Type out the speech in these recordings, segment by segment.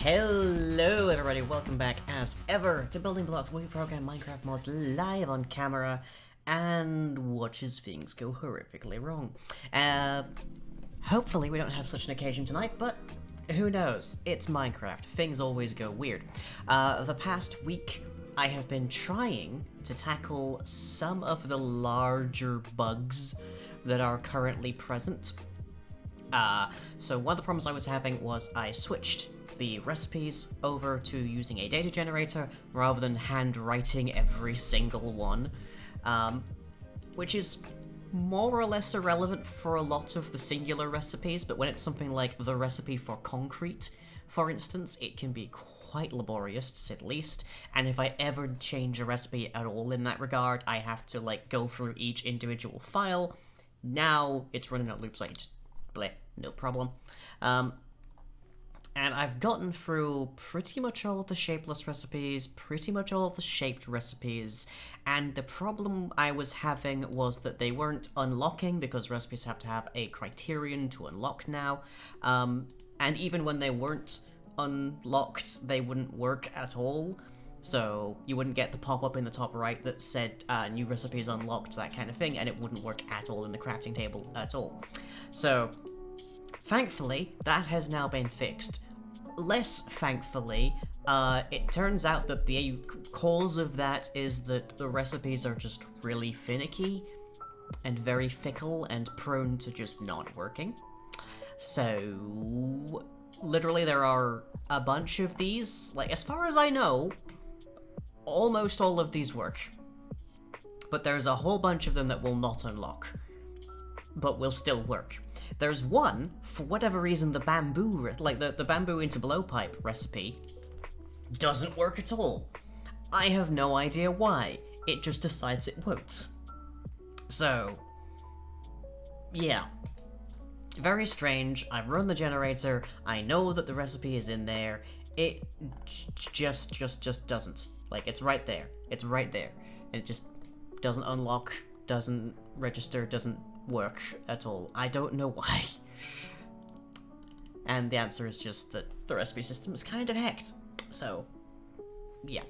Hello everybody, welcome back as ever to Building Blocks, where we program Minecraft mods live on camera and watches things go horrifically wrong. Hopefully we don't have such an occasion tonight, but who knows? It's Minecraft, things always go weird. The past week I have been trying to tackle some of the larger bugs that are currently present. So one of the problems I was having was I switched the recipes over to using a data generator rather than handwriting every single one, which is more or less irrelevant for a lot of the singular recipes, but when it's something like the recipe for concrete, for instance, it can be quite laborious, to say the least, and if I ever change a recipe at all in that regard, I have to, like, go through each individual file. Now it's running out loops, I just bleh, no problem. And I've gotten through pretty much all of the shapeless recipes, pretty much all of the shaped recipes, and the problem I was having was that they weren't unlocking, because recipes have to have a criterion to unlock now, and even when they weren't unlocked, they wouldn't work at all. So you wouldn't get the pop-up in the top right that said new recipes unlocked, that kind of thing, and it wouldn't work at all in the crafting table at all. So thankfully, that has now been fixed. Less thankfully, it turns out that the cause of that is that the recipes are just really finicky and very fickle and prone to just not working. So literally there are a bunch of these, like, as far as I know, almost all of these work. But there's a whole bunch of them that will not unlock, but will still work. There's one, for whatever reason, the bamboo, like the bamboo into blowpipe recipe, doesn't work at all. I have no idea why. It just decides it won't. So, yeah. Very strange. I've run the generator. I know that the recipe is in there. It just doesn't. Like, it's right there. It's right there. And it just doesn't unlock, doesn't register, doesn't work at all. I don't know why. And the answer is just that the recipe system is kind of hacked. So, yeah.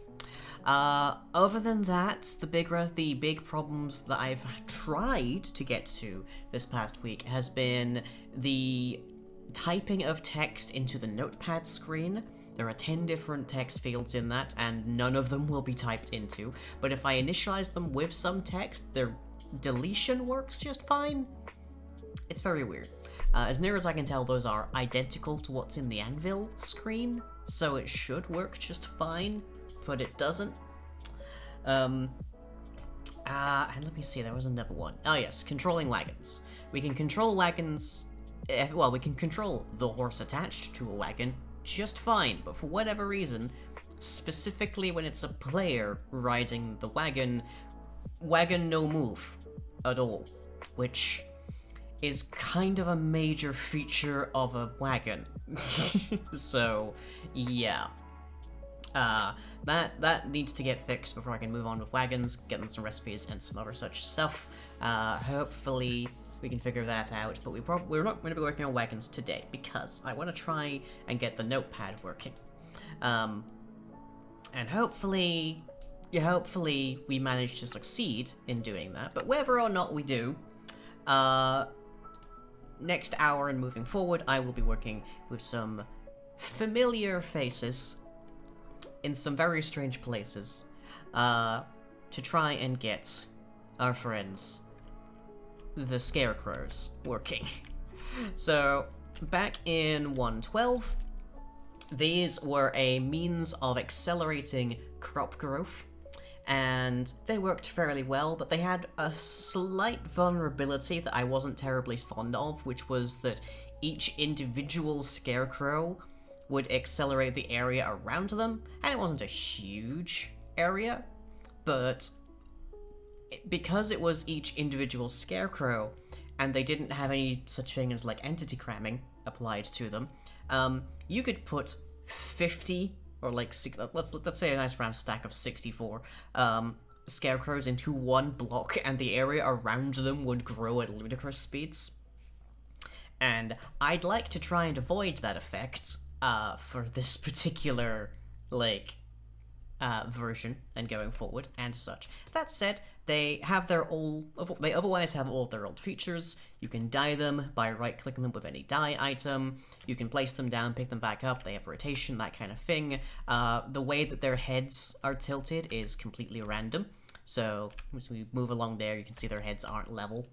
Other than that, the big problems that I've tried to get to this past week has been the typing of text into the notepad screen. There are 10 different text fields in that, and none of them will be typed into. But if I initialize them with some text, their deletion works just fine. It's very weird. As near as I can tell, those are identical to what's in the anvil screen, so it should work just fine, but it doesn't. And let me see, there was another one. Oh yes, controlling wagons. We can control wagons, well, we can control the horse attached to a wagon just fine, but for whatever reason, specifically when it's a player riding the wagon no move at all, which is kind of a major feature of a wagon. So, yeah. That needs to get fixed before I can move on with wagons, get them some recipes and some other such stuff. Hopefully we can figure that out, but we're not going to be working on wagons today because I want to try and get the notepad working. And hopefully we manage to succeed in doing that, but whether or not we do, next hour and moving forward, I will be working with some familiar faces in some very strange places, to try and get our friends, the scarecrows, working. So, back in 112, these were a means of accelerating crop growth, and they worked fairly well, but they had a slight vulnerability that I wasn't terribly fond of, which was that each individual scarecrow would accelerate the area around them, and it wasn't a huge area, but because it was each individual scarecrow, and they didn't have any such thing as like entity cramming applied to them, you could put 50 or like let's say a nice round stack of 64 scarecrows into one block, and the area around them would grow at ludicrous speeds. And I'd like to try and avoid that effect for this particular version and going forward and such. That said, they otherwise have all of their old features. You can dye them by right-clicking them with any dye item. You can place them down, pick them back up. They have rotation, that kind of thing. The way that their heads are tilted is completely random. So as we move along there, you can see their heads aren't level.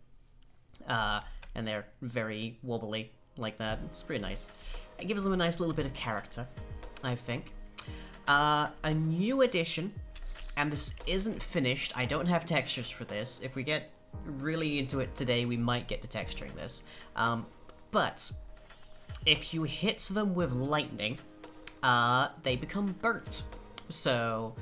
And they're very wobbly like that. It's pretty nice. It gives them a nice little bit of character, I think. A new addition, and this isn't finished. I don't have textures for this. If we get really into it today, we might get to texturing this. But if you hit them with lightning, they become burnt. So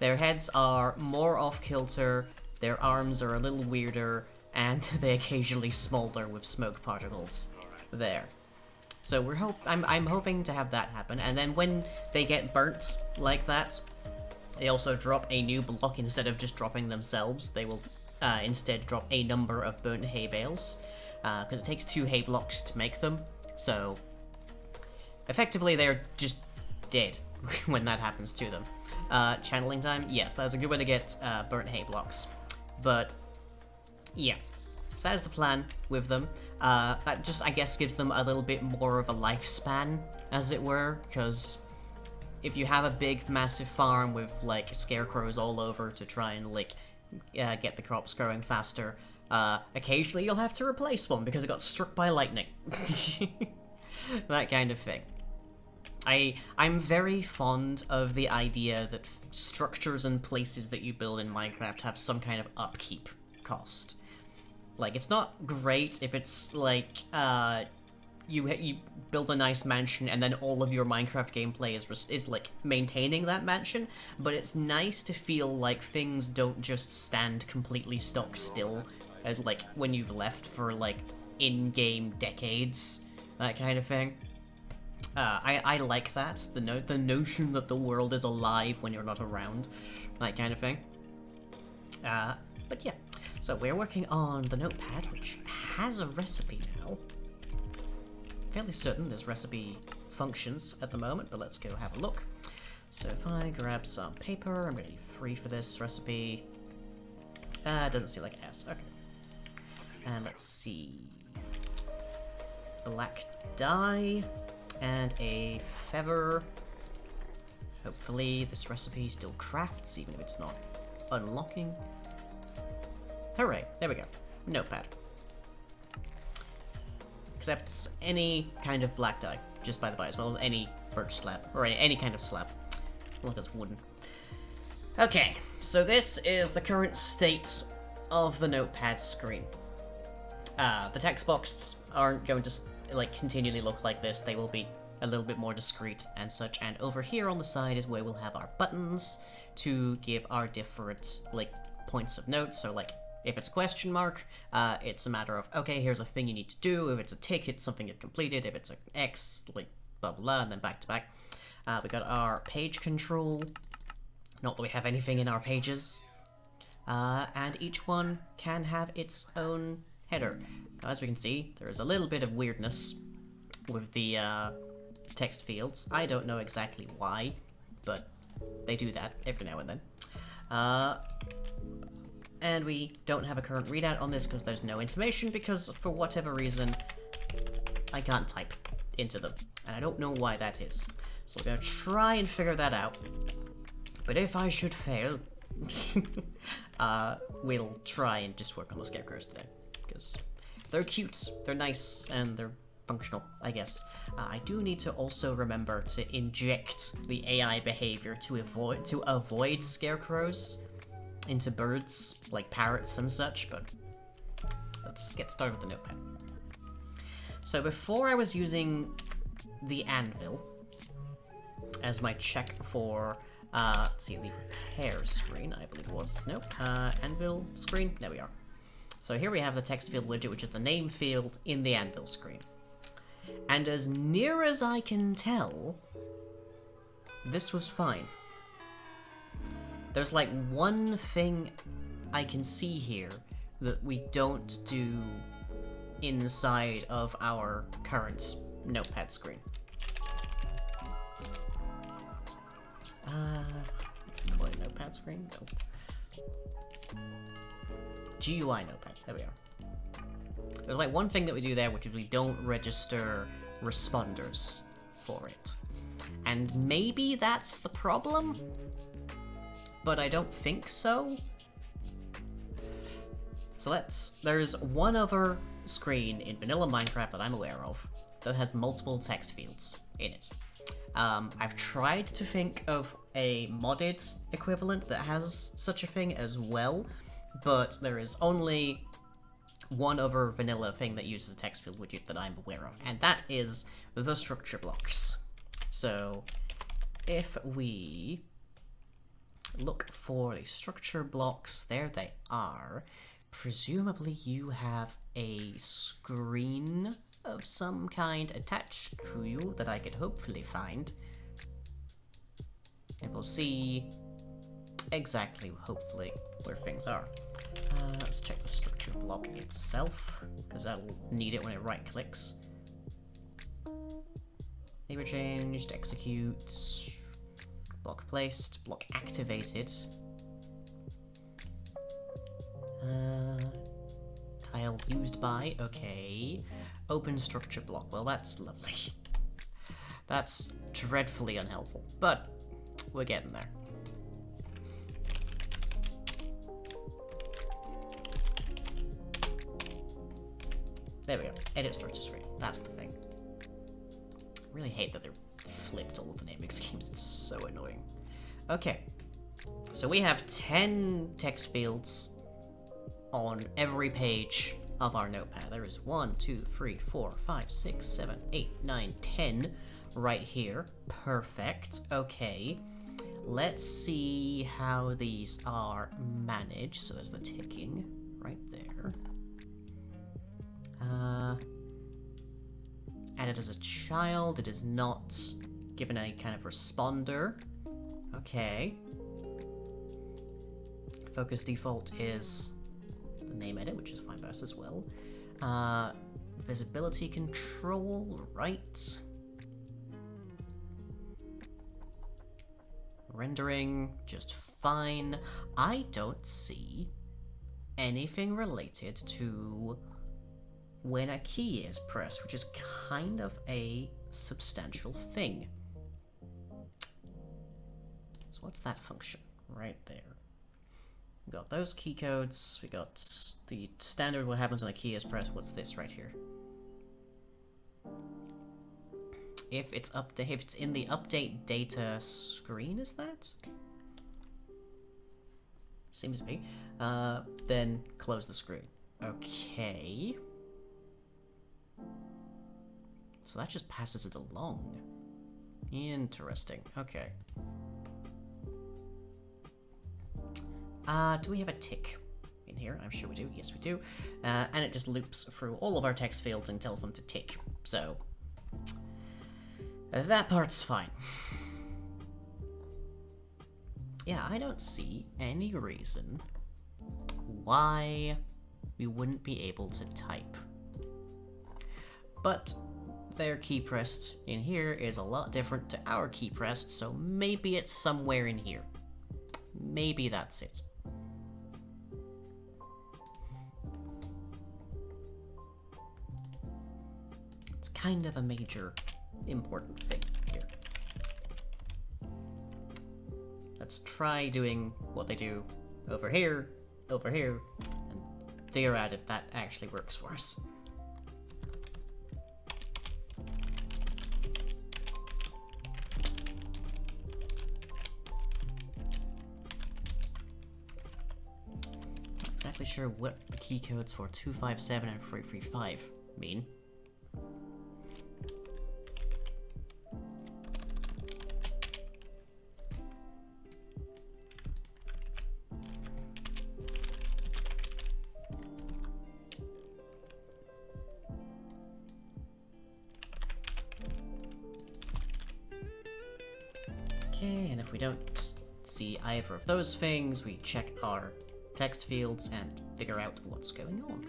their heads are more off-kilter, their arms are a little weirder, and they occasionally smolder with smoke particles there. So I'm hoping to have that happen, and then when they get burnt like that, they also drop a new block. Instead of just dropping themselves, they will instead drop a number of burnt hay bales, because it takes 2 hay blocks to make them, so effectively they're just dead when that happens to them. Channeling time? Yes, that's a good way to get burnt hay blocks. But yeah, so that is the plan with them. That just, I guess, gives them a little bit more of a lifespan, as it were, because if you have a big, massive farm with, like, scarecrows all over to try and, like, get the crops growing faster, occasionally you'll have to replace one because it got struck by lightning. That kind of thing. I'm very fond of the idea that structures and places that you build in Minecraft have some kind of upkeep cost. Like, it's not great if it's, like, you build a nice mansion and then all of your Minecraft gameplay is like, maintaining that mansion, but it's nice to feel like things don't just stand completely stock still, like, when you've left for, like, in-game decades, that kind of thing. I like that, the notion that the world is alive when you're not around, that kind of thing. But yeah. So we're working on the notepad, which has a recipe now. Fairly certain there's recipe functions at the moment, but let's go have a look. So if I grab some paper, I'm really free for this recipe. Doesn't seem like it has. Okay. And let's see. Black dye and a feather. Hopefully this recipe still crafts, even if it's not unlocking. Hooray, there we go. Notepad. Except any kind of black dye, just by the by, as well as any birch slab, or any kind of slab. Look, it's wooden. Okay, so this is the current state of the notepad screen. The text boxes aren't going to, like, continually look like this. They will be a little bit more discreet and such, and over here on the side is where we'll have our buttons to give our different, like, points of note. So, like, if it's a question mark, it's a matter of, okay, here's a thing you need to do. If it's a tick, it's something you've completed. If it's an X, like, blah, blah, blah, and then back to back. We got our page control. Not that we have anything in our pages. And each one can have its own header. Now, as we can see, there is a little bit of weirdness with the text fields. I don't know exactly why, but they do that every now and then. And we don't have a current readout on this because there's no information, because for whatever reason, I can't type into them. And I don't know why that is. So we're going to try and figure that out. But if I should fail, we'll try and just work on the scarecrows today. Because they're cute, they're nice, and they're functional, I guess. I do need to also remember to inject the AI behavior to avoid scarecrows into birds, like parrots and such, but let's get started with the notepad. So before I was using the anvil as my check for, let's see, the repair screen, I believe it was. Nope, anvil screen, there we are. So here we have the text field widget, which is the name field in the anvil screen. And as near as I can tell, this was fine. There's like one thing I can see here that we don't do inside of our current notepad screen. Call it notepad screen? No. GUI notepad, there we are. There's like one thing that we do there, which is we don't register responders for it. And maybe that's the problem? But I don't think so. So there's one other screen in vanilla Minecraft that I'm aware of that has multiple text fields in it. I've tried to think of a modded equivalent that has such a thing as well, but there is only one other vanilla thing that uses a text field widget that I'm aware of, and that is the structure blocks. So if we look for the structure blocks, there they are. Presumably you have a screen of some kind attached to you that I could hopefully find. And we'll see exactly, hopefully, where things are. Let's check the structure block itself, because that'll need it when it right clicks. Neighbor changed, execute, block placed, block activated. Tile used by, okay. Open structure block, well that's lovely. That's dreadfully unhelpful, but we're getting there. There we go, edit structure screen, that's the thing. I really hate that they're flipped all of the naming schemes, it's so annoying. Okay, so we have 10 text fields on every page of our notepad. There is 1, 2, 3, 4, 5, 6, 7, 8, 9, 10 right here. Perfect. Okay. Let's see how these are managed. So there's the ticking right there. Added as a child. It is not given a kind of responder. Okay. Focus default is the name edit, which is fine by us as well. Visibility control, right. Rendering, just fine. I don't see anything related to when a key is pressed, which is kind of a substantial thing. So what's that function? Right there. We got those key codes, we got the standard what happens when a key is pressed. What's this right here? If it's in the update data screen, is that? Seems to be. Then close the screen. Okay. So that just passes it along. Interesting. Okay. Do we have a tick in here? I'm sure we do. Yes, we do. And it just loops through all of our text fields and tells them to tick. So that part's fine. yeah, I don't see any reason why we wouldn't be able to type. But their key pressed in here is a lot different to our key pressed, so maybe it's somewhere in here. Maybe that's it. It's kind of a major, important thing here. Let's try doing what they do over here, and figure out if that actually works for us. Not exactly sure what the key codes for 257 and 335 mean. Okay, and if we don't see either of those things, we check our text fields and figure out what's going on.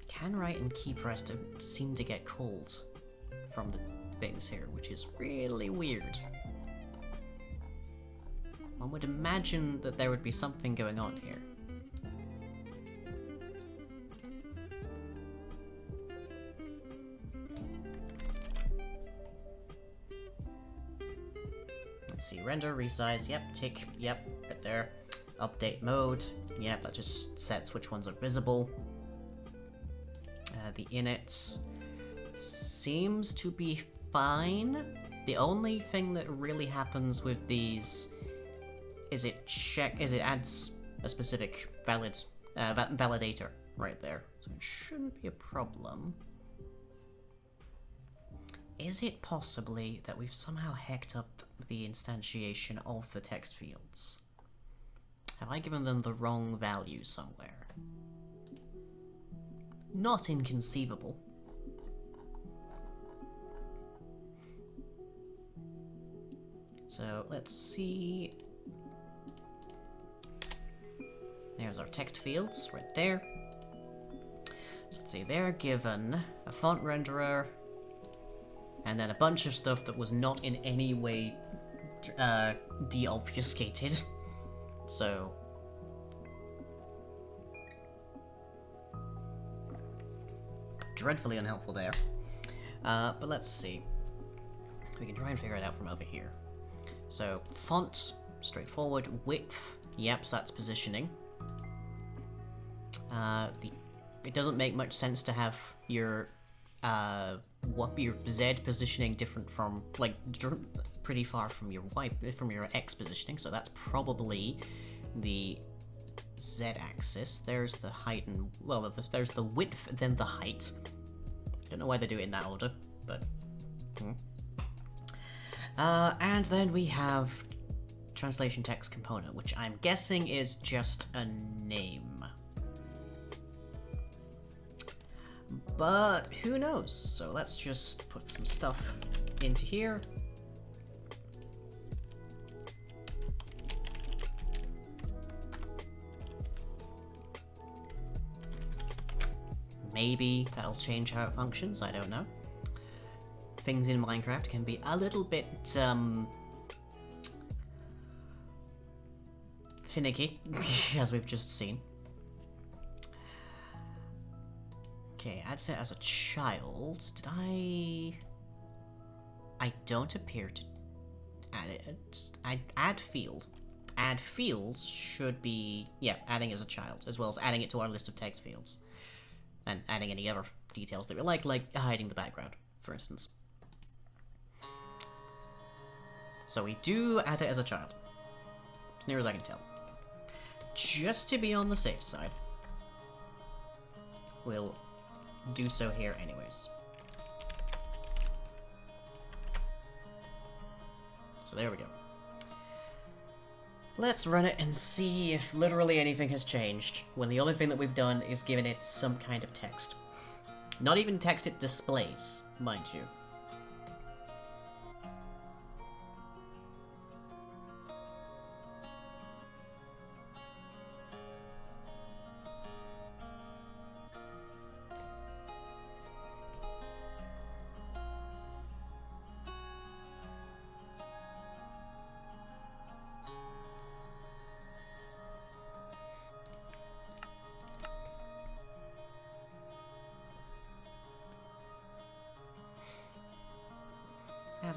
Can write and key press don't seem to get called from the things here, which is really weird. One would imagine that there would be something going on here. Let's see, render, resize, yep, tick, yep, right there. Update mode, yep, that just sets which ones are visible. The init seems to be fine. The only thing that really happens with these is it adds a specific validator right there, so it shouldn't be a problem. Is it possibly that we've somehow hacked up the instantiation of the text fields? Have I given them the wrong value somewhere? Not inconceivable. So let's see. There's our text fields right there. So let's see, they're given a font renderer, and then a bunch of stuff that was not in any way de-obfuscated. So dreadfully unhelpful there. But let's see. We can try and figure it out from over here. So font, straightforward. Width, yep, so that's positioning. It doesn't make much sense to have your your Z positioning different from, like, pretty far from your X positioning, so that's probably the Z axis. There's the height and, well, there's the width, then the height. I don't know why they do it in that order, but... and then we have translation text component, which I'm guessing is just a name. But who knows? So let's just put some stuff into here. Maybe that'll change how it functions, I don't know. Things in Minecraft can be a little bit, finicky, as we've just seen. Okay, add set as a child. Did I don't appear to add it. Add field. Add fields should be, yeah, adding as a child, as well as adding it to our list of text fields. And adding any other details that we like hiding the background, for instance. So we do add it as a child, as near as I can tell. Just to be on the safe side, we'll do so here anyways. So there we go. Let's run it and see if literally anything has changed, when the only thing that we've done is given it some kind of text. Not even text it displays, mind you.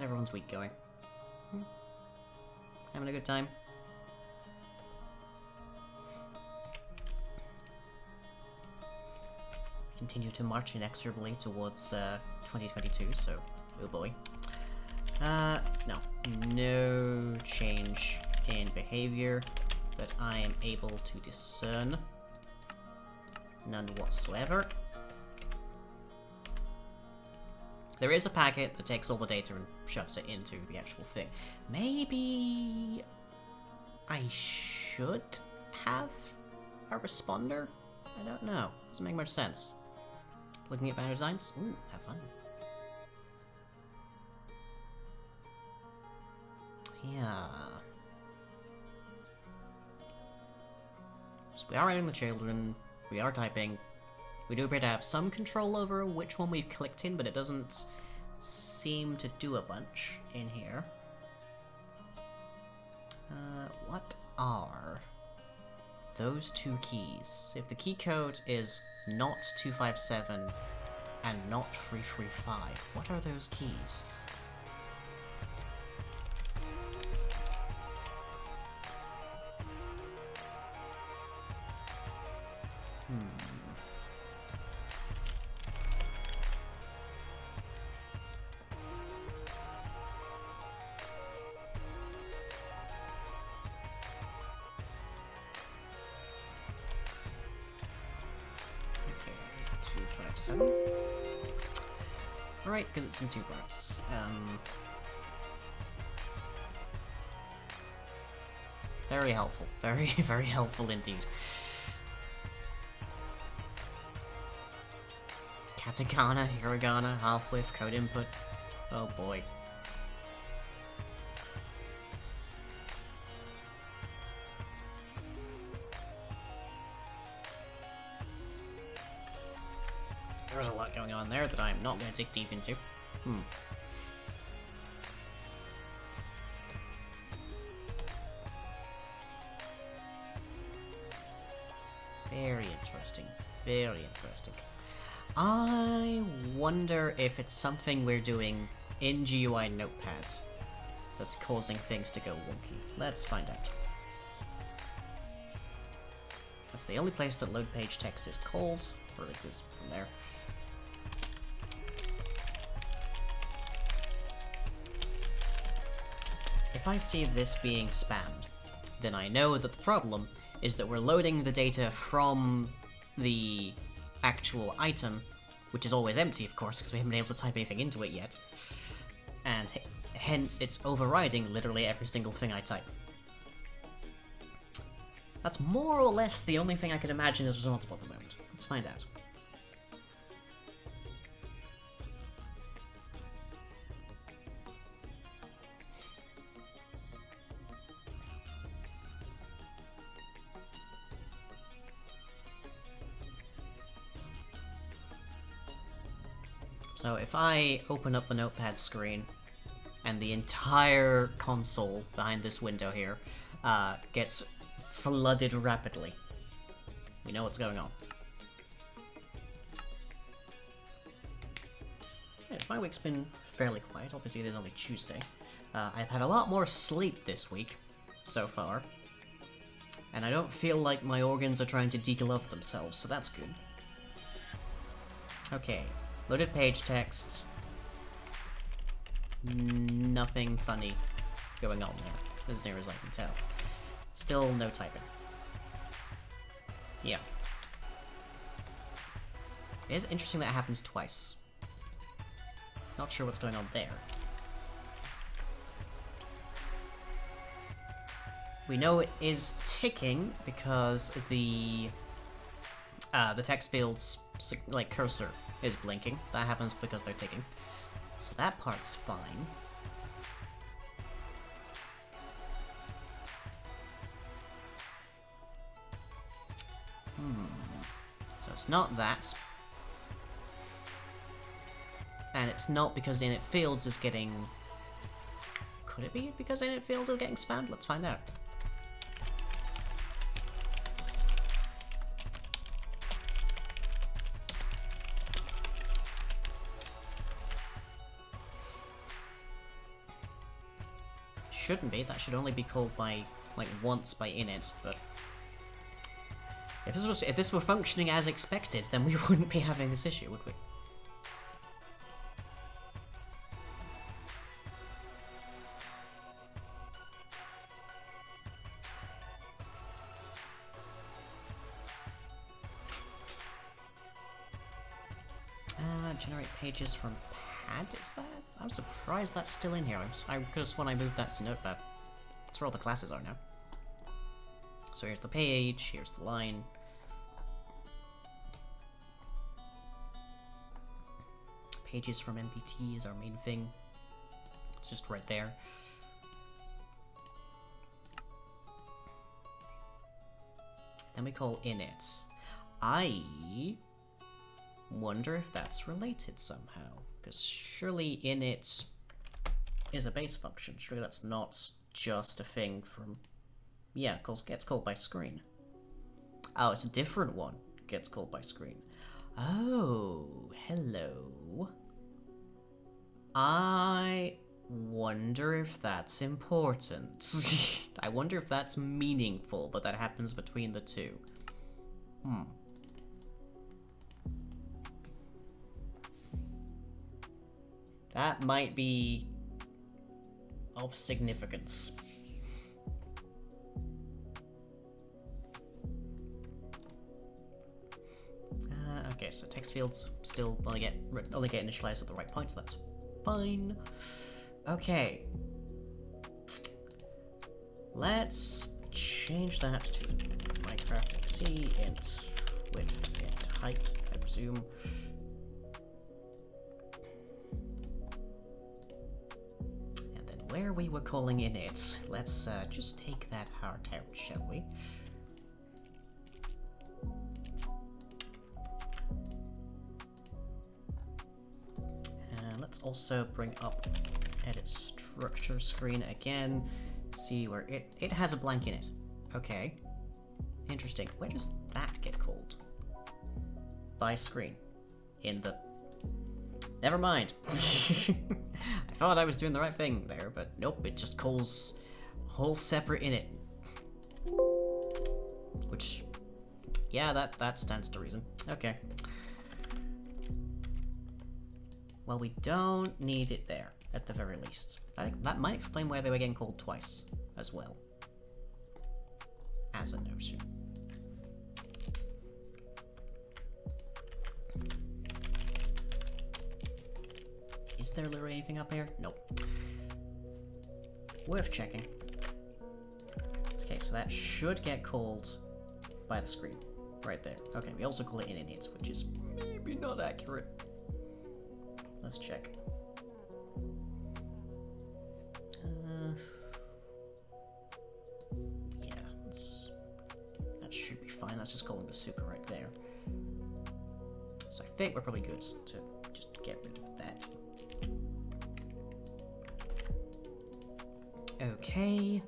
How's everyone's week going? Having a good time? Continue to march inexorably towards 2022, so oh boy. No change in behavior that I am able to discern. None whatsoever. There is a packet that takes all the data and shoves it into the actual thing. Maybe I should have a responder? I don't know. Doesn't make much sense. Looking at banner designs? Ooh, have fun. Yeah. So we are writing the children, we are typing. We do appear to have some control over which one we've clicked in, but it doesn't seem to do a bunch in here. What are those two keys? If the key code is not 257 and not 335, what are those keys? Okay, 257. Alright, because it's in two parts. Very helpful. Very, very helpful indeed. Katakana, hiragana, half-width, code input. Oh boy. There's a lot going on there that I'm not going to dig deep into. Very interesting. Very interesting. I wonder if it's something we're doing in GUI notepads that's causing things to go wonky. Let's find out. That's the only place that load page text is called, or at least is from there. If I see this being spammed, then I know that the problem is that we're loading the data from the actual item, which is always empty, of course, because we haven't been able to type anything into it yet. And hence, it's overriding literally every single thing I type. That's more or less the only thing I can imagine is responsible at the moment. Let's find out. So if I open up the notepad screen, and the entire console behind this window here gets flooded rapidly, we know what's going on. Yes, my week's been fairly quiet. Obviously it is only Tuesday. I've had a lot more sleep this week, so far. And I don't feel like my organs are trying to deglove themselves, so that's good. Okay. Loaded page text. Nothing funny going on there, as near as I can tell. Still no typing. Yeah. It is interesting that it happens twice. Not sure what's going on there. We know it is ticking because the text field's like cursor is blinking. That happens because they're ticking. So that part's fine. So it's not that. And it's not because init fields is getting... Could it be because init fields are getting spammed? Let's find out. shouldn't be. That should only be called by, like, once by init, but... If this were functioning as expected, then we wouldn't be having this issue, would we? Generate pages from pad, is that? I'm surprised that's still in here. I could have sworn I moved that to Notepad. That's where all the classes are now. So here's the page, here's the line. Pages from NPT is our main thing. It's just right there. Then we call init. I wonder if that's related somehow, because surely init is a base function. Surely that's not just a thing from... Yeah, gets called by screen. Oh, it's a different one. Gets called by screen. Oh, hello. I wonder if that's important. I wonder if that's meaningful that happens between the two. That might be of significance. Okay, so text fields still only get initialized at the right point, so that's fine. Okay. Let's change that to Minecraft MC int width and height, I presume. Where we were calling init, let's just take that part out, shall we? And let's also bring up edit structure screen again. See where it has a blank in it. Okay. Interesting. Where does that get called? By screen. In the... Never mind. I thought I was doing the right thing there, but nope, it just calls a whole separate init. Which, yeah, that stands to reason. Okay. Well, we don't need it there, at the very least. That might explain why they were getting called twice, as well. As a notion. Is there literally anything up here? Nope. Worth checking. Okay, so that should get called by the screen. Right there. Okay, we also call it init, which is maybe not accurate. Let's check. Yeah, that should be fine. Let's just call it the super right there. So I think we're probably good to just get rid of that. Okay.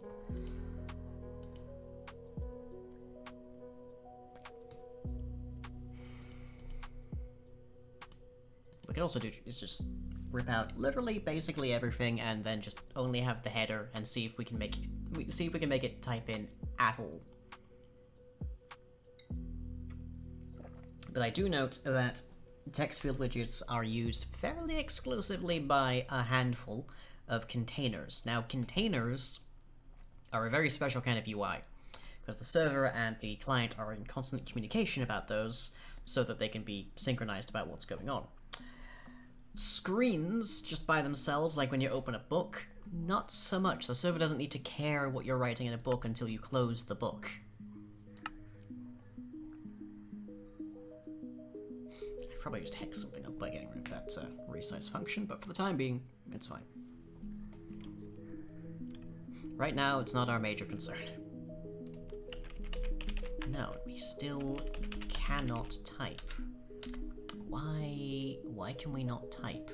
We could also do is just rip out literally basically everything and then just only have the header and see if we can make it type in at all. But I do note that text field widgets are used fairly exclusively by a handful of containers. Now, containers are a very special kind of UI, because the server and the client are in constant communication about those so that they can be synchronized about what's going on. Screens, just by themselves, like when you open a book, not so much. The server doesn't need to care what you're writing in a book until you close the book. I'd probably just hex something up by getting rid of that resize function, but for the time being, it's fine. Right now, it's not our major concern. No, we still cannot type. Why can we not type?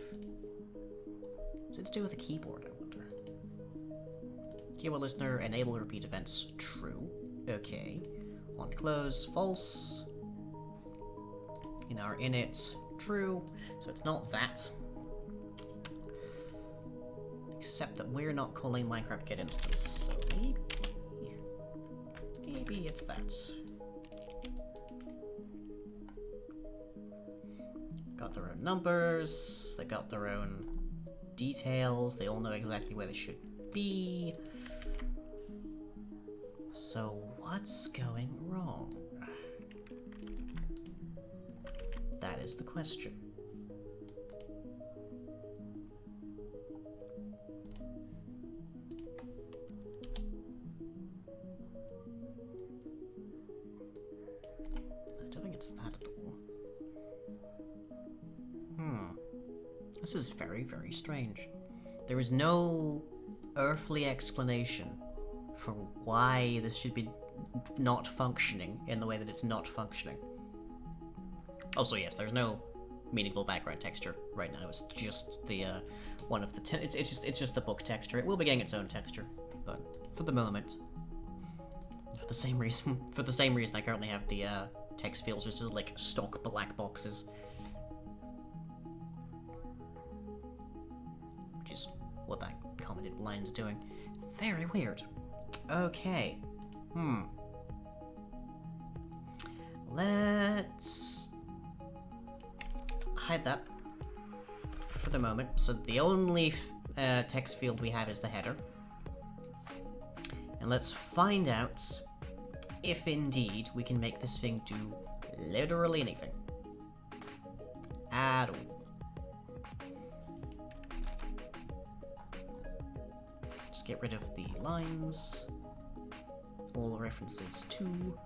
Is it to do with the keyboard, I wonder? Keyboard listener, enable repeat events, true. Okay. On close, false. In our init, true. So it's not that. Except that we're not calling Minecraft get instance, so maybe it's that. Got their own numbers, they got their own details, they all know exactly where they should be. So what's going wrong? That is the question. I don't think it's that at all. This is very, very strange. There is no earthly explanation for why this should be not functioning in the way that it's not functioning. Also, yes, there's no meaningful background texture right now. It's just the one of the it's just the book texture. It will be getting its own texture, but for the moment, for the same reason I currently have the text fields just as like stock black boxes, which is what that commented line's doing. Very weird. Okay. Let's hide that for the moment. So the only text field we have is the header. And let's find out if indeed we can make this thing do literally anything. At all. Just get rid of the lines. All references to.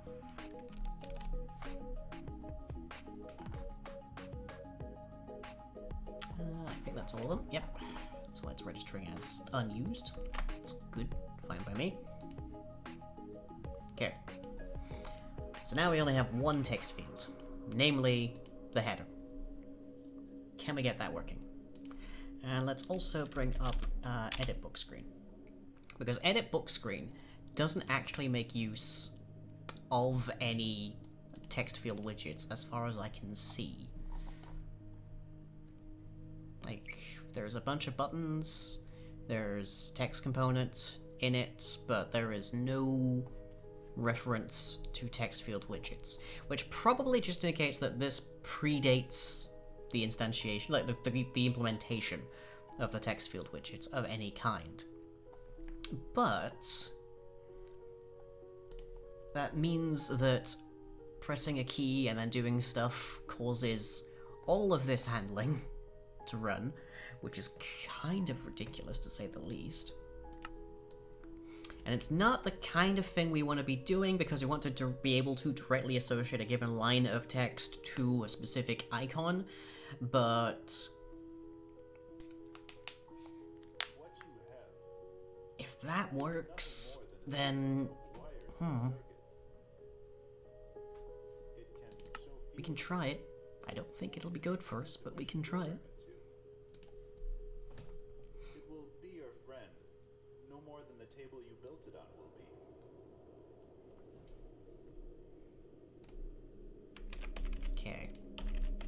I think that's all of them. Yep. So it's registering as unused. That's good. Fine by me. Okay. So now we only have one text field, namely the header. Can we get that working? And let's also bring up edit book screen. Because edit book screen doesn't actually make use of any text field widgets as far as I can see. Like, there's a bunch of buttons, there's text component in it, but there is no reference to text field widgets, which probably just indicates that this predates the instantiation, like the implementation of the text field widgets of any kind. But that means that pressing a key and then doing stuff causes all of this handling to run, which is kind of ridiculous to say the least. And it's not the kind of thing we want to be doing because we want to be able to directly associate a given line of text to a specific icon, but if that works, then we can try it. I don't think it'll be good for us, but we can try it. It will be your friend, no more than the table you built it on will be. Okay.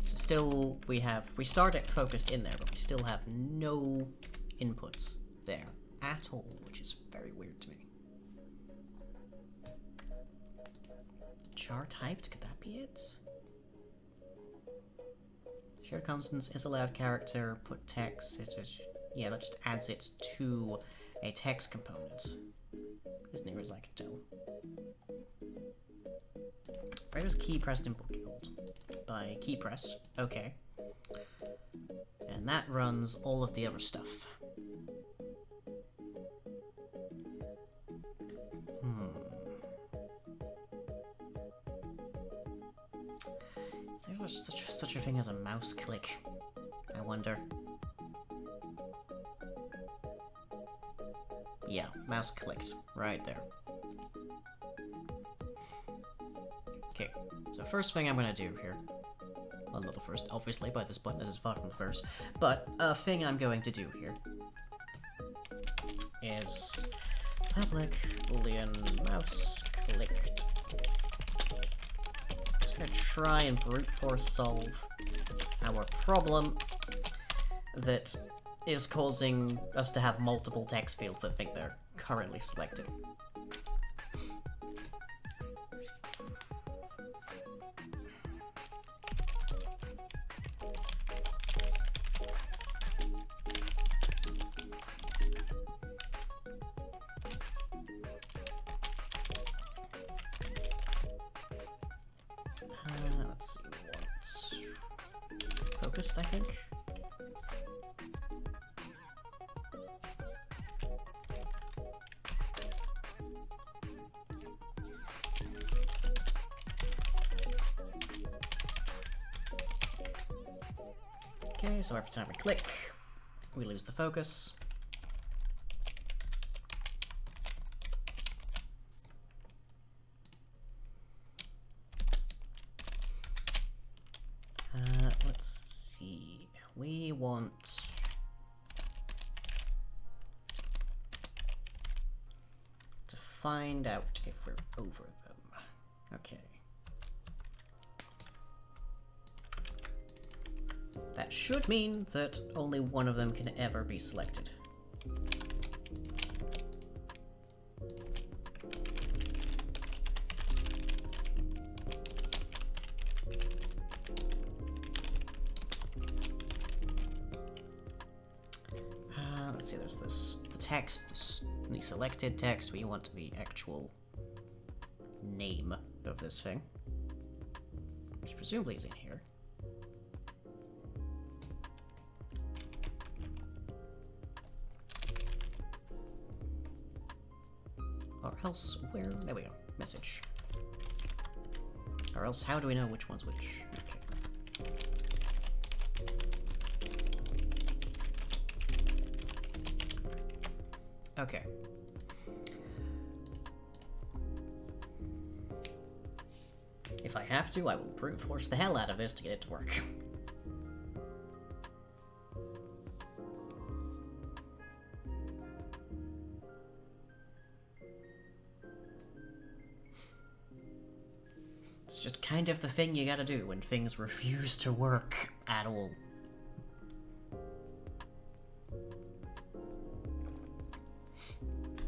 So still, we start it focused in there, but we still have no inputs there at all, which is very weird to me. Char typed, could that be it? Shared constants is allowed character, put text, yeah, that just adds it to a text component, as near as I can tell. Where was key pressed in book guild? By key press, okay. And that runs all of the other stuff. Is there such a thing as a mouse click? I wonder. Yeah, mouse clicked. Right there. Okay, so first thing I'm gonna do here. Well, not the first, obviously, by this point, this is far from the first. But a thing I'm going to do here is public boolean mouse clicked. Gonna try and brute force solve our problem that is causing us to have multiple text fields that think they're currently selected. Let's see, we want focused, I think. Okay, so every time we click, we lose the focus. Let's see. We want to find out if we're over them. Okay. That should mean that only one of them can ever be selected. Let's see, there's this, the text, the selected text. We want the actual name of this thing, which presumably is in here. Or else, where? There we go. Message. Or else, how do we know which one's which? Okay. Okay. If I have to, I will brute force the hell out of this to get it to work. It's just kind of the thing you gotta do when things refuse to work at all.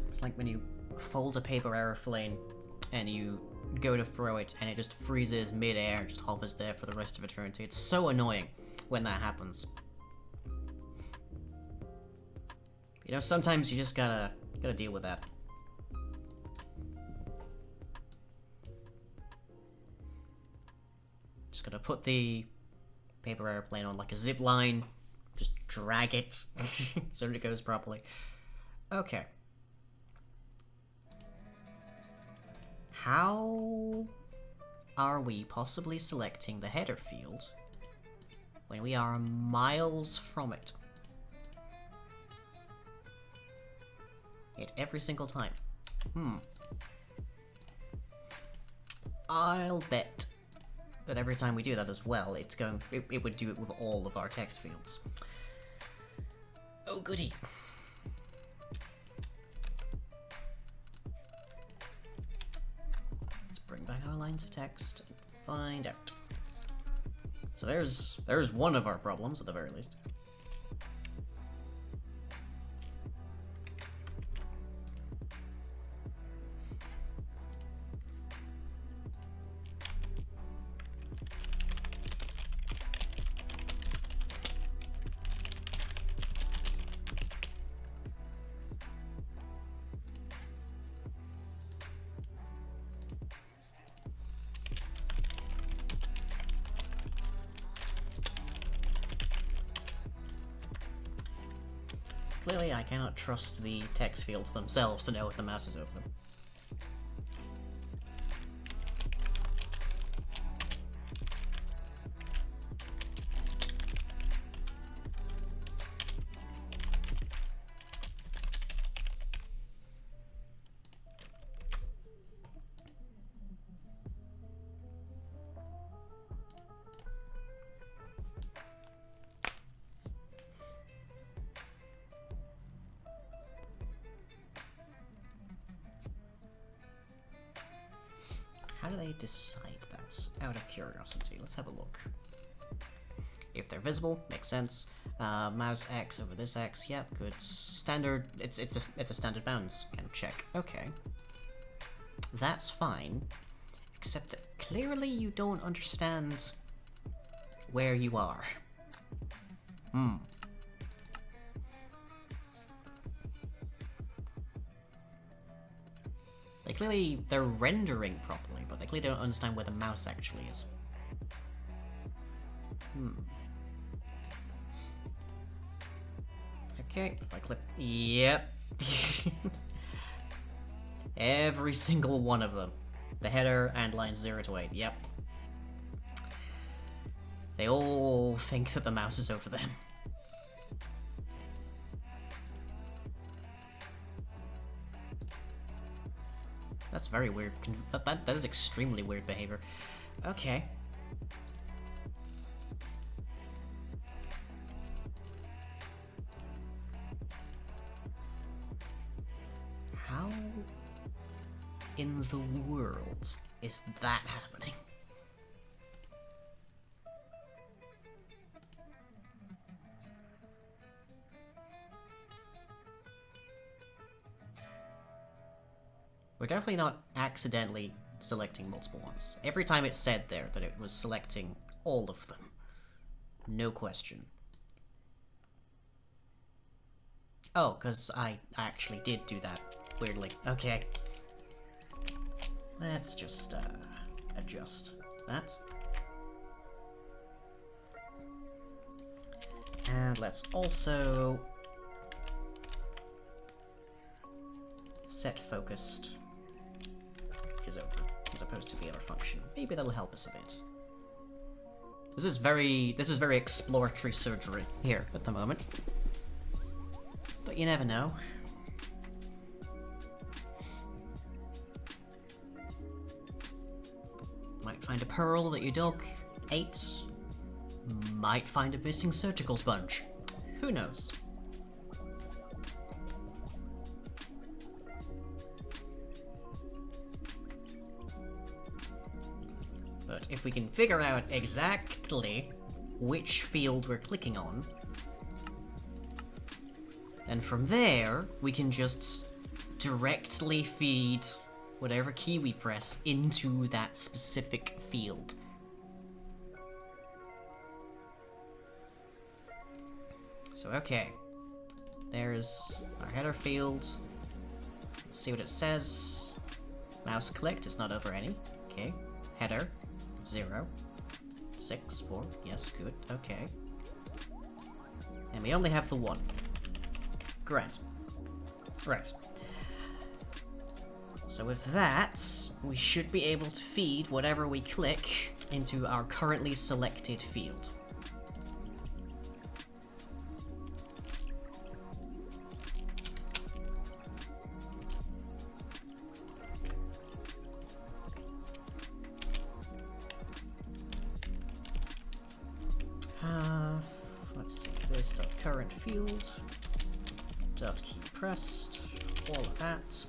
It's like when you fold a paper airplane and you go to throw it and it just freezes mid-air and just hovers there for the rest of eternity. It's so annoying when that happens. You know, sometimes you just gotta deal with that. Just gotta put the paper airplane on like a zip line, just drag it so that it goes properly. Okay. How are we possibly selecting the header field when we are miles from it? Yet every single time. I'll bet that every time we do that as well, it would do it with all of our text fields. Oh goody. Bring back our lines of text and find out. So there's one of our problems at the very least. Clearly, I cannot trust the text fields themselves to know what the mouse is over them. How do they decide that? Out of curiosity, let's have a look. If they're visible, makes sense. Mouse X over this X. Yep, good. Standard. It's a standard bounds. Can check. Okay. That's fine. Except that clearly you don't understand where you are. They're rendering properly, but they clearly don't understand where the mouse actually is. Okay, if I click... Yep. Every single one of them. The header and lines 0 to 8, yep. They all think that the mouse is over them. That's very weird. That is extremely weird behavior. Okay. How in the world is that happening? We're definitely not accidentally selecting multiple ones. Every time it said there that it was selecting all of them. No question. Oh, because I actually did do that, weirdly. Okay. Let's just, adjust that. And let's also set focused is over, as opposed to the other function. Maybe that'll help us a bit. This is very exploratory surgery here at the moment. But you never know. Might find a pearl that your dog ate. Might find a missing surgical sponge. Who knows? But if we can figure out exactly which field we're clicking on, then from there, we can just directly feed whatever key we press into that specific field. So, okay. There's our header field. Let's see what it says. Mouse clicked, it's not over any. Okay. Header. 0. 6, 4. Yes, good. Okay. And we only have the 1. Great. Right. So with that, we should be able to feed whatever we click into our currently selected field. Let's see, this dot current field, dot key pressed, all of that.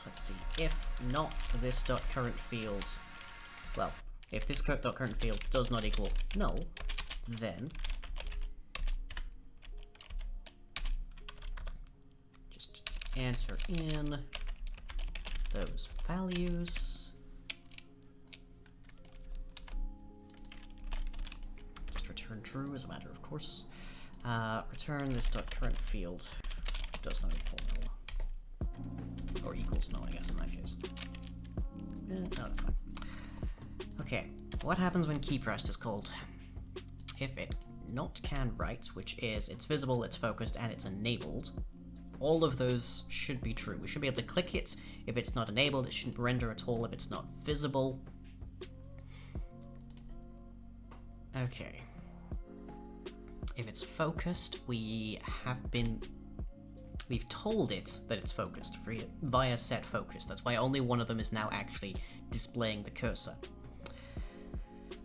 Let's see, if not this dot current field, well, if this dot current field does not equal null, then just enter in those values. Just return true as a matter of course. Return this dot current field does not equal null. Or equals null, I guess, in that case. No, that's fine. Okay, what happens when key pressed is called? If it not can write, which is it's visible, it's focused, and it's enabled, all of those should be true. We should be able to click it. If it's not enabled, it shouldn't render at all if it's not visible. Okay. If it's focused, we've told it that it's focused via set focus. That's why only one of them is now actually displaying the cursor.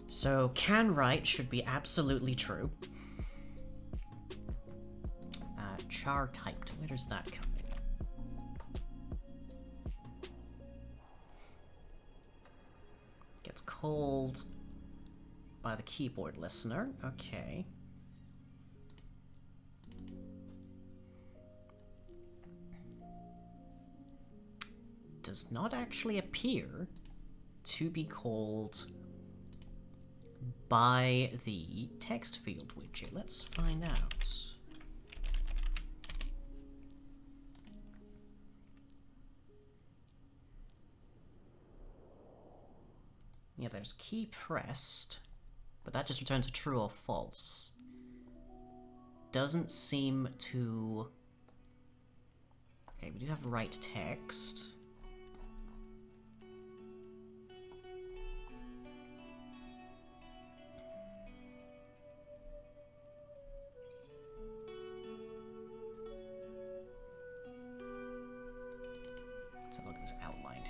So can write should be absolutely true. Char typed, where does that come in? called by the keyboard listener. Okay. Does not actually appear to be called by the text field widget. Let's find out. Yeah, there's key pressed, but that just returns a true or false. Doesn't seem to... Okay, we do have write text. Let's have a look at this outline.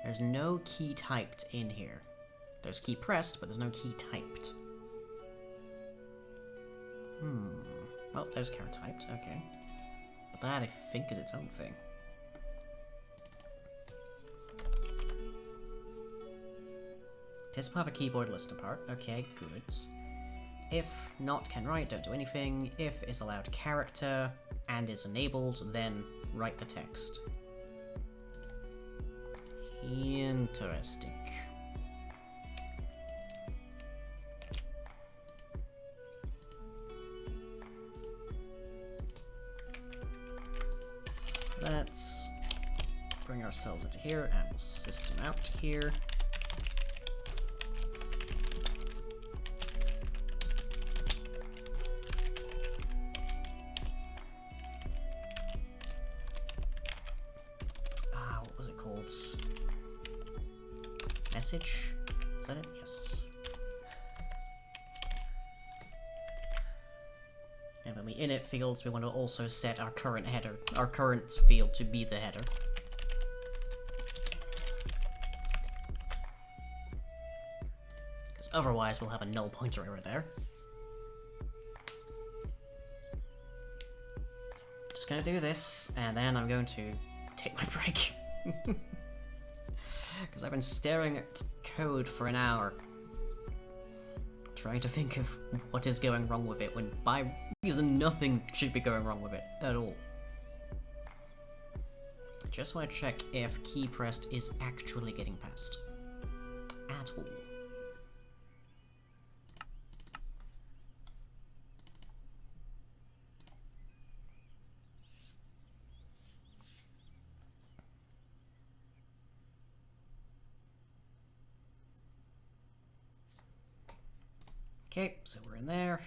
There's no key typed in here. There's key pressed, but there's no key typed. Oh, there's carrot typed, okay. But that, I think, is its own thing. Test part of a keyboard listener part. Okay, good. If not can write, don't do anything. If is allowed character and is enabled, then write the text. Interesting. Let's bring ourselves into here and system out here. What was it called? Message? Is that it? Yes. And when we init fields, we want to also set our current header, our current field to be the header. Because otherwise we'll have a null pointer error there. Just gonna do this, and then I'm going to take my break. Because I've been staring at code for an hour, trying to think of what is going wrong with it, when by reason nothing should be going wrong with it at all. I just want to check if key pressed is actually getting passed at all. Okay, so we're in there,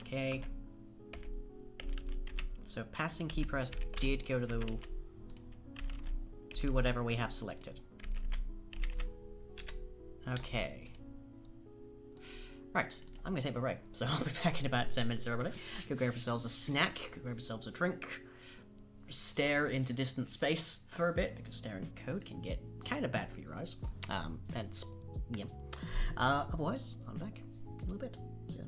okay. So passing key pressed did go to whatever we have selected. Okay. Right, I'm gonna take my break, so I'll be back in about 10 minutes, everybody. Go grab yourselves a snack, go grab yourselves a drink, stare into distant space for a bit, because staring at code can get kind of bad for your eyes. Yeah. Otherwise, I'm back in a little bit. Yeah.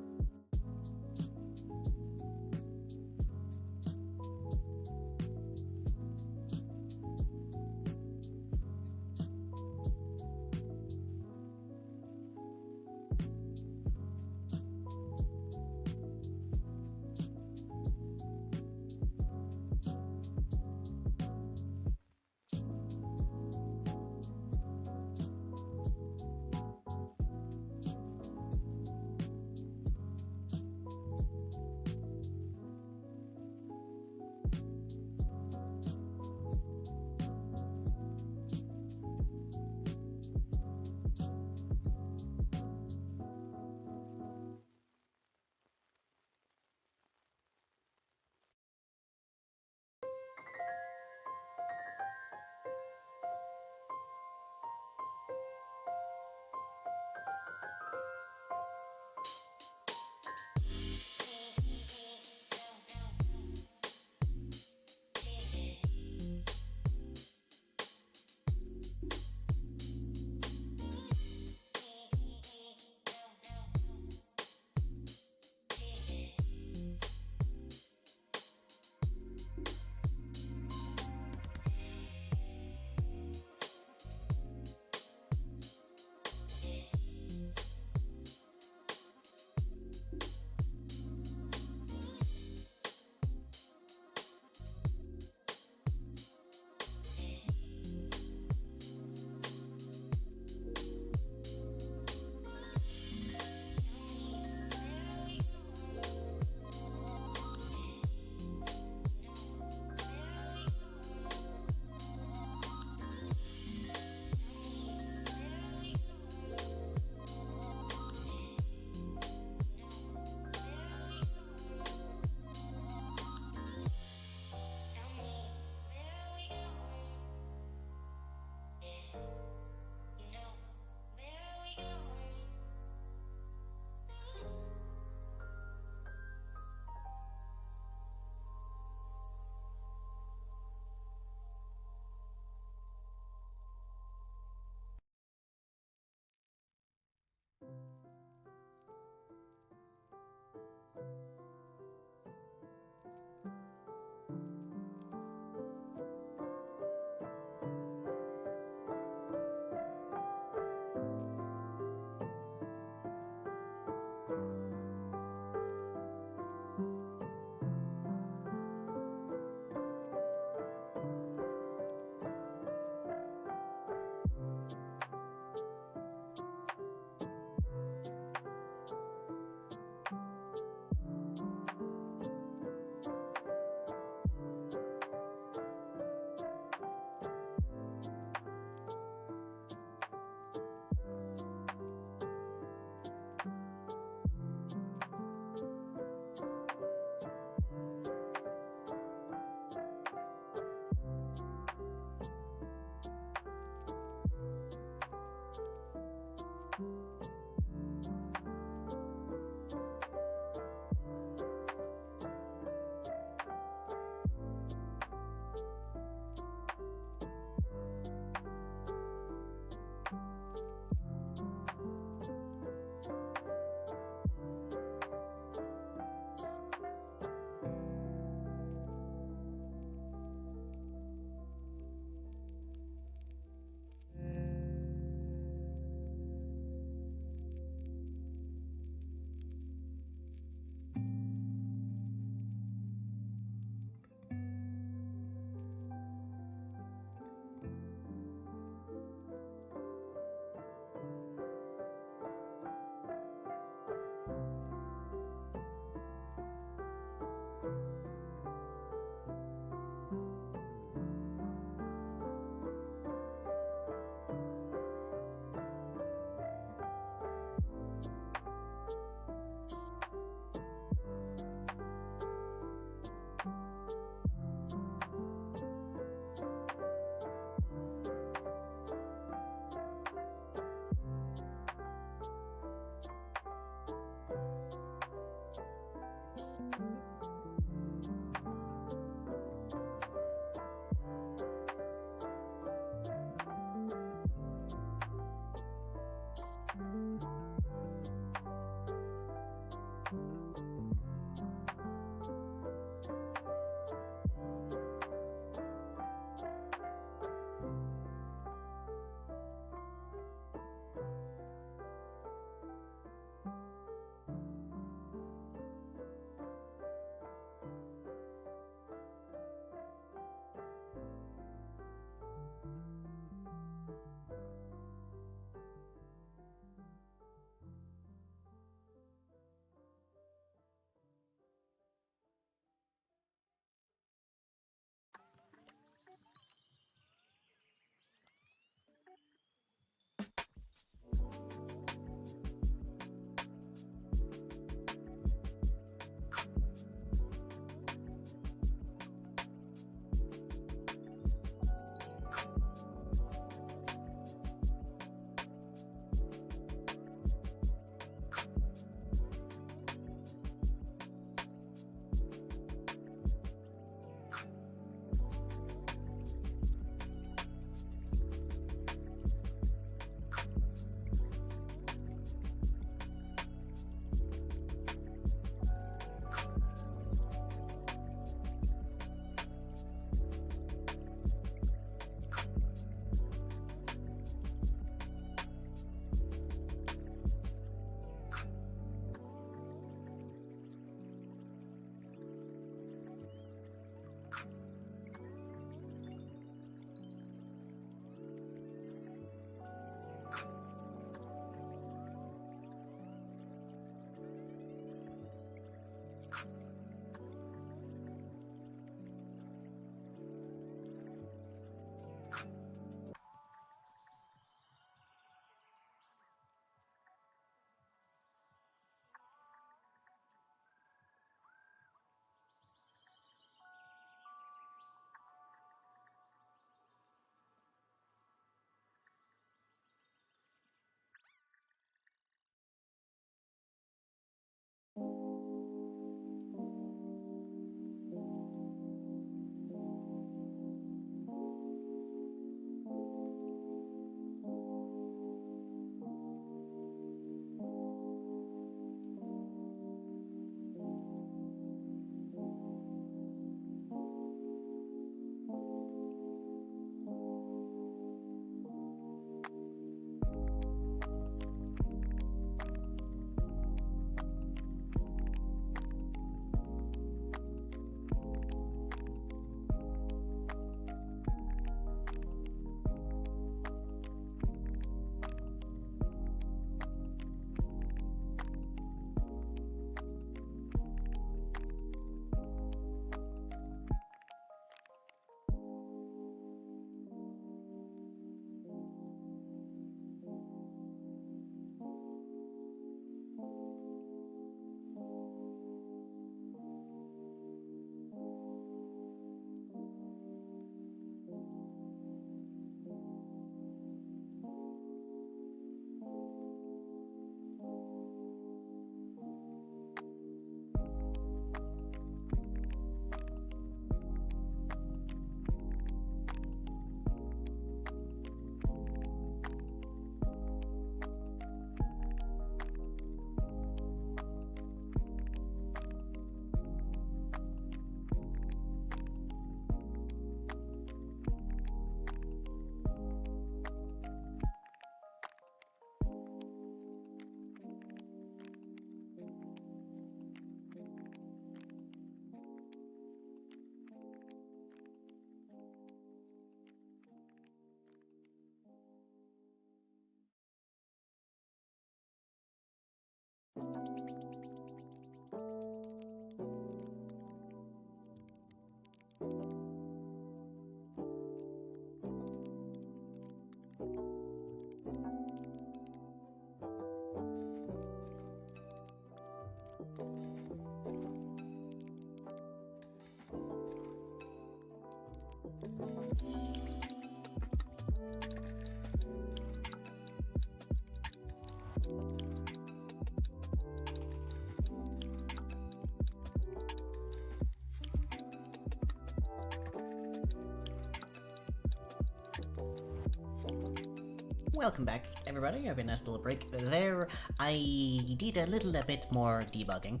Welcome back, everybody. I've been a nice little break there. I did a little bit more debugging,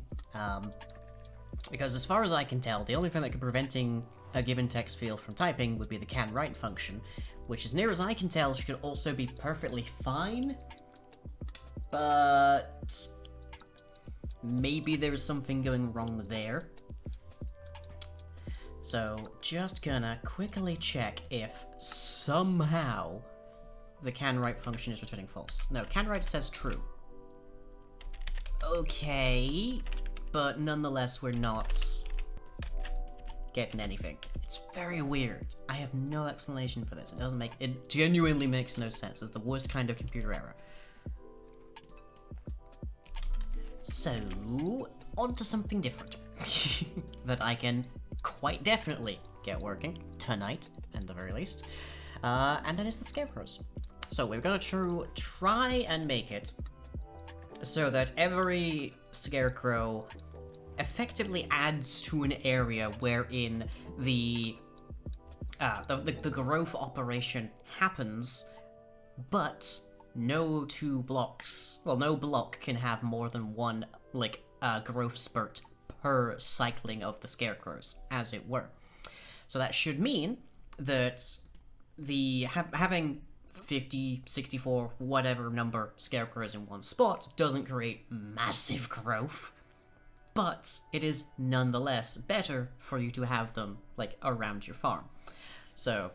because as far as I can tell, the only thing that could preventing a given text field from typing would be the can write function, which as near as I can tell should also be perfectly fine, but maybe there's something going wrong there. So just gonna quickly check if somehow the can write function is returning false. No, can write says true. Okay, but nonetheless we're not getting anything. It's very weird. I have no explanation for this. It genuinely makes no sense. It's the worst kind of computer error. So, on to something different that I can quite definitely get working tonight, at the very least. And then it's the scarecrows. So we're gonna try and make it so that every scarecrow effectively adds to an area wherein the growth operation happens, but no block can have more than one growth spurt per cycling of the scarecrows, as it were. So that should mean that having 50, 64, whatever number scarecrows in one spot doesn't create massive growth, but it is nonetheless better for you to have them around your farm. So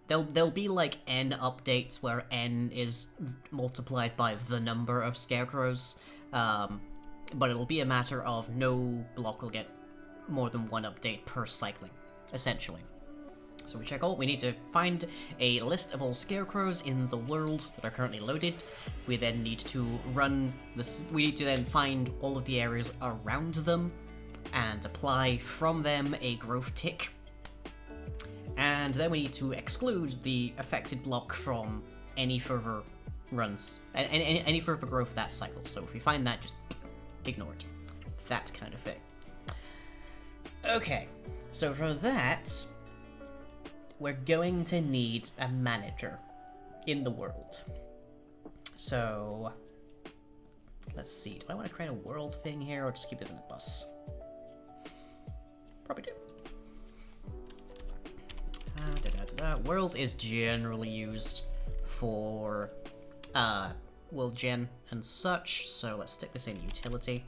there'll be n updates where n is multiplied by the number of scarecrows, but it'll be a matter of no block will get more than one update per cycling, essentially. So we need to find a list of all scarecrows in the world that are currently loaded. We then need to then find all of the areas around them and apply from them a growth tick. And then we need to exclude the affected block from any further runs, any further growth that cycle. So if we find that, just ignore it. That kind of thing. Okay, so for that, we're going to need a manager in the world. So, let's see. Do I want to create a world thing here, or just keep this in the bus? Probably do. World is generally used for world gen and such, so let's stick this in utility.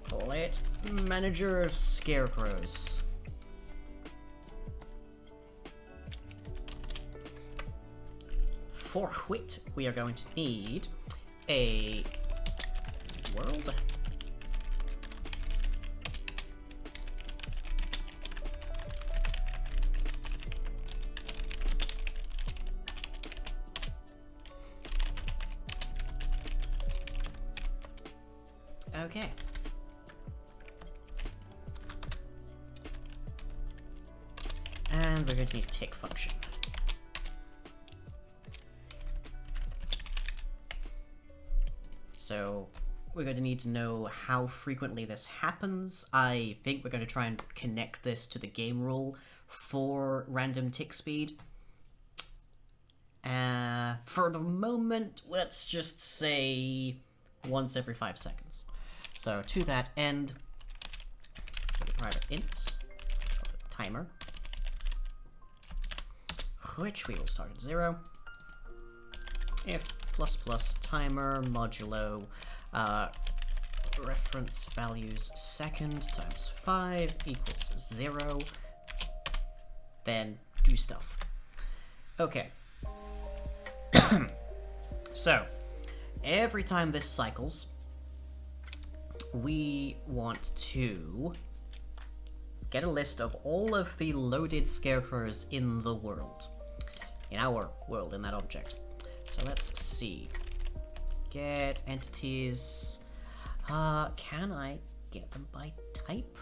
Call it Manager of Scarecrows. For which we are going to need a world. Okay. And we're going to need a tick function. So we're going to need to know how frequently this happens. I think we're going to try and connect this to the game rule for random tick speed. For the moment, let's just say once every 5 seconds. So to that end, a private int, timer, which we will start at 0. If ++ timer modulo reference values second times 5 equals 0, then do stuff. Okay. So, every time this cycles, we want to get a list of all of the loaded scarecrows in the world. In our world, in that object. So let's see. Get entities. Can I get them by type?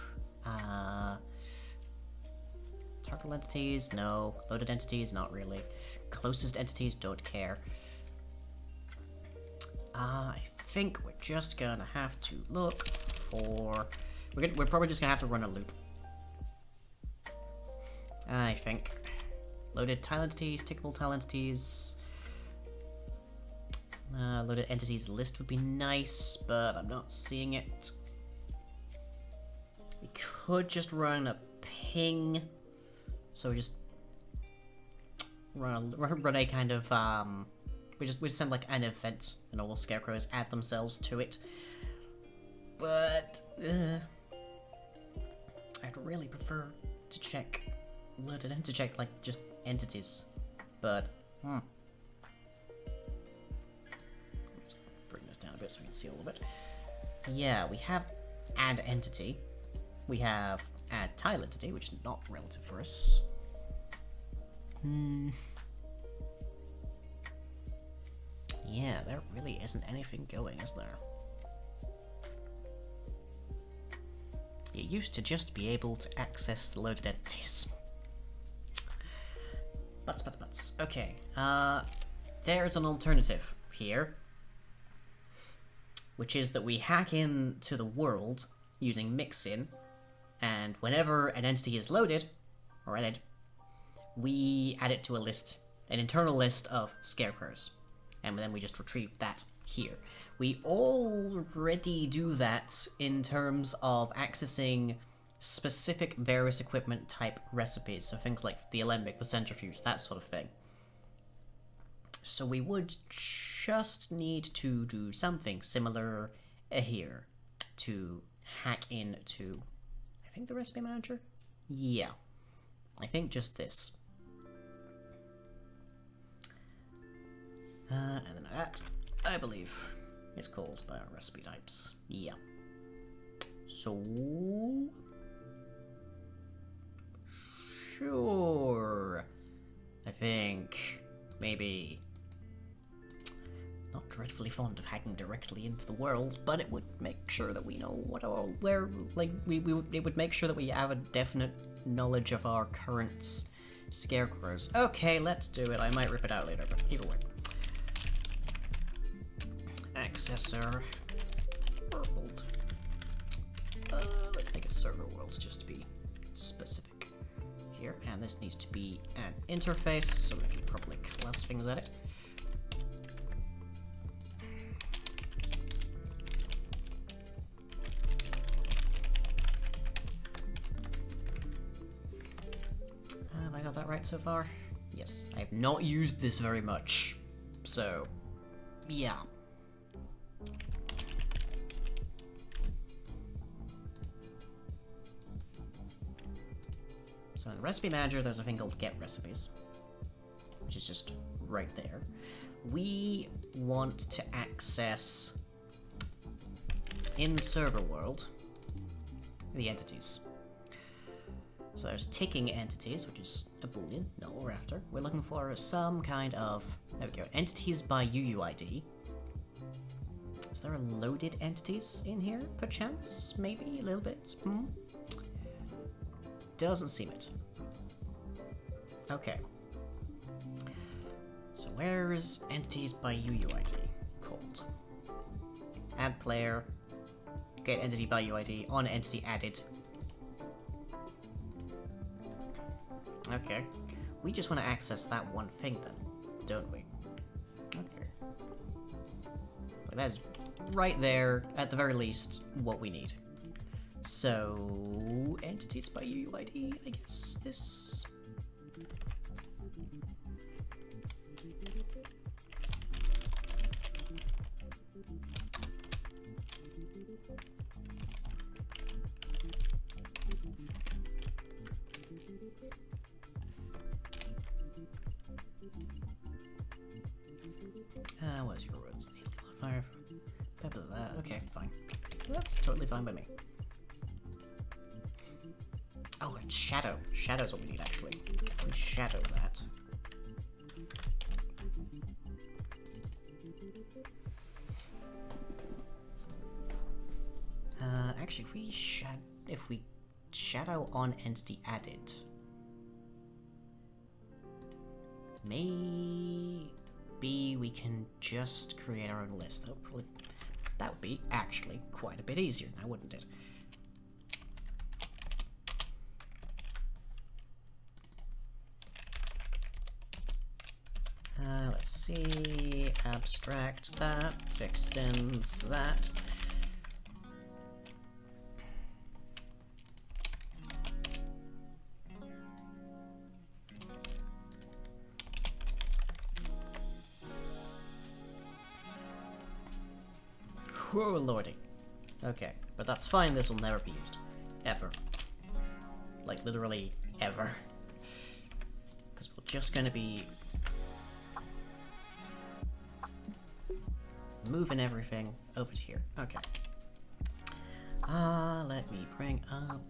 Target entities, no. Loaded entities, not really. Closest entities, don't care. I think we're just gonna have to look for... We're probably just gonna have to run a loop. I think. Loaded tile entities, tickable tile entities. Loaded entities list would be nice, but I'm not seeing it. We could just run a ping. So we just run a kind of we just send like an event and all the scarecrows add themselves to it. But I'd really prefer to check loaded and to check like just entities. But let's bring this down a bit so we can see all of it. Yeah, we have add entity. We have add tile entity, which is not relative for us. Yeah, there really isn't anything going, is there? You used to just be able to access the loaded entities. Butts. Okay, there's an alternative here, which is that we hack into the world using mixin, and whenever an entity is loaded, or added, we add it to a list, an internal list of scarecrows, and then we just retrieve that here. We already do that in terms of accessing specific various equipment type recipes, so things like the alembic, the centrifuge, that sort of thing. So we would just need to do something similar here to hack into, I think, the recipe manager? Yeah, I think just this. And then that, I believe, is called by our recipe types. Yeah. So... Sure. I think maybe not dreadfully fond of hacking directly into the world, but it would make sure that we know what our it would make sure that we have a definite knowledge of our current scarecrows. Okay, let's do it. I might rip it out later, but either way. Accessor world. Let's make it server worlds just to be specific here, and this needs to be an interface so we can properly class things at it. Have I got that right so far? Yes, I have not used this very much, so yeah. So in the recipe manager, there's a thing called get recipes, which is just right there. We want to access in server world the entities. So there's ticking entities, which is a boolean, not what we're after. We're looking for some kind of, there we go, entities by UUID. Is there a loaded entities in here, perchance? Maybe a little bit? Doesn't seem it. Okay. So where's entities by UUID called? Add player, get entity by UID, on entity added. Okay. We just want to access that one thing then, don't we? Okay. Well, that's right there, at the very least, what we need. So, entities by UUID, I guess this... Where's your words? Fire. Okay, fine. That's totally fine by me. Oh, and shadow. Shadow's what we need, actually. We shadow that. Actually, if we shadow on entity added, maybe we can just create our own list. That would be actually quite a bit easier now, wouldn't it? Let's see, abstract that, extends that. Whoa, lordy. Okay, but that's fine, this will never be used. Ever. Like, literally, ever. Because we're just gonna be moving everything over to here. Okay. Let me bring up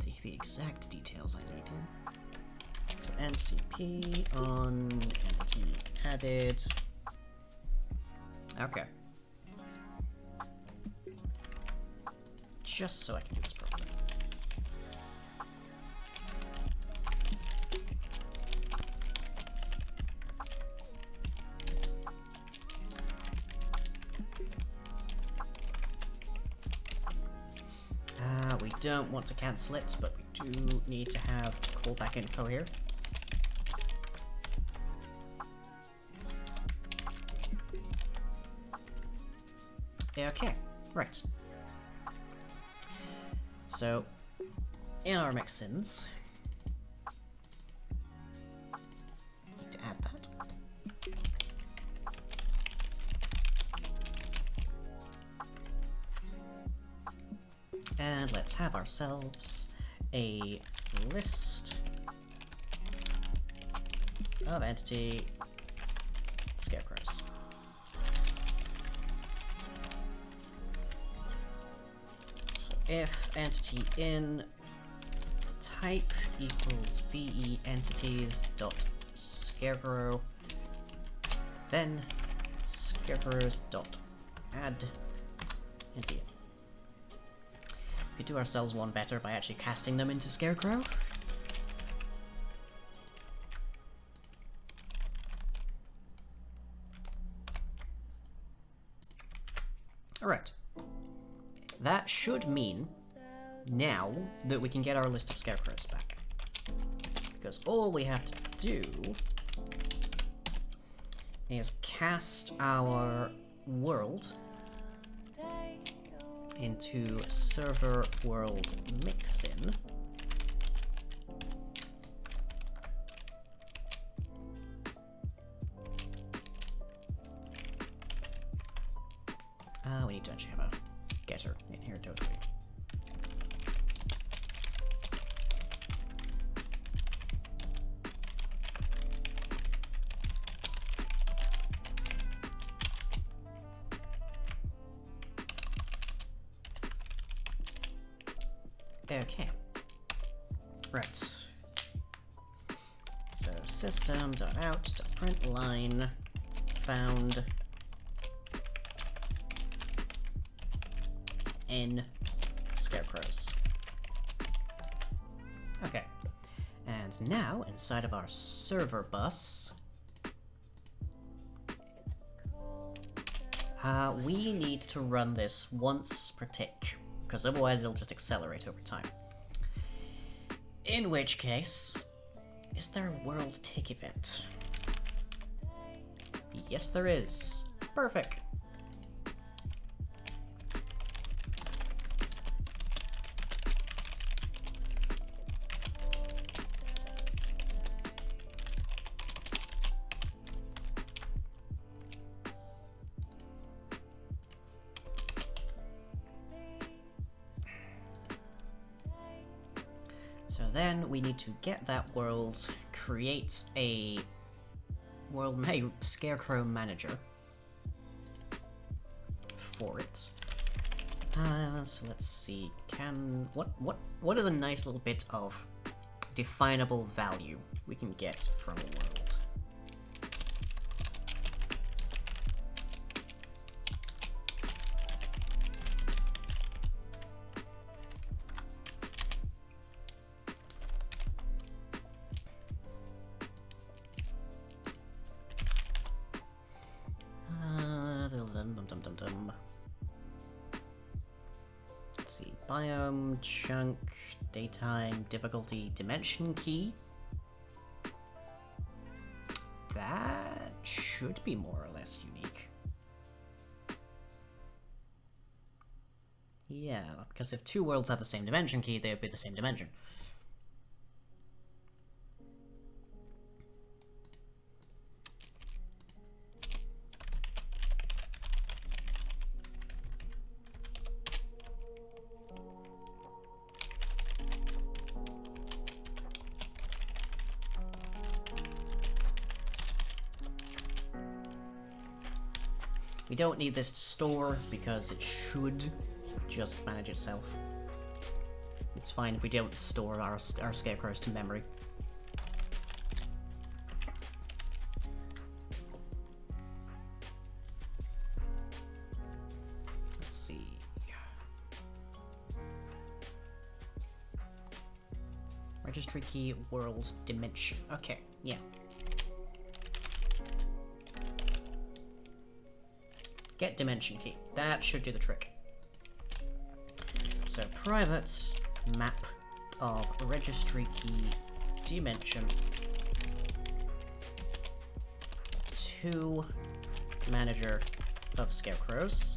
the exact details I need here. So MCP on entity added. Okay. Just so I can do this properly. We don't want to cancel it, but we do need to have callback info here. Okay, right. So, in our mixins, need to add that. And let's have ourselves a list of entity scarecrows. So if entity in type equals ve entities dot scarecrow, then scarecrows dot add entity. We could do ourselves one better by actually casting them into Scarecrow. Alright. That should mean now that we can get our list of Scarecrows back. Because all we have to do is cast our world into server world mixin. We need to actually have a getter in here, don't we? Okay. Right. So system.out.println found n scarecrows. Okay. And now inside of our server bus, we need to run this once per tick, because otherwise it'll just accelerate over time. In which case, is there a world tick event? Yes, there is. Perfect. So then we need to get that world, create a world scarecrow manager for it. So let's see, what is a nice little bit of definable value we can get from a world? dum. Let's see. Biome, chunk, daytime, difficulty, dimension key. That should be more or less unique. Yeah, because if two worlds had the same dimension key, they would be the same dimension. We don't need this to store, because it should just manage itself. It's fine if we don't store our scarecrows to memory. Let's see. Registry key, world, dimension. Okay, yeah. Get dimension key. That should do the trick. So private map of registry key dimension to manager of scarecrows.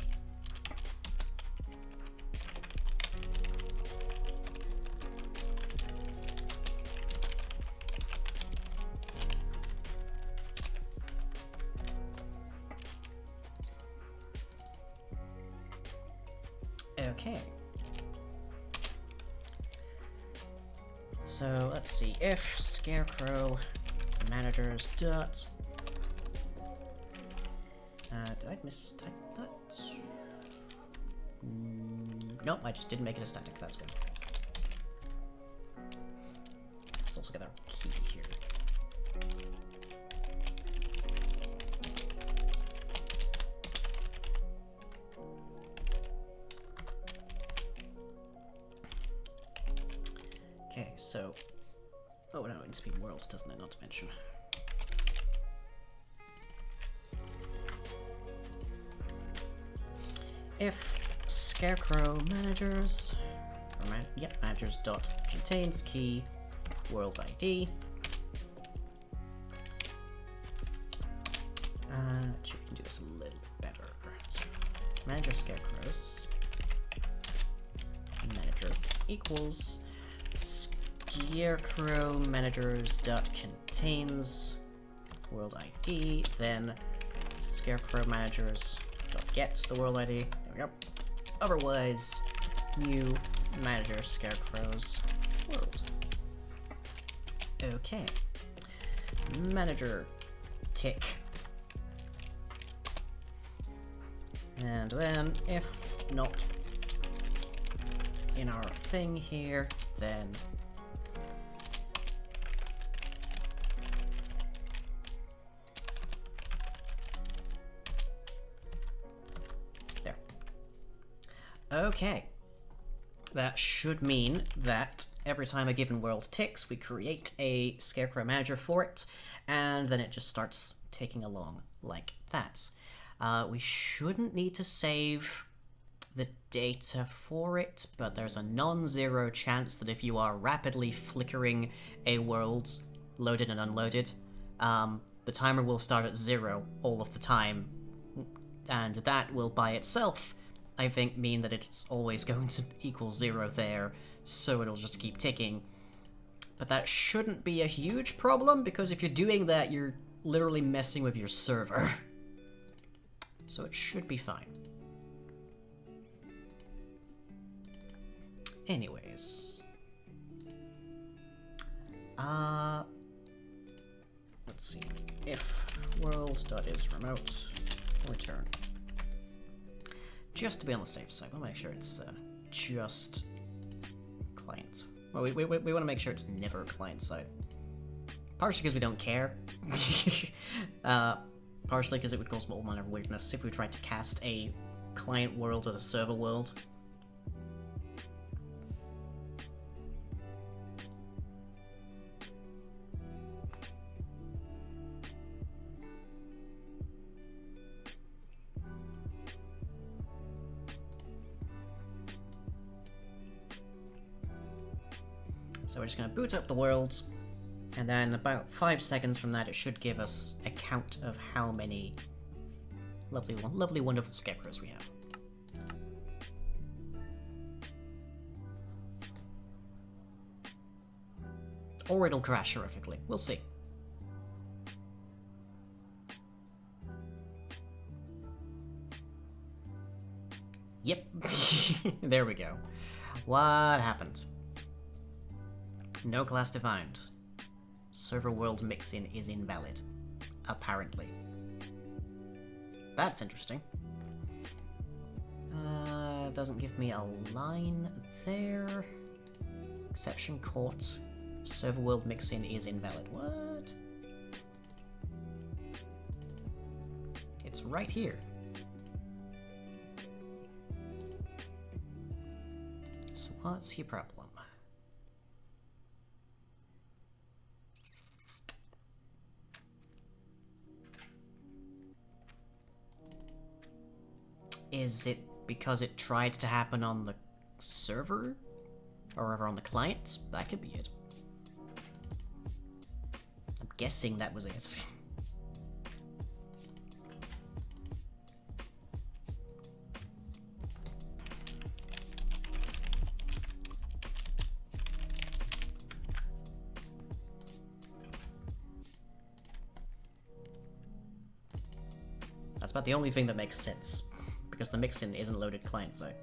Okay. So let's see. If scarecrow managers dot. Did I mistype that? Nope, I just didn't make it a static. That's good. Let's also get our key here. Okay, so... Oh no, in Speed World, doesn't it? Not to mention. If scarecrow managers... managers dot contains key world ID. Actually, we can do this a little better. So, manager scarecrows. Manager equals... Scarecrow managers dot contains world ID, then scarecrow managers dot get the world ID. There we go. Otherwise, new manager scarecrows world. Okay. Manager tick. And then if not in our thing here, then there. Okay. That should mean that every time a given world ticks, we create a scarecrow manager for it, and then it just starts ticking along like that. We shouldn't need to save the data for it, but there's a non-zero chance that if you are rapidly flickering a world loaded and unloaded, the timer will start at 0 all of the time, and that will by itself, I think, mean that it's always going to equal 0 there, so it'll just keep ticking. But that shouldn't be a huge problem, because if you're doing that, you're literally messing with your server. So it should be fine. Anyways. Let's see. If world.isRemote return. Just to be on the safe side, we'll make sure it's just client. Well, we want to make sure it's never client side. Partially because we don't care. Partially because it would cause all manner of weirdness if we tried to cast a client world as a server world. So we're just going to boot up the world, and then about 5 seconds from that it should give us a count of how many lovely wonderful scarecrows we have. Or it'll crash horrifically. We'll see. Yep. There we go. What happened? No class defined. Server world mix-in is invalid. Apparently. That's interesting. Doesn't give me a line there. Exception caught. Server world mix-in is invalid. What? It's right here. So what's your problem? Is it because it tried to happen on the server? Or on the client? That could be it. I'm guessing that was it. That's about the only thing that makes sense, because the mix-in isn't loaded client-side.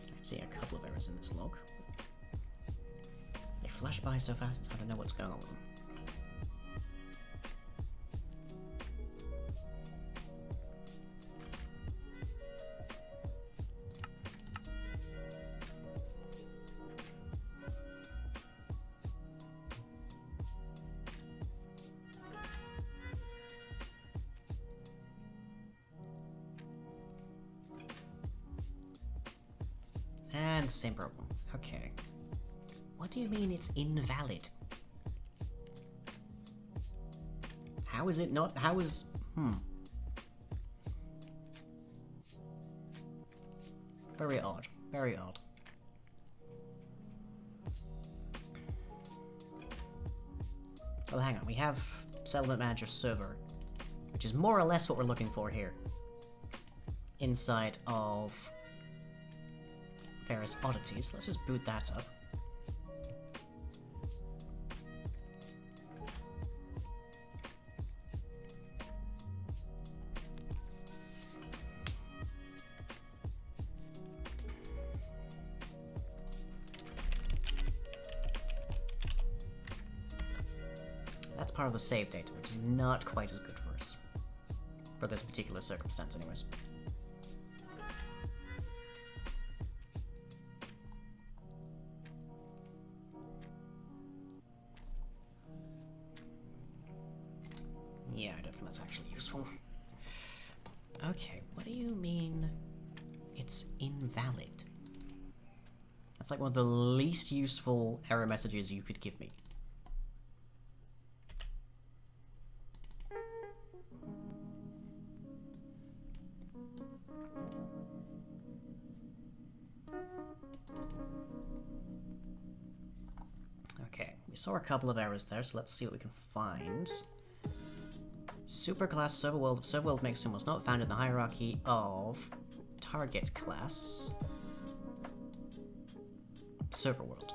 I'm seeing a couple of errors in this log. They flash by so fast, I don't know what's going on with them. And same problem. Okay. What do you mean it's invalid? How is it not? How is... Very odd. Very odd. Well, hang on. We have Settlement Manager Server, which is more or less what we're looking for here. Inside of various oddities. Let's just boot that up. That's part of the save data, which is not quite as good for us. For this particular circumstance, anyways. Yeah, I don't think that's actually useful. Okay, what do you mean it's invalid? That's like one of the least useful error messages you could give me. Okay, we saw a couple of errors there, so let's see what we can find. Superclass Serverworld mixin was not found in the hierarchy of target class Serverworld.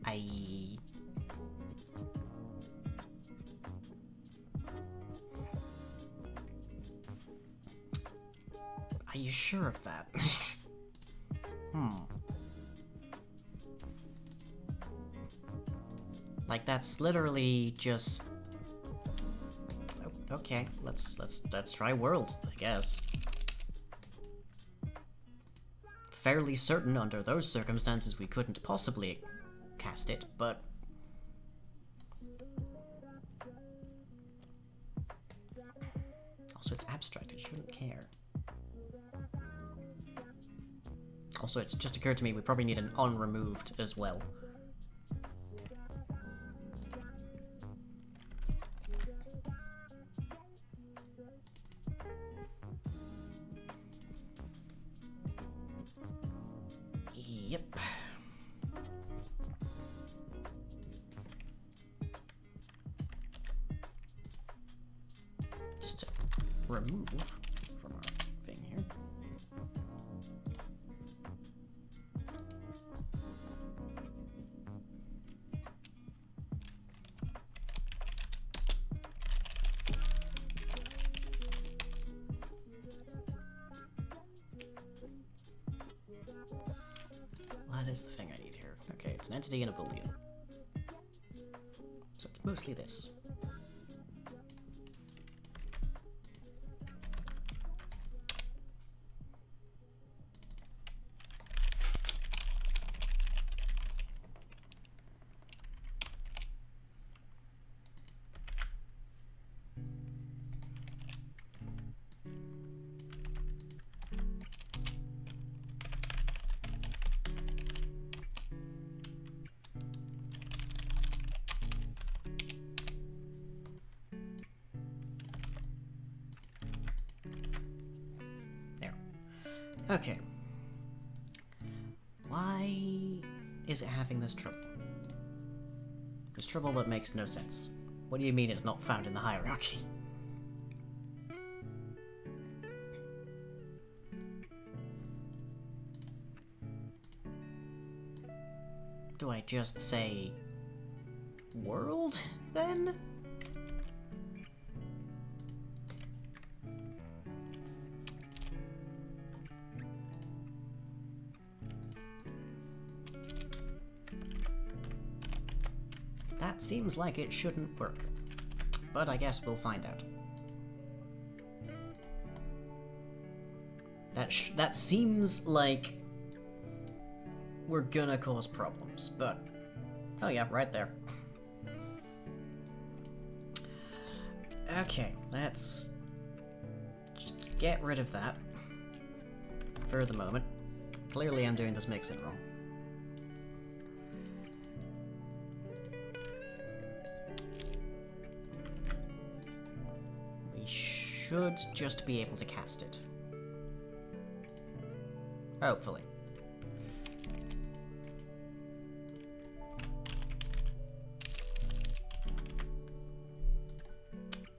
Are you sure of that? Like, that's literally just... Oh, okay, let's try world, I guess. Fairly certain under those circumstances we couldn't possibly cast it, but... Also, it's abstract, it shouldn't care. Also, it's just occurred to me we probably need an unremoved as well. Yep. Just to remove from our thing here. What is the thing I need here? Okay, it's an entity and a boolean. So it's mostly this. Okay. Why is it having this trouble? This trouble that makes no sense. What do you mean it's not found in the hierarchy? Do I just say world, then? That seems like it shouldn't work, but I guess we'll find out. That seems like we're gonna cause problems, but oh yeah, right there. Okay, let's just get rid of that for the moment. Clearly I'm doing this mixing wrong. Should just be able to cast it. Hopefully.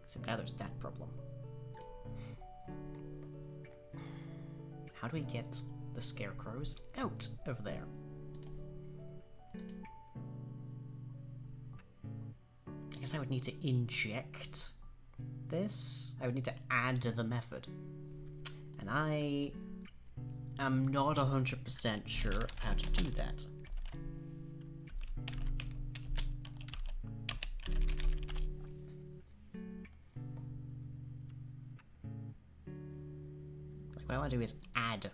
So now there's that problem. How do we get the scarecrows out of there? I guess I would need to inject this. I would need to add to the method. And I am not 100% sure of how to do that. Like, what I want to do is add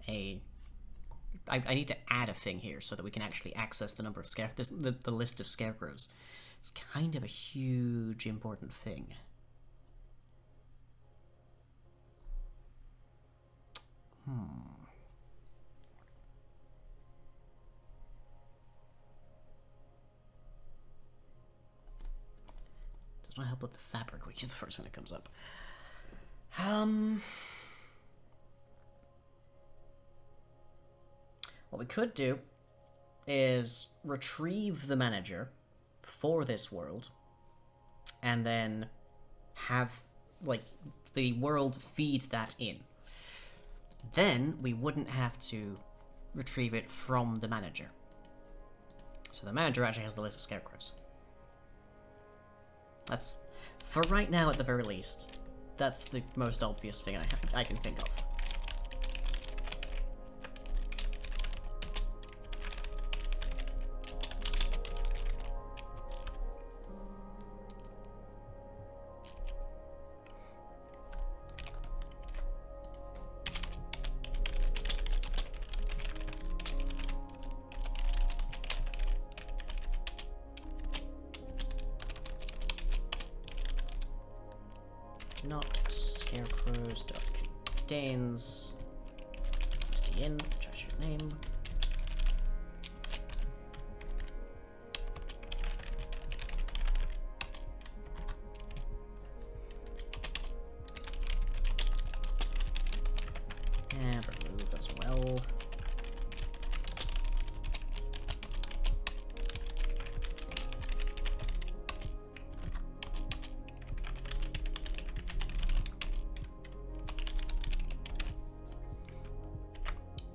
a... I need to add a thing here so that we can actually access the number of the list of scarecrows. It's kind of a huge important thing. Does not help with the fabric, which is the first one that comes up. What we could do is retrieve the manager for this world, and then have, like, the world feed that in. Then we wouldn't have to retrieve it from the manager. So the manager actually has the list of scarecrows. That's, for right now at the very least, that's the most obvious thing I can think of. Not scarecrows dot contains in, change your name. And remove as well.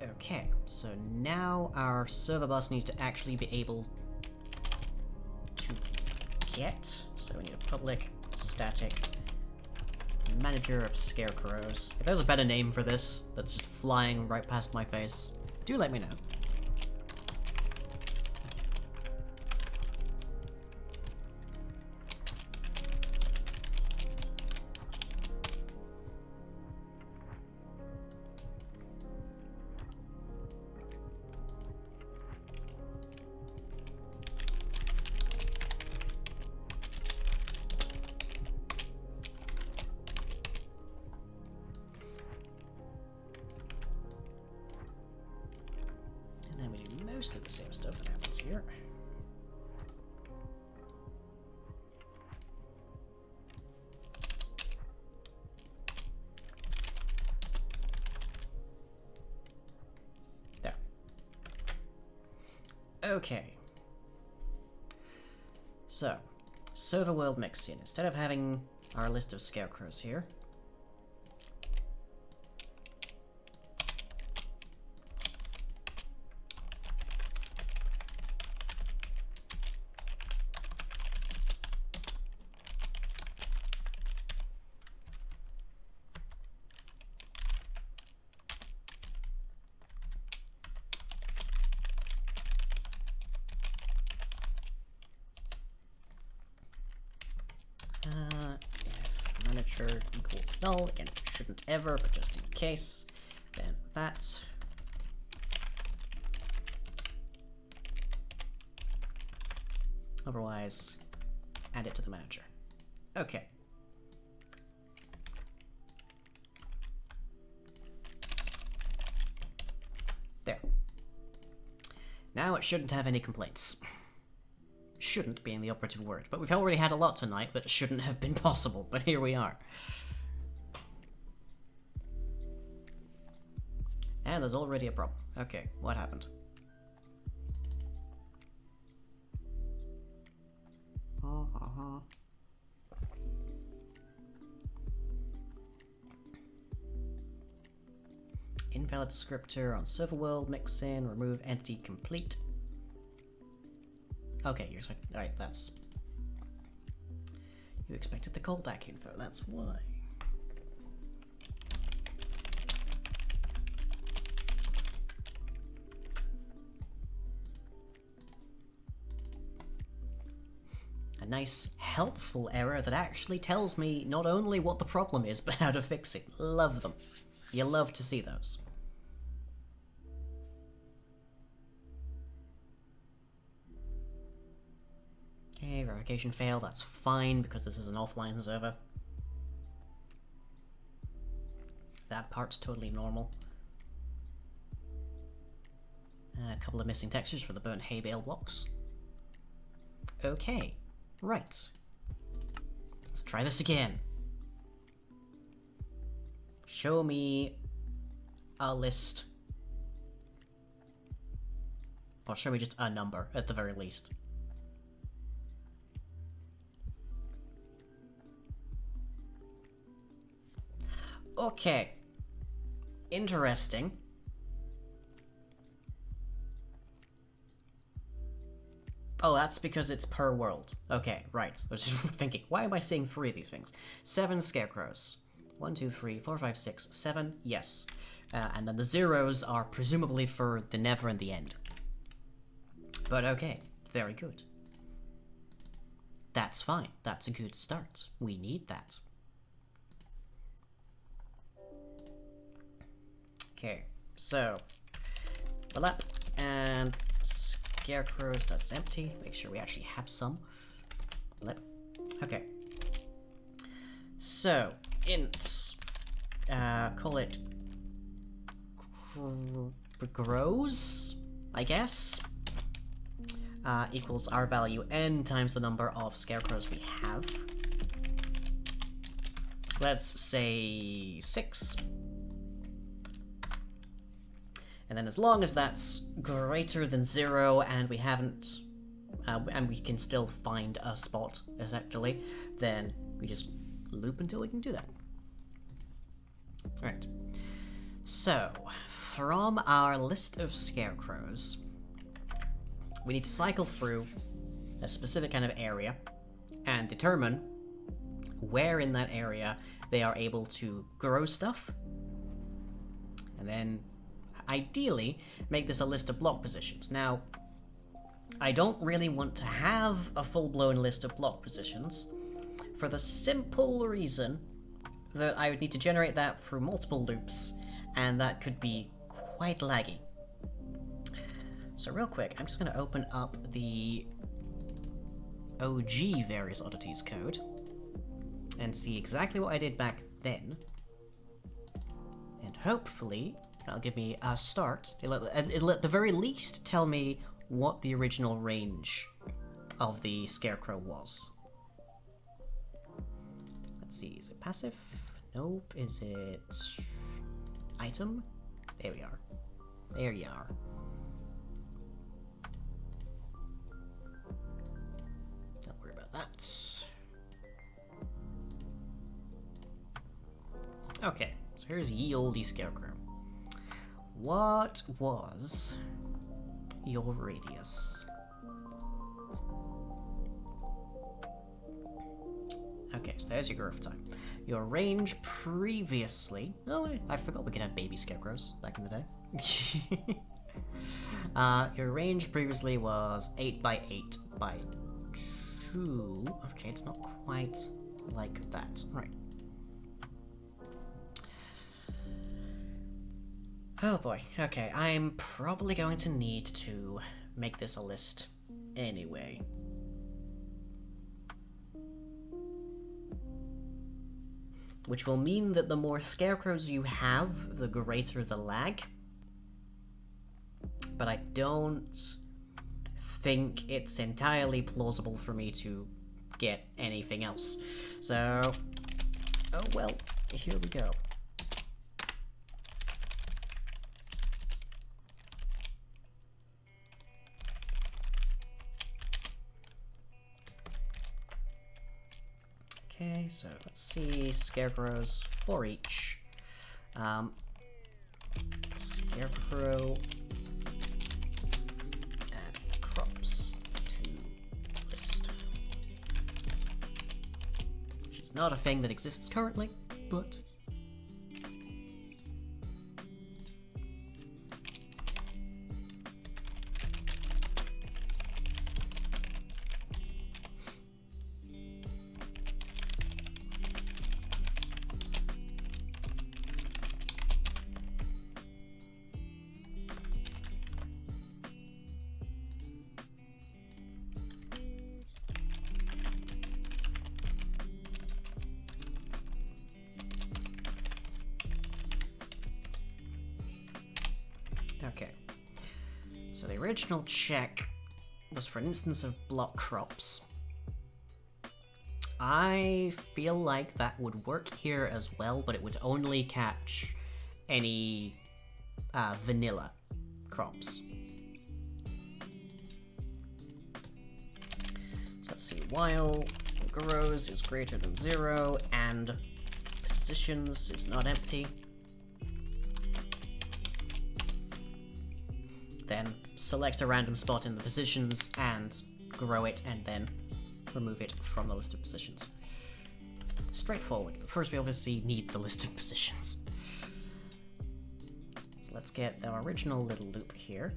Okay, so now our server bus needs to actually be able to get. So we need a public static manager of scarecrows. If there's a better name for this that's just flying right past my face, do let me know. Mostly the same stuff that happens here. There. Okay. So, server world mixing. Instead of having our list of scarecrows here, if manager equals null, again, shouldn't ever, but just in case, then that. Otherwise, add it to the manager. Okay. There. Now it shouldn't have any complaints. Shouldn't being the operative word, but we've already had a lot tonight that shouldn't have been possible, but here we are. And there's already a problem. Okay, what happened? Invalid descriptor on server world, mix in, remove entity complete. Okay, you expect. Alright, that's. You expected the callback info, that's why. A nice, helpful error that actually tells me not only what the problem is, but how to fix it. Love them. You love to see those. Okay, verification failed, that's fine because this is an offline server. That part's totally normal. A couple of missing textures for the burnt hay bale blocks. Okay, right. Let's try this again. Show me a list. Or show me just a number, at the very least. Okay. Interesting. Oh, that's because it's per world. Okay, right. I was just thinking, why am I seeing 3 of these things? 7 scarecrows. 1, 2, 3, 4, 5, 6, 7. Yes. And then the zeros are presumably for the never and the end. But okay, very good. That's fine. That's a good start. We need that. Okay, so lap and scarecrows.empty. Make sure we actually have some. Lip. Okay. So int. Call it grows, I guess, equals our value n times the number of scarecrows we have. Let's say 6. And then as long as that's greater than 0 and we haven't, and we can still find a spot, essentially, then we just loop until we can do that. Alright. So, from our list of scarecrows, we need to cycle through a specific kind of area and determine where in that area they are able to grow stuff, and then ideally make this a list of block positions. Now, I don't really want to have a full-blown list of block positions for the simple reason that I would need to generate that through multiple loops, and that could be quite laggy. So real quick, I'm just going to open up the OG Various Oddities code and see exactly what I did back then. And hopefully that'll give me a start. It'll at the very least tell me what the original range of the scarecrow was. Let's see, is it passive? Nope. Is it item? There we are. There you are. Don't worry about that. Okay, so here's ye olde scarecrow. What was your radius? Okay, so there's your growth time. Your range previously... Oh, I forgot we could have baby scarecrows back in the day. Your range previously was 8 by 8 by 2. Okay, it's not quite like that. Right. Oh boy. Okay, I'm probably going to need to make this a list anyway. Which will mean that the more scarecrows you have, the greater the lag. But I don't think it's entirely plausible for me to get anything else. So, oh well, here we go. Okay, so let's see, scarecrows for each. Scarecrow add crops to list. Which is not a thing that exists currently, but... Okay, so the original check was for an instance of block crops. I feel like that would work here as well, but it would only catch any vanilla crops. So let's see, while grows is greater than 0 and positions is not empty, then select a random spot in the positions and grow it, and then remove it from the list of positions. Straightforward, but first we obviously need the list of positions. So let's get our original little loop here.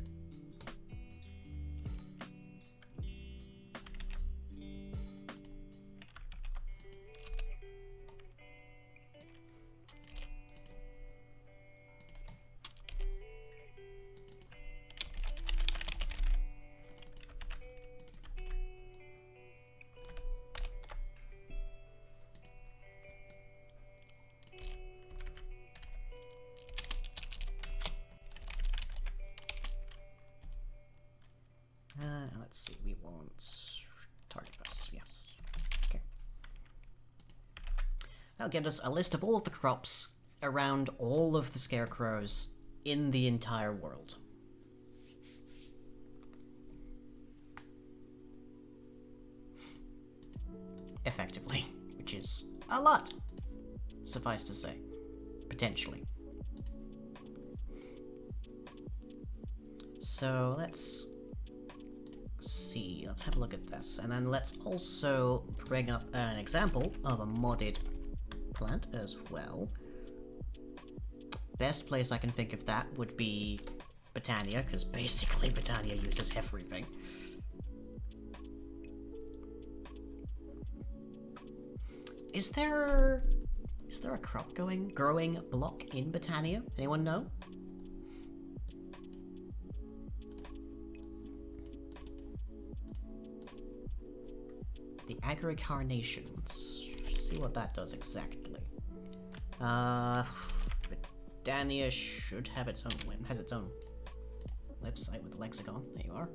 That'll get us a list of all of the crops around all of the scarecrows in the entire world. Effectively, which is a lot, suffice to say, potentially. So let's see, let's have a look at this, and then let's also bring up an example of a modded plant as well. Best place I can think of that would be Britannia, because basically Britannia uses everything. Is there a crop growing block in Britannia? Anyone know? The agri-carnation. Let's see what that does exactly. Britannia should have its own has its own website with the lexicon. There you are.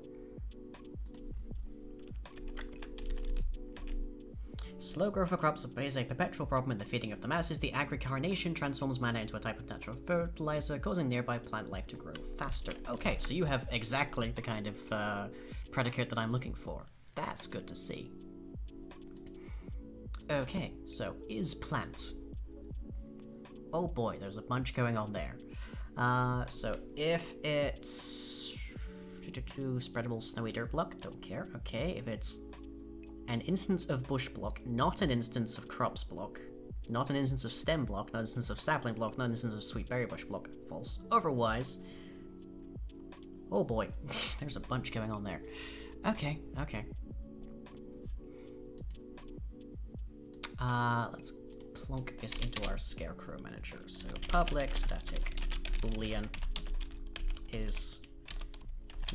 Slow growth of crops is a perpetual problem in the feeding of the masses. The agri-carnation transforms mana into a type of natural fertilizer, causing nearby plant life to grow faster. Okay, so you have exactly the kind of predicate that I'm looking for. That's good to see. Okay, so is plant. Oh boy, there's a bunch going on there. So if it's spreadable snowy dirt block, don't care. Okay, if it's an instance of bush block, not an instance of crops block, not an instance of stem block, not an instance of sapling block, not an instance of sweet berry bush block, false. Otherwise, oh boy, there's a bunch going on there. Okay. Let's plunk this into our scarecrow manager. So public static boolean is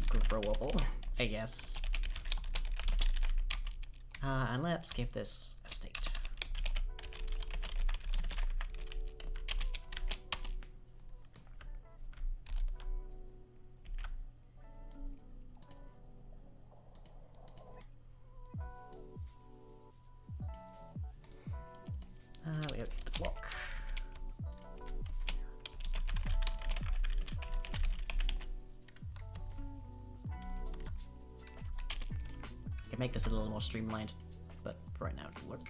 growable, I guess. And let's give this a state. We don't need the block. Can make this a little more streamlined, but for right now it can work.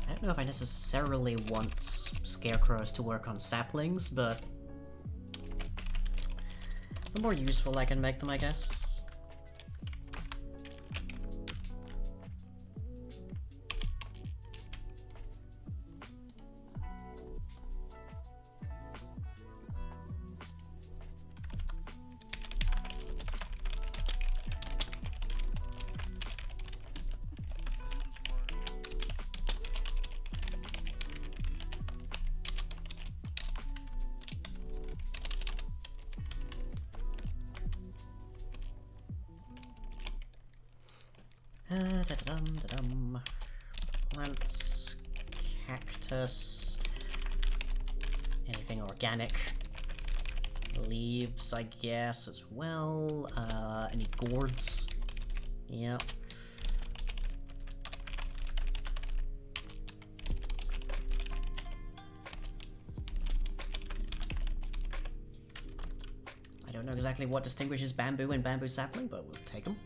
I don't know if I necessarily want scarecrows to work on saplings, but the more useful I can make them, I guess. Plants, cactus, anything organic, leaves, I guess, as well, any gourds, yep. I don't know exactly what distinguishes bamboo and bamboo sapling, but we'll take them.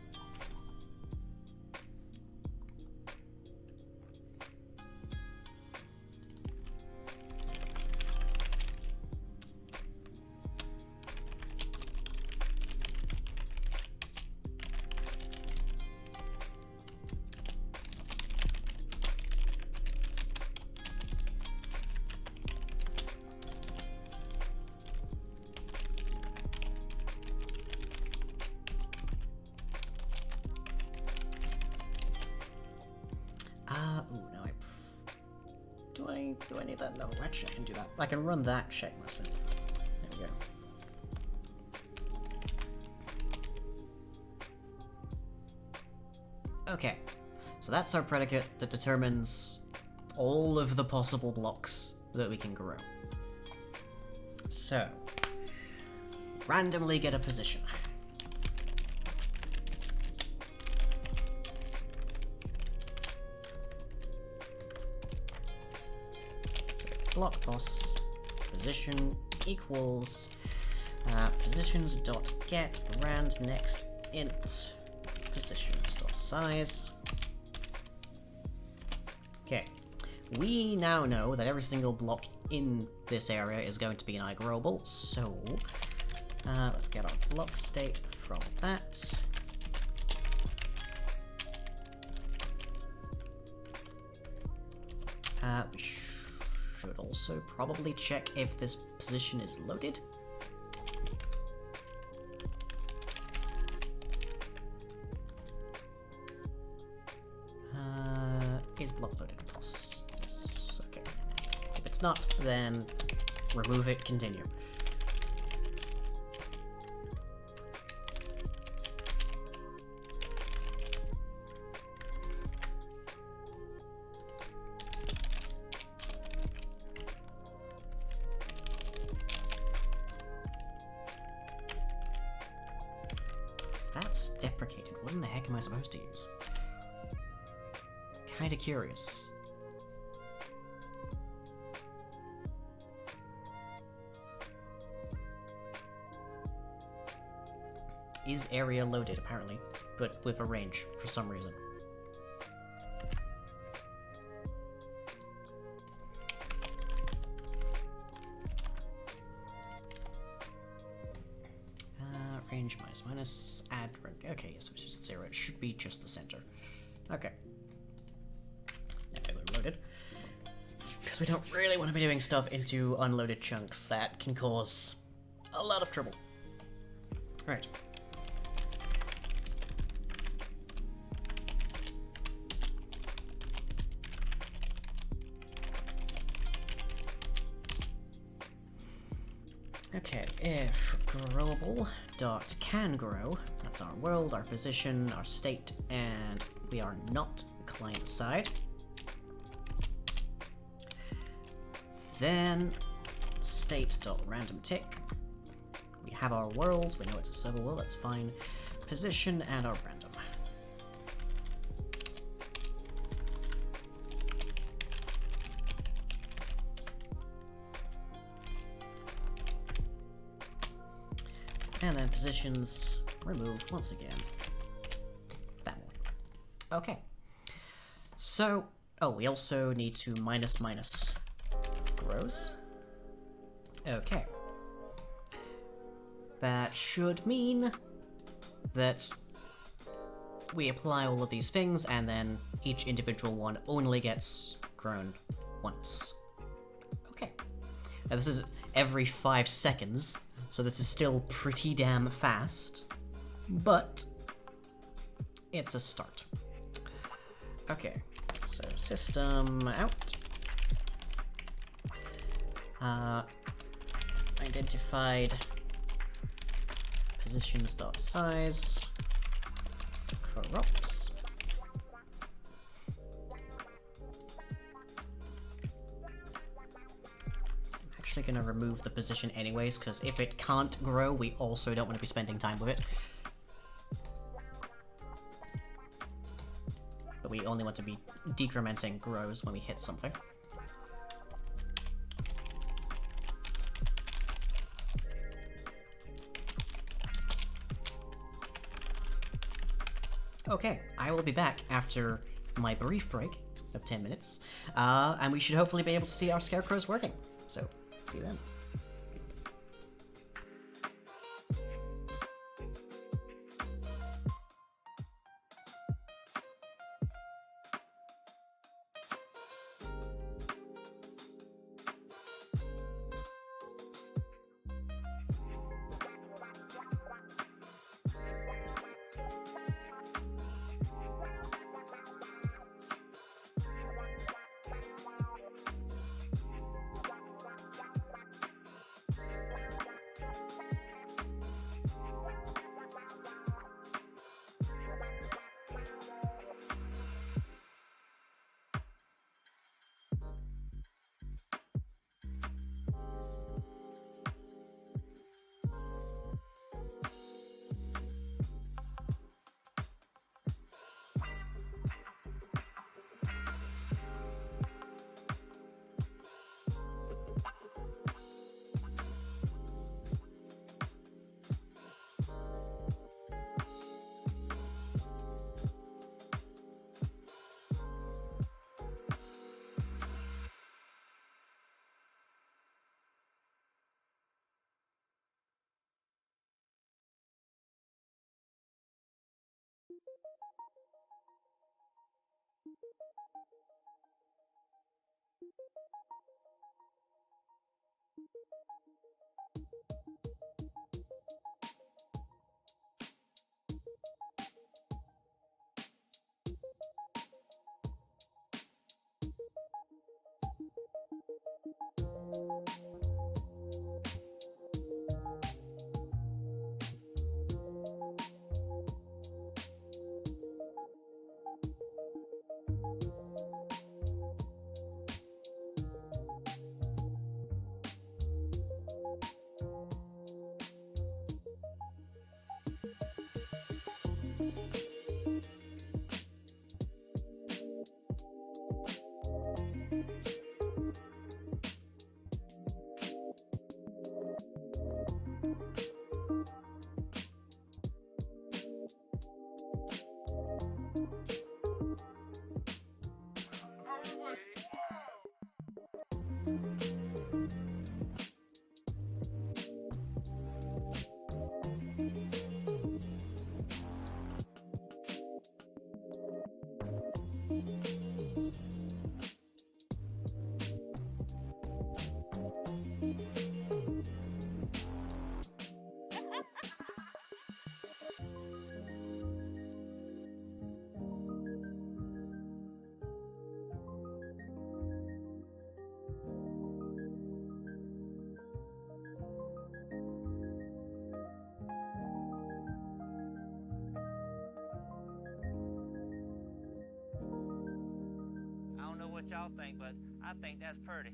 I need that? No, actually I can do that. I can run that check myself. There we go. Okay, so that's our predicate that determines all of the possible blocks that we can grow. So, randomly get a position. So, block boss position equals positions.get rand next int positions.size. Okay, we now know that every single block in this area is going to be an iGrowable, so let's get our block state from that. We should also probably check if this position is loaded. Is block loaded? Yes. Okay. If it's not, then remove it, continue. If that's deprecated, what in the heck am I supposed to use? Kinda curious. Is area loaded, apparently, but with a range for some reason. Range minus, add range. Okay, yes, which is 0. It should be just the center. Okay. Okay, they're loaded. Because we don't really want to be doing stuff into unloaded chunks. That can cause a lot of trouble. Alright. Okay, if growable dot can grow, that's our world, our position, our state, and we are not client side. Then state dot random tick. We have our world, we know it's a server world, that's fine. Position and our random. And then positions, remove once again. That one. Okay. So, oh, we also need to minus grows. Okay. That should mean that we apply all of these things and then each individual one only gets grown once. Okay. Now this is every 5 seconds. So this is still pretty damn fast, but it's a start. Okay, so system out. Identified positions.size corrupts. Actually going to remove the position anyways, because if it can't grow, we also don't want to be spending time with it. But we only want to be decrementing grows when we hit something. Okay, I will be back after my brief break of 10 minutes, and we should hopefully be able to see our scarecrows working. So, see you then. I don't know what y'all think, but I think that's pretty.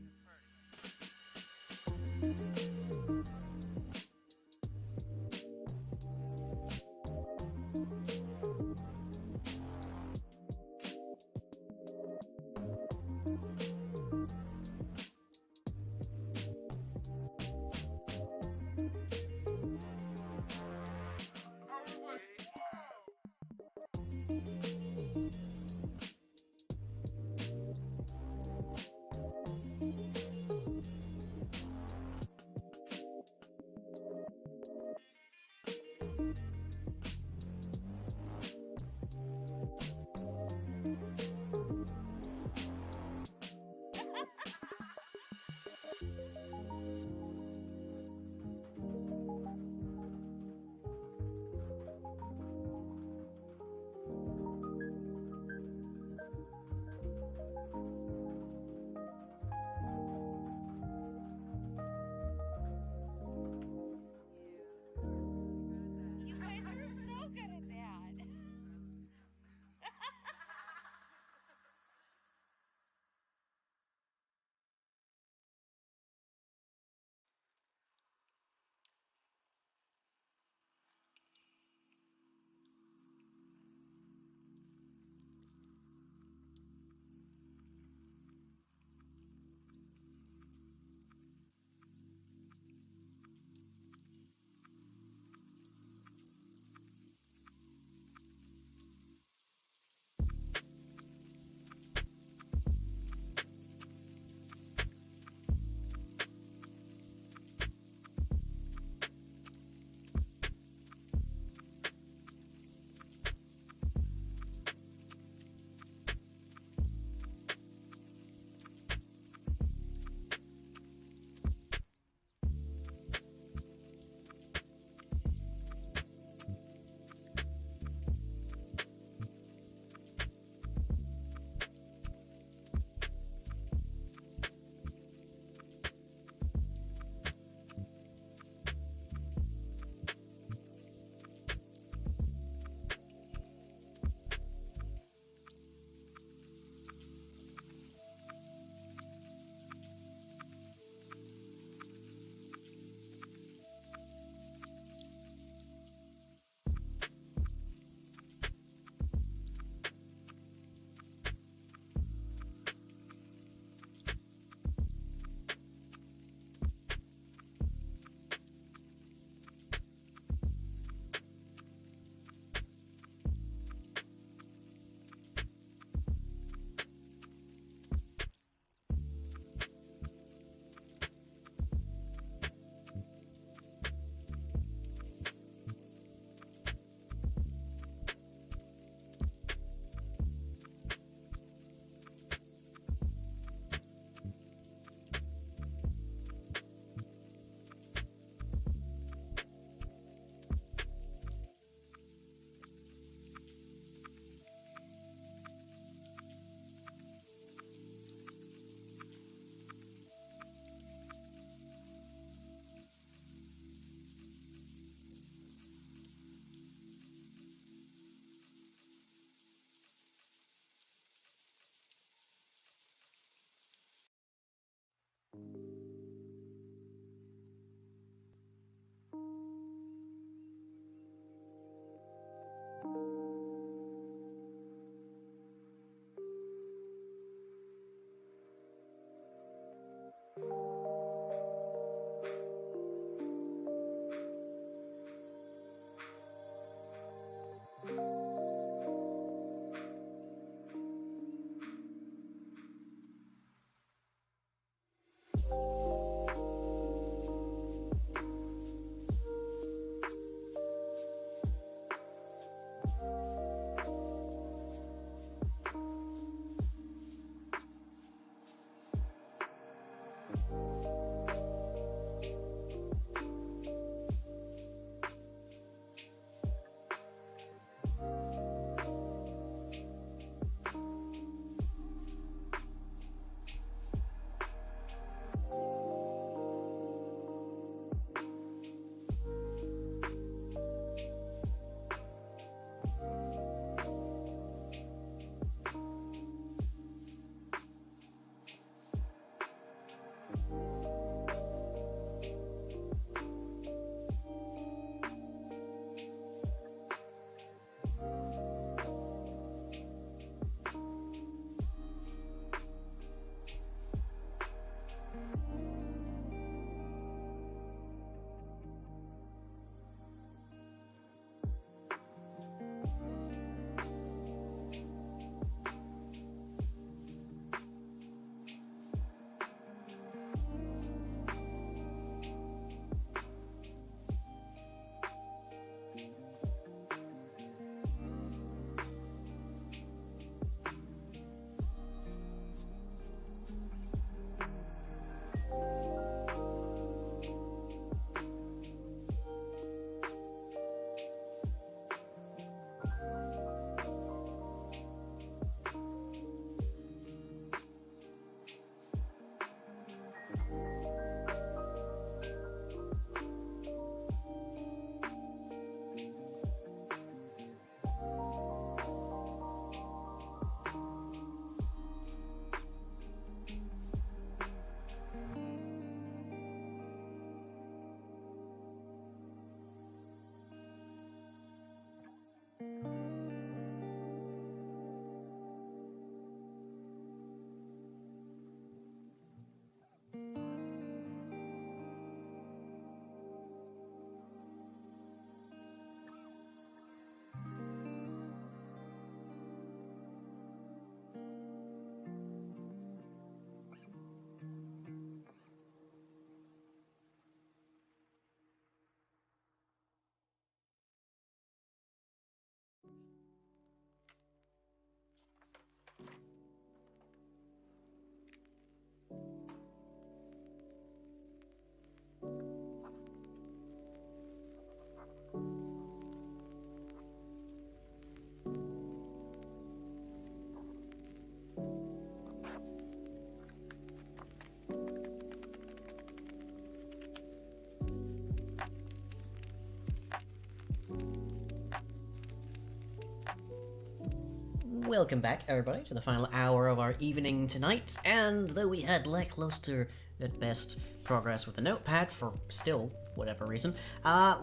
Welcome back, everybody, to the final hour of our evening tonight, and though we had lackluster, at best, progress with the notepad for still whatever reason,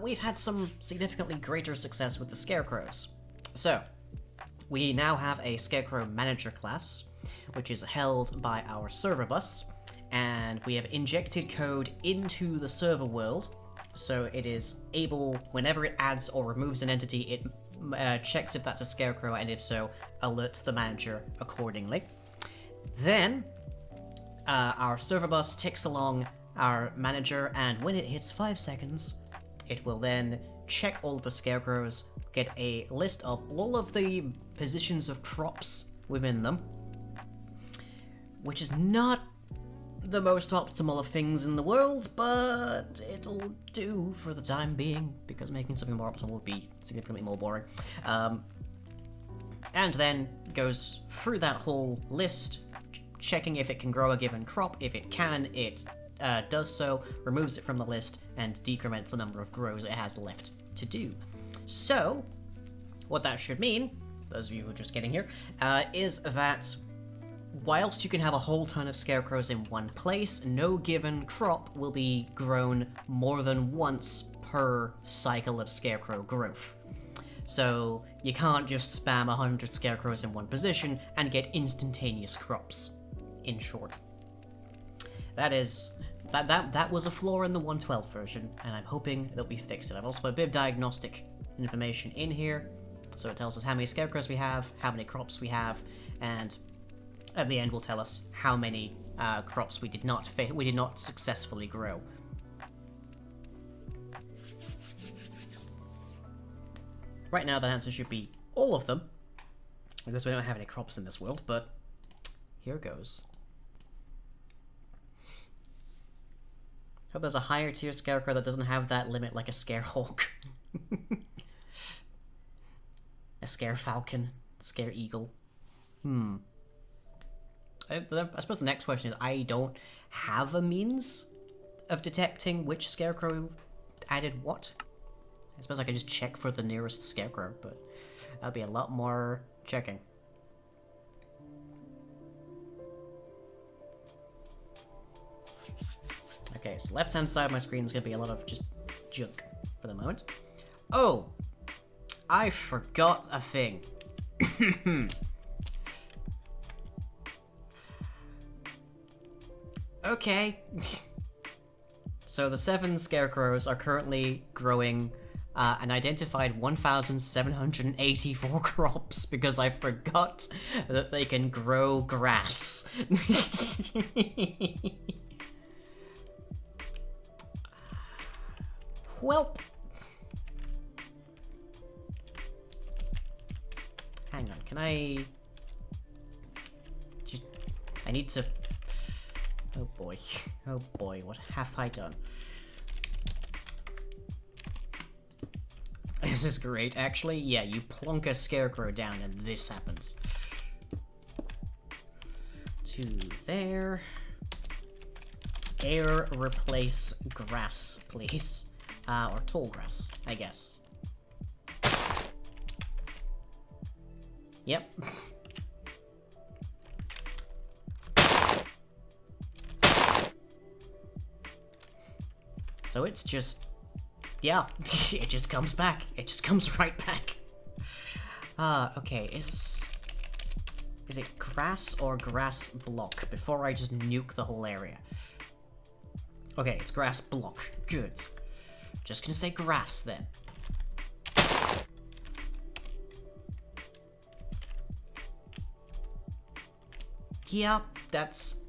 we've had some significantly greater success with the scarecrows. So, we now have a scarecrow manager class, which is held by our server bus, and we have injected code into the server world, so it is able, whenever it adds or removes an entity, it checks if that's a scarecrow, and if so, alerts the manager accordingly. Then, our server bus ticks along our manager, and when it hits 5 seconds, it will then check all of the scarecrows, get a list of all of the positions of crops within them, which is not the most optimal of things in the world, but it'll do for the time being, because making something more optimal would be significantly more boring. And then goes through that whole list, checking if it can grow a given crop. If it can, it does so, removes it from the list, and decrements the number of grows it has left to do. So, what that should mean, those of you who are just getting here, is that whilst you can have a whole ton of scarecrows in one place, no given crop will be grown more than once per cycle of scarecrow growth. So you can't just spam 100 scarecrows in one position and get instantaneous crops, in short. That was a flaw in the 1.12 version, and I'm hoping they'll be fixed. I've also put a bit of diagnostic information in here, so it tells us how many scarecrows we have, how many crops we have, and at the end will tell us how many crops we did not successfully grow. Right now the answer should be all of them, because we don't have any crops in this world, but here goes. Hope there's a higher tier scarecrow that doesn't have that limit, like a scarehawk. A scare falcon, scare eagle. I suppose the next question is, I don't have a means of detecting which scarecrow added what. I suppose I could just check for the nearest scarecrow, but that'd be a lot more checking. Okay, so left-hand side of my screen is going to be a lot of just junk for the moment. Oh! I forgot a thing. Okay. So the 7 scarecrows are currently growing an identified 1,784 crops because I forgot that they can grow grass. Welp. Hang on, can I... I need to... Oh boy, what have I done? This is great, actually. Yeah, you plonk a scarecrow down and this happens. To there. Air replace grass, please. Or tall grass, I guess. Yep. So it's just, yeah, it just comes back. It just comes right back. Okay, is it grass or grass block before I just nuke the whole area? Okay, it's grass block. Good. Just gonna say grass then. Yeah, that's...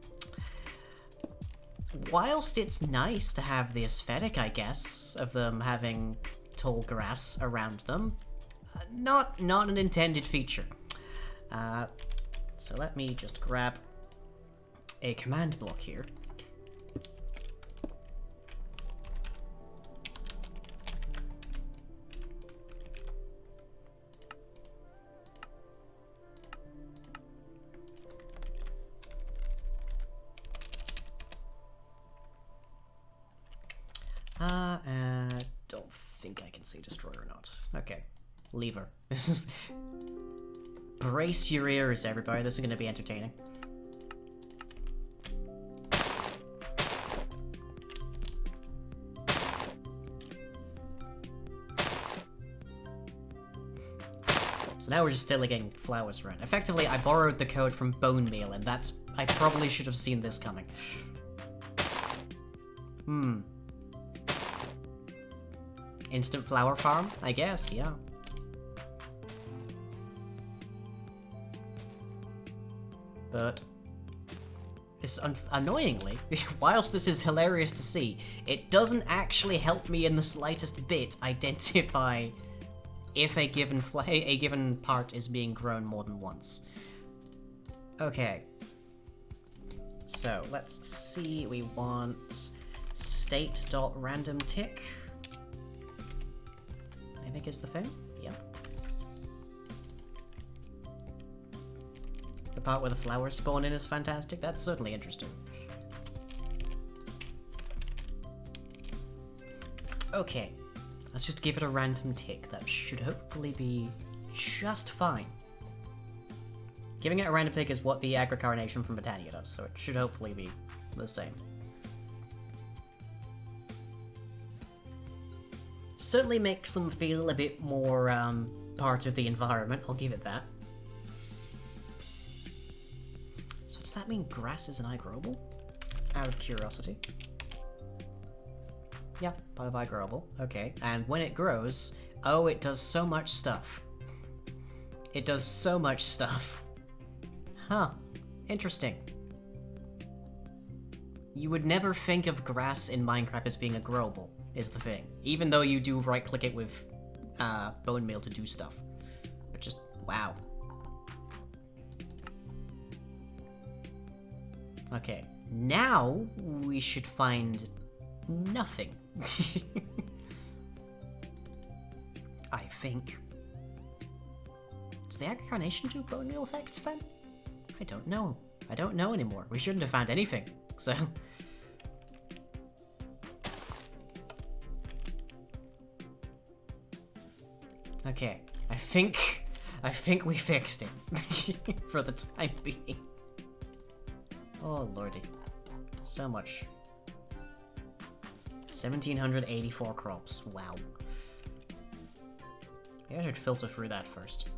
Whilst it's nice to have the aesthetic, I guess, of them having tall grass around them, not an intended feature. So let me just grab a command block here. Don't think I can say destroy or not. Okay. Lever. This is... Brace your ears, everybody. This is going to be entertaining. So now we're just still getting flowers around. Effectively, I borrowed the code from bone meal, and that's... I probably should have seen this coming. Instant flower farm? I guess, yeah. But... annoyingly, whilst this is hilarious to see, it doesn't actually help me in the slightest bit identify if a given part is being grown more than once. Okay. So, let's see, we want state.randomTick. I think is the thing? Yep. The part where the flowers spawn in is fantastic. That's certainly interesting. Okay. Let's just give it a random tick. That should hopefully be just fine. Giving it a random tick is what the agricarnation from Botania does, so it should hopefully be the same. Certainly makes them feel a bit more part of the environment, I'll give it that. So does that mean grass is an iGrowable? Out of curiosity. Yeah, part of iGrowable. Okay, and when it grows, oh, it does so much stuff. It does so much stuff. Huh. Interesting. You would never think of grass in Minecraft as being a growable, is the thing. Even though you do right-click it with bone meal to do stuff. But just, wow. Okay, now we should find nothing. I think. Does the agricarnation do bone meal effects then? I don't know. I don't know anymore. We shouldn't have found anything, so... Okay, I think we fixed it. For the time being. Oh lordy. So much. 1,784 crops. Wow. Maybe I should filter through that first.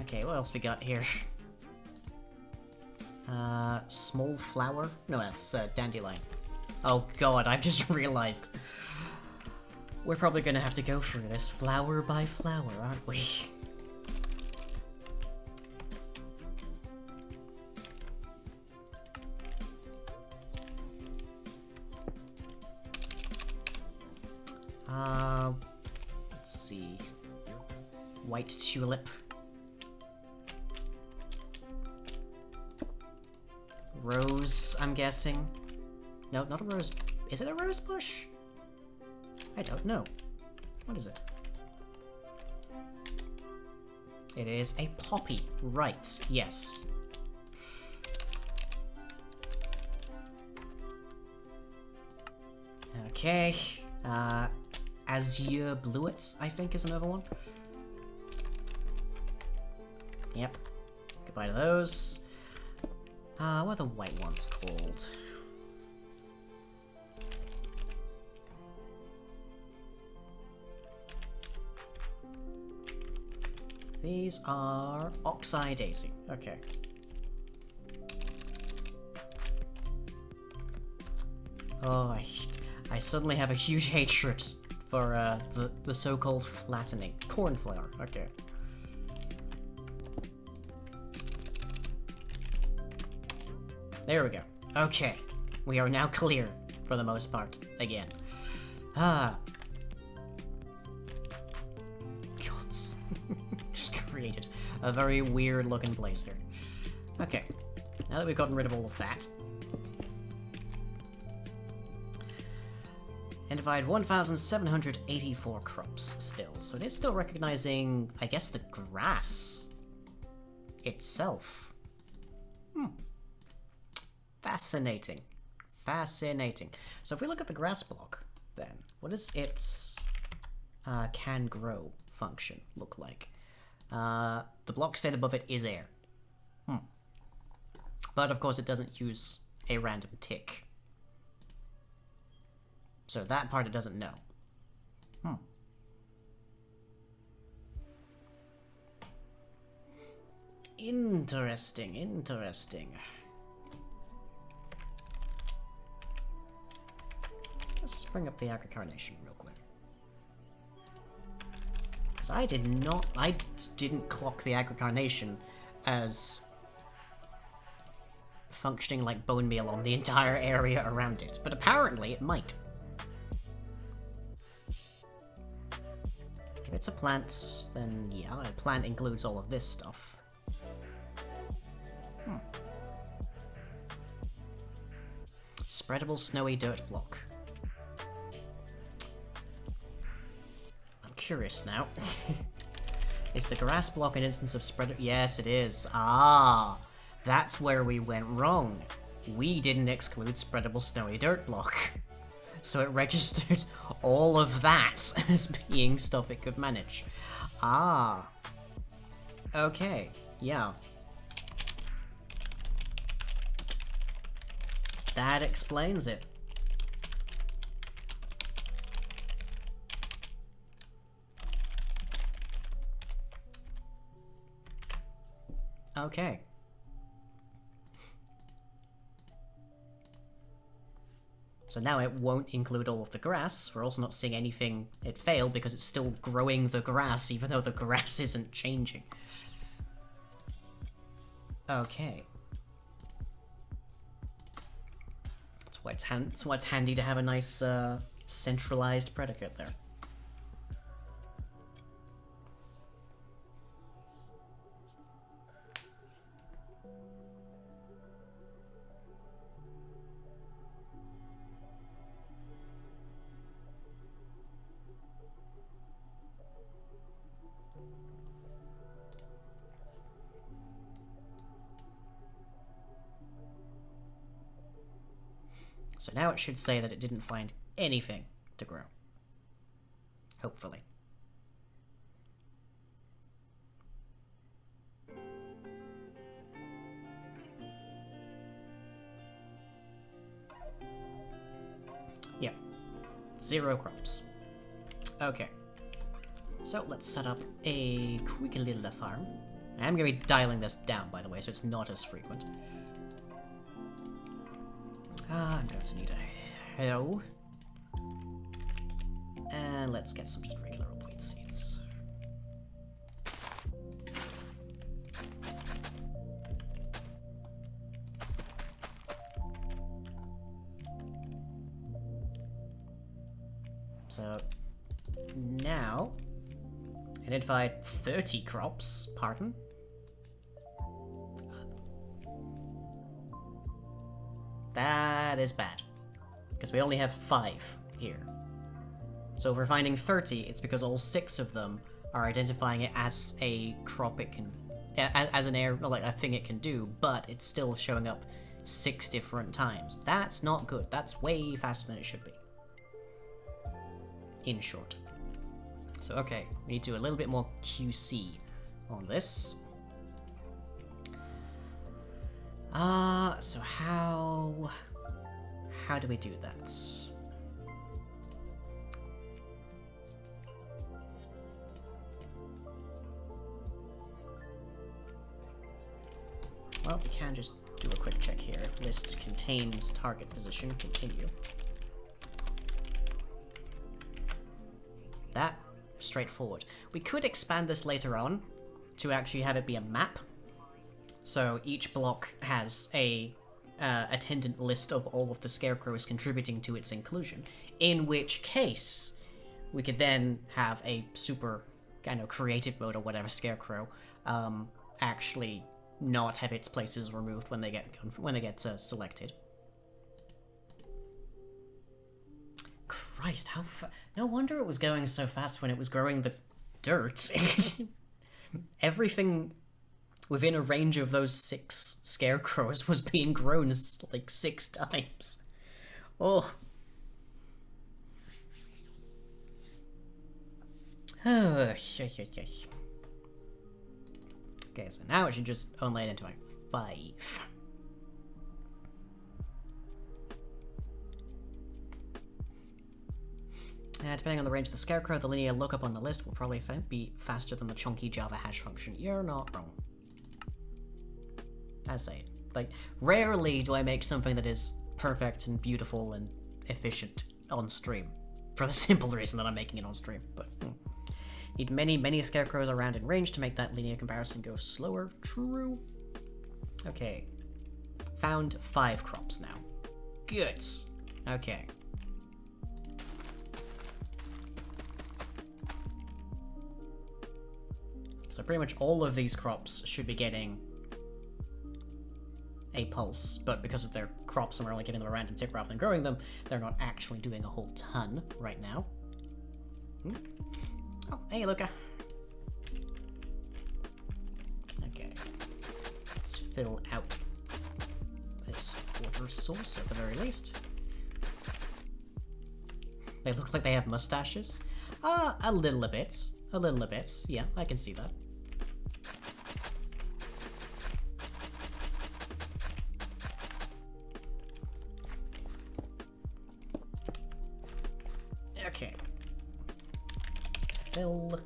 Okay, what else we got here? Small flower? No, that's dandelion. Oh god, I've just realized. We're probably gonna have to go through this flower by flower, aren't we? Let's see. White tulip. Rose, I'm guessing. No, not a rose. Is it a rose bush? I don't know. What is it? It is a poppy. Right, yes. Okay. Azure bluets, I think, is another one. Yep. Goodbye to those. What are the white ones called? These are Oxeye Daisy. Okay. Oh, I suddenly have a huge hatred for the so-called flattening. Cornflower. Okay. There we go. Okay. We are now clear, for the most part, again. Ah. Gods. Just created a very weird looking place here. Okay. Now that we've gotten rid of all of that. Identified 1,784 crops still. So it is still recognizing, I guess, the grass itself. Fascinating. Fascinating. So if we look at the grass block, then, what does its can grow function look like? The block state above it is air. But of course it doesn't use a random tick. So that part it doesn't know. Interesting, interesting. Let's just bring up the agricarnation real quick. Because I didn't clock the agricarnation as functioning like bone meal on the entire area around it, but apparently it might. If it's a plant, then yeah, a plant includes all of this stuff. Spreadable snowy dirt block. I'm curious now. Is the grass block an instance of spread? Yes, it is. Ah, that's where we went wrong. We didn't exclude spreadable snowy dirt block. So it registered all of that as being stuff it could manage. Ah. Okay, yeah. That explains it. Okay. So now it won't include all of the grass. We're also not seeing anything it failed because it's still growing the grass even though the grass isn't changing. Okay. That's why it's handy to have a nice centralized predicate there. So now it should say that it didn't find anything to grow. Hopefully. Yep. 0 crops. Okay. So let's set up a quick little farm. I'm going to be dialing this down, by the way, so it's not as frequent. I'm going to need a hoe. And let's get some just regular wheat seeds. So now, identified 30 crops, pardon. That is bad, because we only have 5 here. So if we're finding 30, it's because all 6 of them are identifying it as a crop it can, as an air, like a thing it can do, but it's still showing up 6 different times. That's not good. That's way faster than it should be. In short. So okay, we need to do a little bit more QC on this. So how do we do that? Well, we can just do a quick check here. If list contains target position, continue. That, straightforward. We could expand this later on to actually have it be a map. So each block has a attendant list of all of the scarecrows contributing to its inclusion, in which case we could then have a super kind of creative mode or whatever scarecrow actually not have its places removed when they get selected. Christ, how no wonder it was going so fast when it was growing the dirt. Everything within a range of those 6 scarecrows was being grown like 6 times. Oh. Okay, so now it should just only identify 5. Depending on the range of the scarecrow, the linear lookup on the list will probably be faster than the chunky Java hash function. You're not wrong. I say, like, rarely do I make something that is perfect and beautiful and efficient on stream. For the simple reason that I'm making it on stream, but... Need many scarecrows around in range to make that linear comparison go slower. True. Okay. Found 5 crops now. Good. Okay. So pretty much all of these crops should be getting a pulse, but because of their crops and we're only giving them a random tick rather than growing them, they're not actually doing a whole ton right now. Oh, hey, Luca. Okay. Let's fill out this water source at the very least. They look like they have mustaches. A little bit. A little bit. Yeah, I can see that. Okay. Fill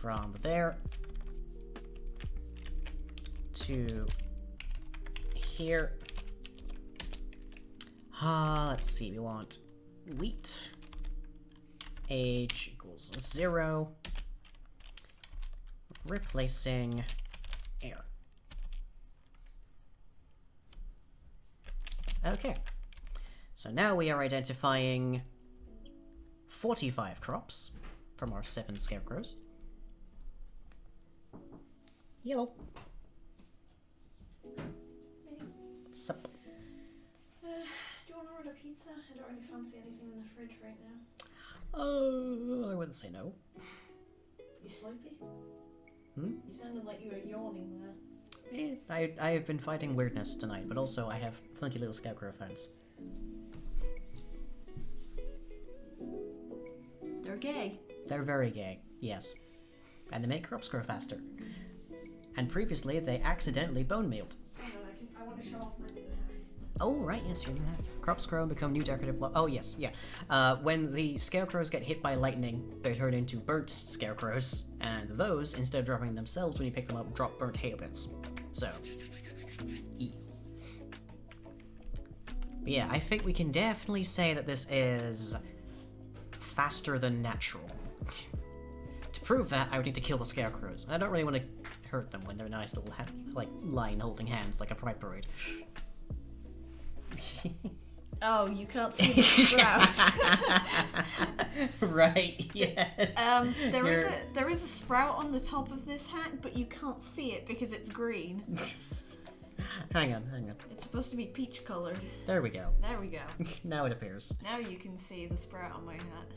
from there to here. Let's see, we want wheat. Age equals 0. Replacing air. Okay. So now we are identifying 45 crops from our 7 scarecrows. Yellow. Sup. Do you want to order pizza? I don't really fancy anything in the fridge right now. I wouldn't say no. You sleepy? Hmm? You sounded like you were yawning there. I have been fighting weirdness tonight, but also I have funky little scarecrow fans. They're gay. They're very gay, yes. And they make crops grow faster. And previously, they accidentally bone mealed. I want to show off my new hat. Oh, right, yes, your new hats. Crops grow and become new decorative Oh, yes, yeah. When the scarecrows get hit by lightning, they turn into burnt scarecrows, and those, instead of dropping themselves when you pick them up, drop burnt hail bits. So, yeah. But yeah, I think we can definitely say that this is faster than natural. To prove that, I would need to kill the scarecrows. I don't really want to hurt them when they're nice little, like, line holding hands like a pride parade. Oh, you can't see the sprout. Right, yes. There is a sprout on the top of this hat, but you can't see it because it's green. Hang on. It's supposed to be peach colored. There we go. There we go. Now it appears. Now you can see the sprout on my hat.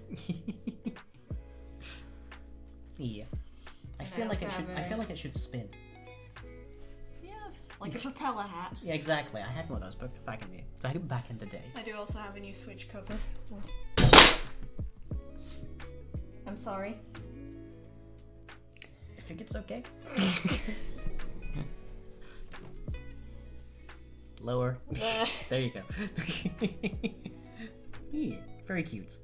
Yeah. I feel like it should spin. Yeah, like a propeller hat. Yeah, exactly. I had one of those back in the day. I do also have a new Switch cover. I'm sorry. I think it's okay. Lower. There you go. Yeah, very cute.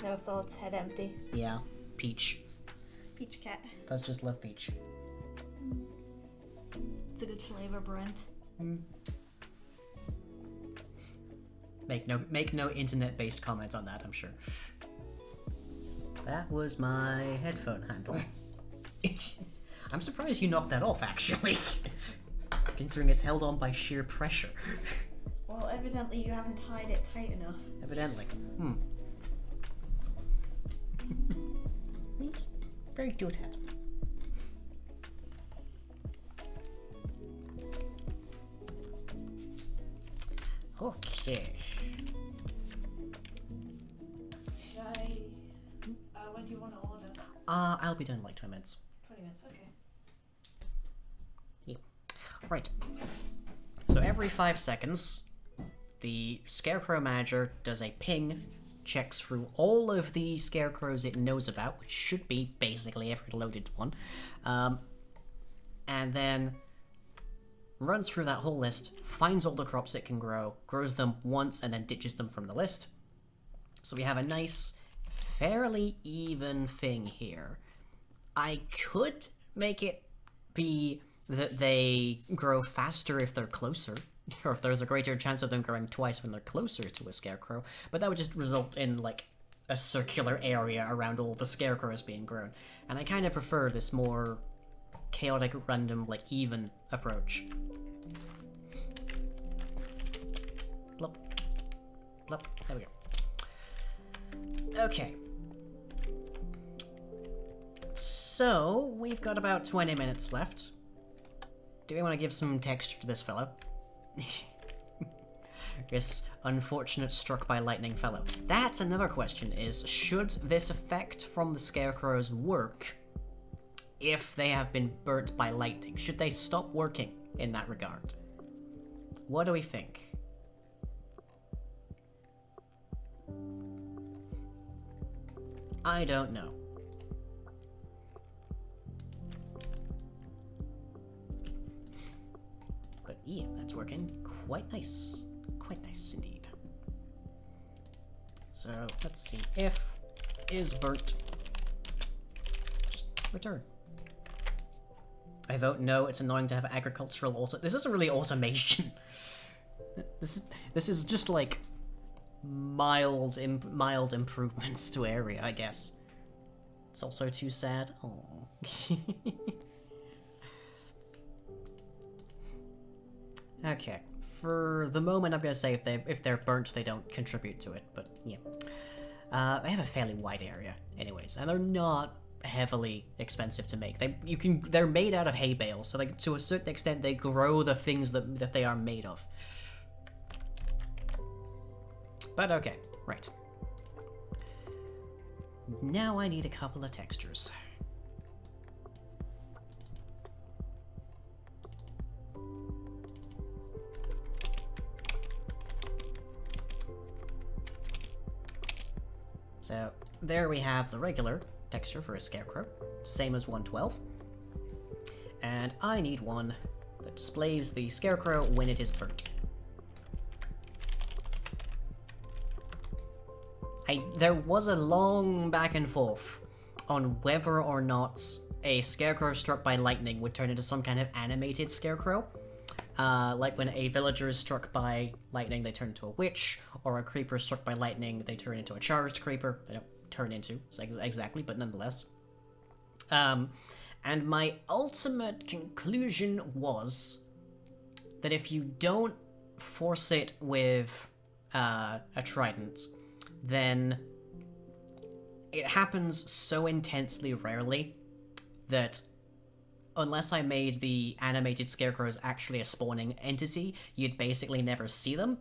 No thoughts, head empty. Yeah, peach. Peach cat. Let's just love peach. It's a good flavor, Brent. Make no internet-based comments on that, I'm sure. That was my headphone handle. I'm surprised you knocked that off, actually. Considering it's held on by sheer pressure. Well, evidently you haven't tied it tight enough. Evidently. Very cute hat. Okay. Should I... when do you want to order? I'll be done in like 20 minutes. 20 minutes, okay. Yeah. Right. So every 5 seconds, the Scarecrow Manager does a ping checks through all of the scarecrows it knows about, which should be basically every loaded one, and then runs through that whole list, finds all the crops it can grow, grows them once, and then ditches them from the list. So we have a nice, fairly even thing here. I could make it be that they grow faster if they're closer, or if there's a greater chance of them growing twice when they're closer to a scarecrow, but that would just result in, like, a circular area around all the scarecrows being grown. And I kind of prefer this more chaotic, random, like, even approach. Blop. Blop. There we go. Okay. So, we've got about 20 minutes left. Do we want to give some texture to this fellow? This unfortunate struck by lightning fellow. That's another question, is should this effect from the scarecrows work if they have been burnt by lightning? Should they stop working in that regard? What do we think? I don't know. But yeah, that's working quite nice. Quite nice indeed. So let's see. If is burnt, just return. I vote no. It's annoying to have agricultural This isn't really automation. This is just like mild improvements to area, I guess. It's also too sad. Oh. Okay. For the moment, I'm gonna say if they're burnt, they don't contribute to it. But yeah, they have a fairly wide area, anyways, and they're not heavily expensive to make. They're made out of hay bales, so like to a certain extent, they grow the things that they are made of. But okay, right. Now I need a couple of textures. So there we have the regular texture for a scarecrow, same as 112. And I need one that displays the scarecrow when it is burnt. There was a long back and forth on whether or not a scarecrow struck by lightning would turn into some kind of animated scarecrow. Like when a villager is struck by lightning, they turn into a witch, or a creeper is struck by lightning, they turn into a charged creeper. They don't turn into, exactly, but nonetheless. And my ultimate conclusion was that if you don't force it with a trident, then it happens so intensely rarely that unless I made the animated scarecrows actually a spawning entity, you'd basically never see them.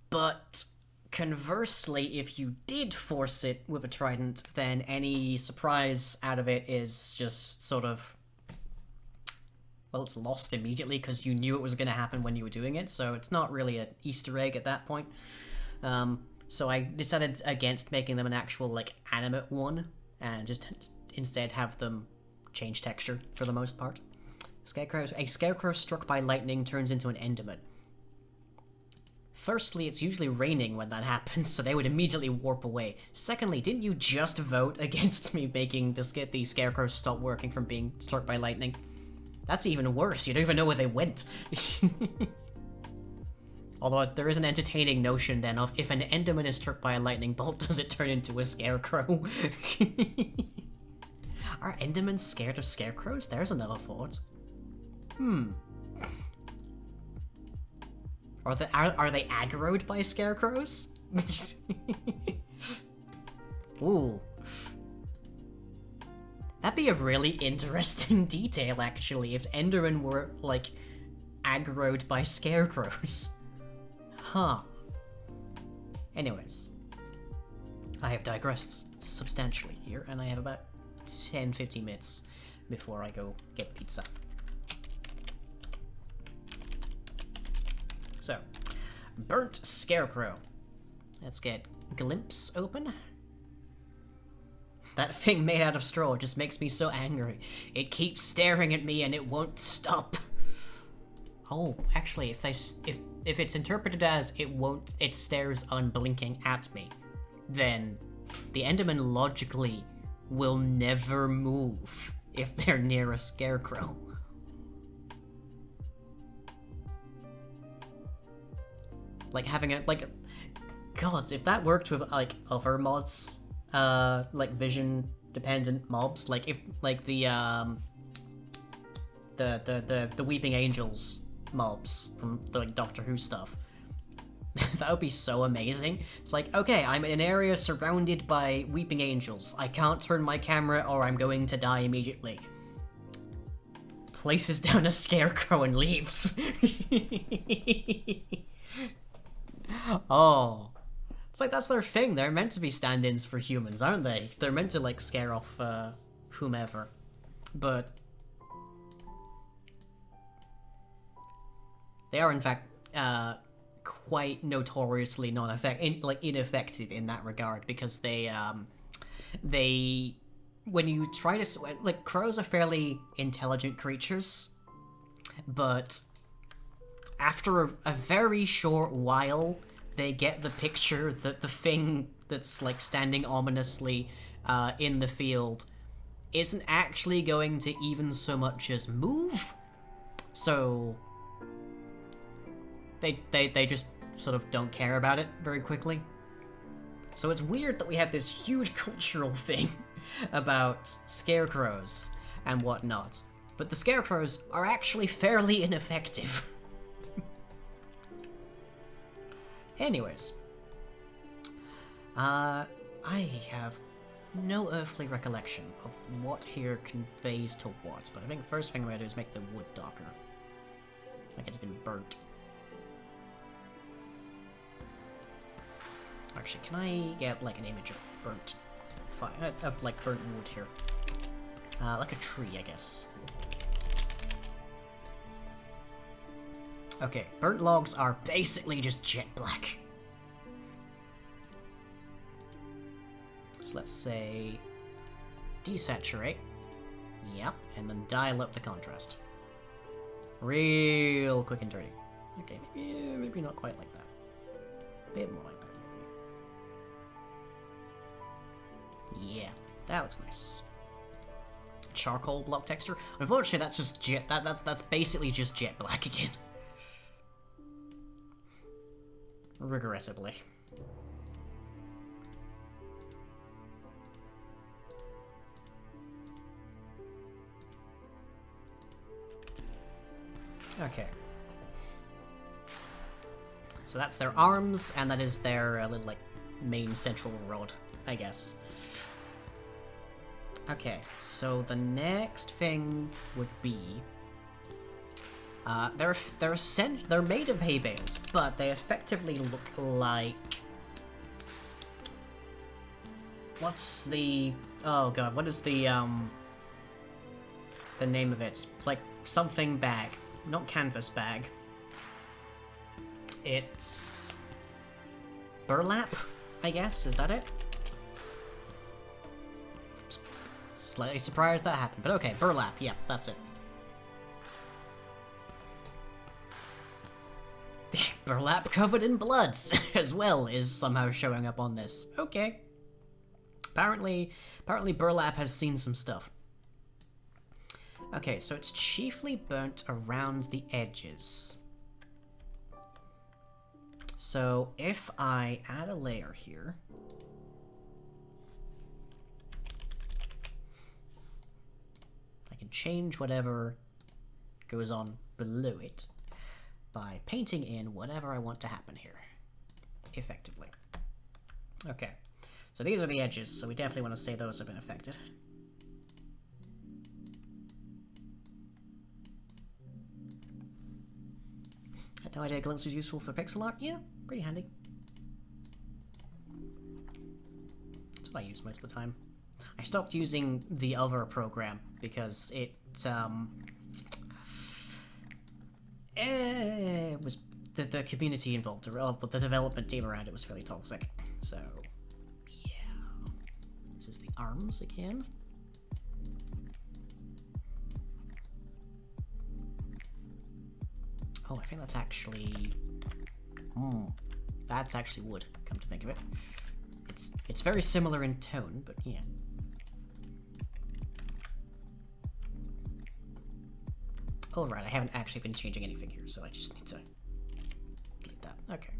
But conversely, if you did force it with a trident, then any surprise out of it is just sort of, well, it's lost immediately because you knew it was going to happen when you were doing it, so it's not really an Easter egg at that point. So I decided against making them an actual, like, animate one, and just instead have them change texture for the most part. A scarecrow struck by lightning turns into an enderman. Firstly, it's usually raining when that happens, so they would immediately warp away. Secondly, didn't you just vote against me making the scarecrows stop working from being struck by lightning? That's even worse, you don't even know where they went. Although there is an entertaining notion then of if an enderman is struck by a lightning bolt, does it turn into a scarecrow? Are endermen scared of scarecrows? There's another thought. Are they aggroed by scarecrows? Ooh. That'd be a really interesting detail, actually, if endermen were, like, aggroed by scarecrows. Huh. Anyways. I have digressed substantially here, and I have about 10-15 minutes before I go get pizza. So, burnt scarecrow. Let's get Glimpse open. That thing made out of straw just makes me so angry. It keeps staring at me and it won't stop. Oh, actually, if it's interpreted as it stares unblinking at me, then the Enderman logically will never move if they're near a scarecrow. Like having a God, if that worked with like other mods, like vision dependent mobs, like if the Weeping Angels mobs from the like Doctor Who stuff. That would be so amazing. It's like, okay, I'm in an area surrounded by Weeping Angels. I can't turn my camera or I'm going to die immediately. Places down a scarecrow and leaves. Oh. It's like that's their thing. They're meant to be stand-ins for humans, aren't they? They're meant to like scare off whomever. But they are in fact quite notoriously ineffective in that regard, because they when you try to like, crows are fairly intelligent creatures, but after a very short while they get the picture that the thing that's like standing ominously in the field isn't actually going to even so much as move, so they just sort of don't care about it very quickly. So it's weird that we have this huge cultural thing about scarecrows and whatnot, but the scarecrows are actually fairly ineffective. Anyways, I have no earthly recollection of what here conveys to what, but I think the first thing I'm gonna do is make the wood darker, like it's been burnt. Actually, can I get like an image of burnt burnt wood here? Like a tree, I guess. Okay, burnt logs are basically just jet black. So let's say desaturate. Yep, and then dial up the contrast. Real quick and dirty. Okay, maybe not quite like that. A bit more like that. Yeah, that looks nice. Charcoal block texture. Unfortunately, that's just jet. That's basically just jet black again. Regrettably. Okay. So that's their arms, and that is their little like main central rod, I guess. Okay, so the next thing would be they're made of hay bales, but they effectively look like, what's the, oh god, what is the name of it? It's like something bag, not canvas bag. It's burlap, I guess. Is that it? Slightly surprised that happened, but okay, burlap, yeah, that's it. Burlap covered in blood as well is somehow showing up on this. Okay. Apparently burlap has seen some stuff. Okay, so it's chiefly burnt around the edges. So if I add a layer here, I can change whatever goes on below it by painting in whatever I want to happen here, effectively. Okay, so these are the edges, so we definitely want to say those have been affected. Had no idea Glimpse was useful for pixel art. Yeah, pretty handy. That's what I use most of the time. I stopped using the other program because it was the community involved, but the development team around it was fairly toxic. So, yeah. This is the arms again. Oh, I think that's actually... that's actually wood, come to think of it. It's very similar in tone, but yeah. Oh, right, I haven't actually been changing anything here, so I just need to delete that. Okay.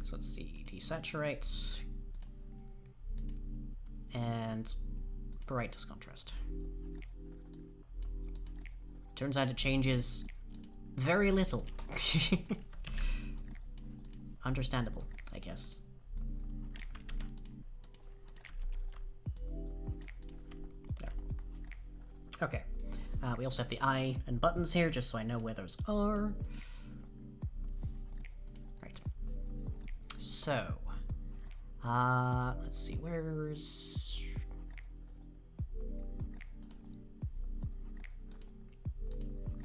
So let's see, desaturate. And brightness contrast. Turns out it changes very little. Understandable, I guess. There. Okay. We also have the eye and buttons here, just so I know where those are. Right. So, let's see, where's...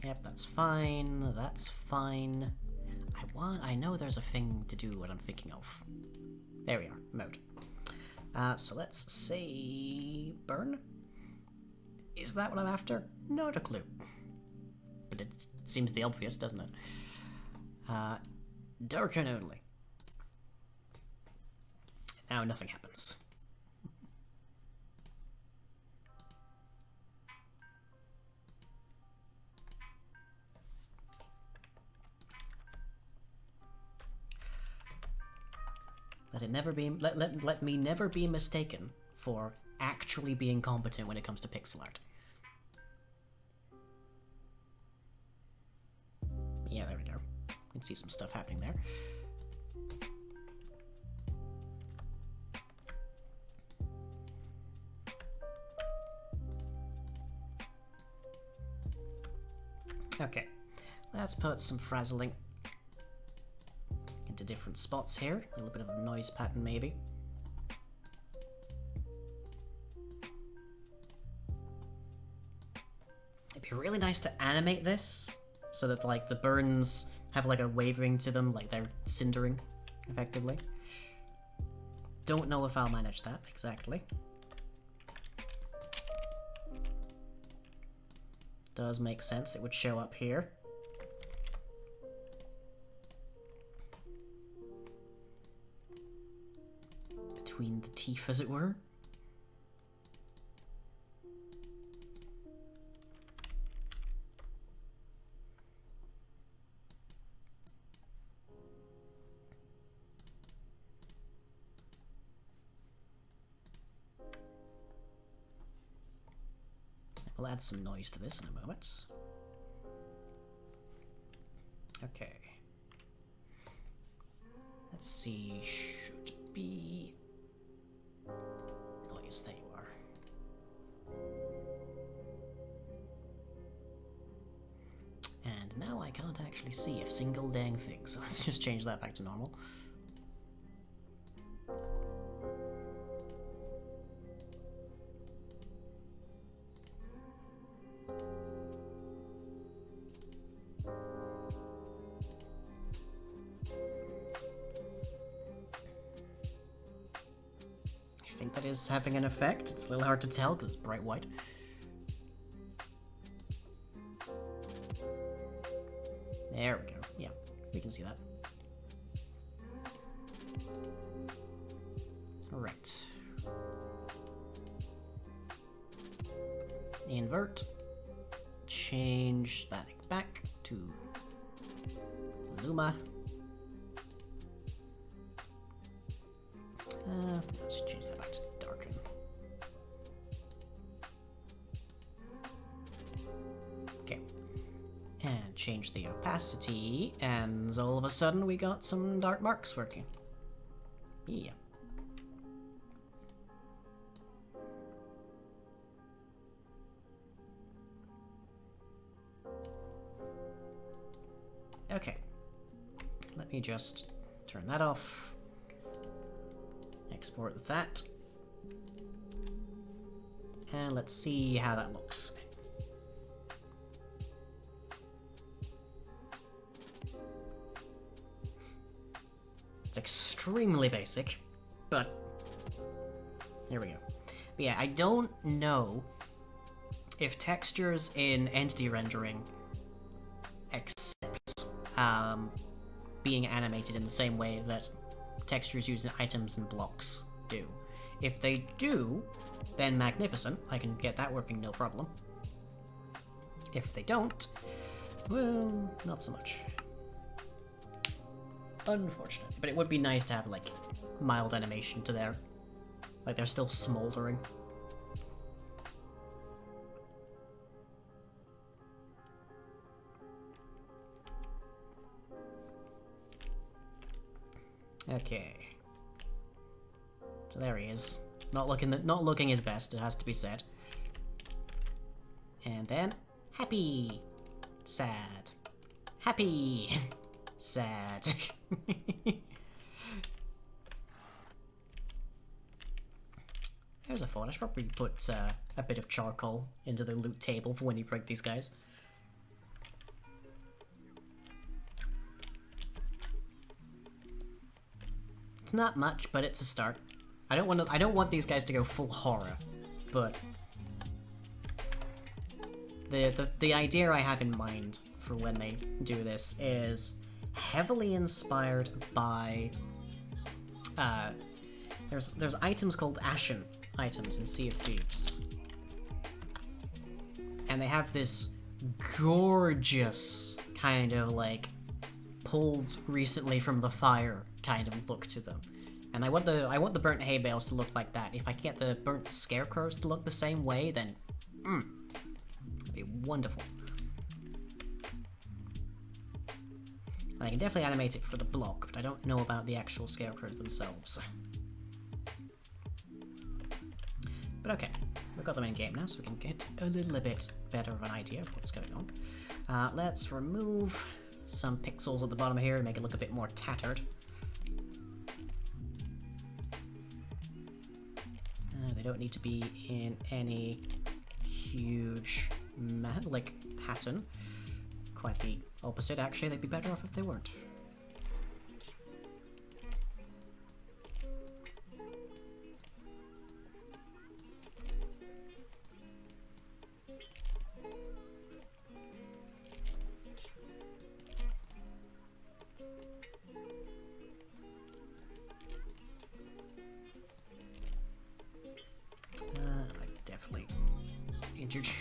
Yep, that's fine, that's fine. I know there's a thing to do what I'm thinking of. There we are, mode. So let's say burn. Is that what I'm after? Not a clue. But it seems the obvious, doesn't it? Darken only. Now nothing happens. Let me never be mistaken for actually being competent when it comes to pixel art. Yeah, there we go. You can see some stuff happening there. Okay, let's put some frazzling into different spots here. A little bit of a noise pattern, maybe. It'd be really nice to animate this so that, like, the burns have, like, a wavering to them, like they're cindering, effectively. Don't know if I'll manage that exactly. Does make sense, it would show up here. Between the teeth, as it were. We'll add some noise to this in a moment. Okay. Let's see, should be noise, there you are. And now I can't actually see a single dang thing, so let's just change that back to normal. I think that is having an effect. It's a little hard to tell because it's bright white. There we go. Yeah, we can see that. Alright. Invert. Change that back to Luma. Let's change that back to darken. Okay. And change the opacity, and all of a sudden we got some dark marks working. Yeah. Okay. Let me just turn that off. Export that. And let's see how that looks. It's extremely basic, but here we go. But yeah, I don't know if textures in entity rendering accept being animated in the same way that textures used in items and blocks do. If they do, then magnificent. I can get that working no problem. If they don't, well, not so much. Unfortunate. But it would be nice to have, like, mild animation to their... Like, they're still smoldering. Okay. So there he is. Not looking his best, it has to be said. And then, happy, sad, happy, sad. There's a thought. I should probably put a bit of charcoal into the loot table for when you break these guys. It's not much, but it's a start. I don't want these guys to go full horror, but the idea I have in mind for when they do this is heavily inspired by there's items called Ashen items in Sea of Thieves, and they have this gorgeous kind of like pulled recently from the fire kind of look to them. And I want the burnt hay bales to look like that. If I can get the burnt scarecrows to look the same way, then it'd be wonderful. And I can definitely animate it for the block, but I don't know about the actual scarecrows themselves. But okay, we've got them in game now, so we can get a little bit better of an idea of what's going on. Let's remove some pixels at the bottom here and make it look a bit more tattered. They don't need to be in any huge pattern. Quite the opposite, actually. They'd be better off if they weren't.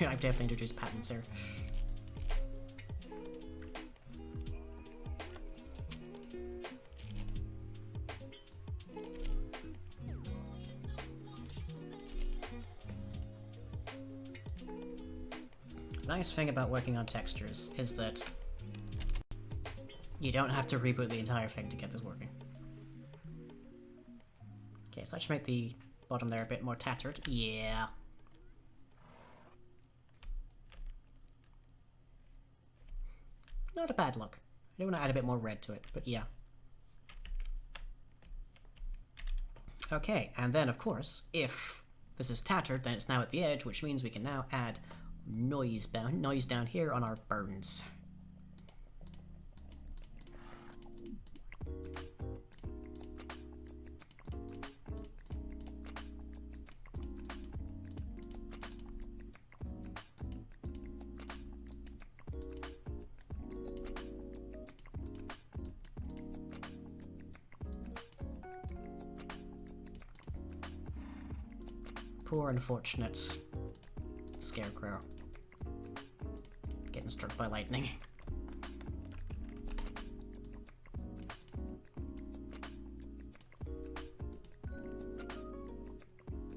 I've definitely introduced patterns here. The nice thing about working on textures is that you don't have to reboot the entire thing to get this working. Okay, so that should make the bottom there a bit more tattered. Yeah. Not a bad look. I do want to add a bit more red to it, but yeah. Okay, and then of course, if this is tattered, then it's now at the edge, which means we can now add noise down here on our burns. Poor unfortunate scarecrow. Getting struck by lightning.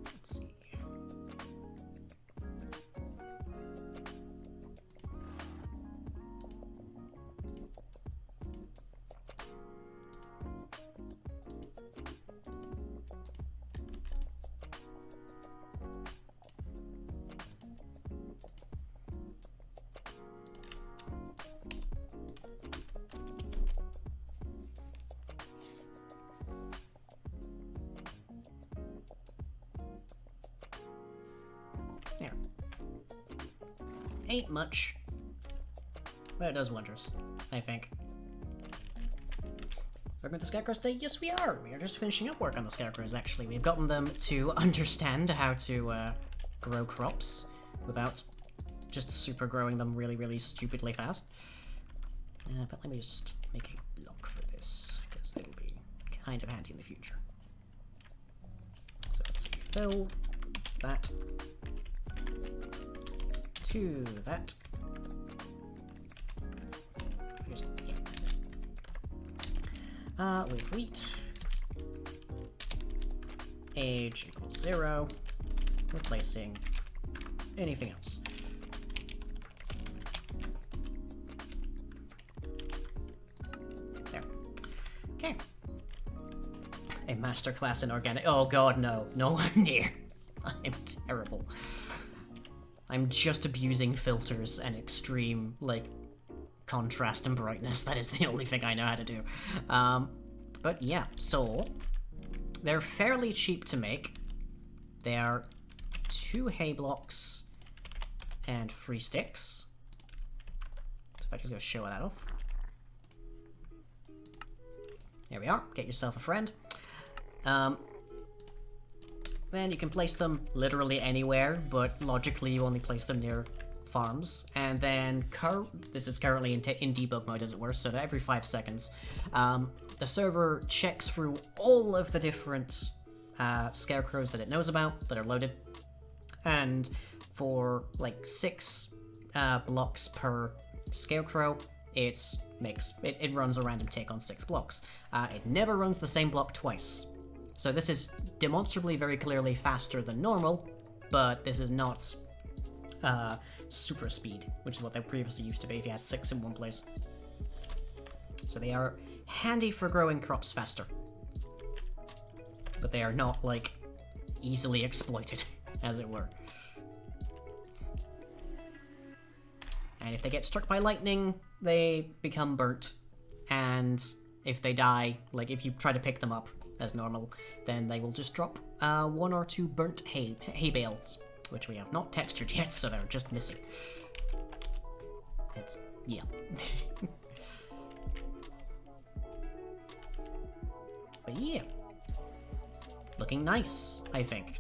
Let's see. There. Ain't much, but it does wonders, I think. Working with the scarecrows today? Yes, we are. We are just finishing up work on the scarecrows, actually. We've gotten them to understand how to grow crops without just super growing them really, really stupidly fast. But let me just make a block for this, because it'll be kind of handy in the future. So let's see, fill that to that. Just, yeah. With wheat, age equals 0, replacing anything else. There. Okay. A masterclass in organic. Oh god, no. Nowhere near. I'm terrible. I'm just abusing filters and extreme, like, contrast and brightness. That is the only thing I know how to do. But yeah, so they're fairly cheap to make. They are 2 hay blocks and 3 sticks. So if I just go show that off. There we are. Get yourself a friend. Then you can place them literally anywhere, but logically you only place them near farms. And then this is currently in debug mode, as it were, so that every 5 seconds, the server checks through all of the different scarecrows that it knows about that are loaded, and for like 6 blocks per scarecrow, it runs a random tick on 6 blocks. It never runs the same block twice. So this is demonstrably very clearly faster than normal, but this is not super speed, which is what they previously used to be if you had 6 in one place. So they are handy for growing crops faster, but they are not, like, easily exploited, as it were. And if they get struck by lightning, they become burnt, and if they die, like if you try to pick them up as normal, then they will just drop 1 or 2 burnt hay bales, which we have not textured yet, so they're just missing. It's, yeah. But yeah. Looking nice, I think.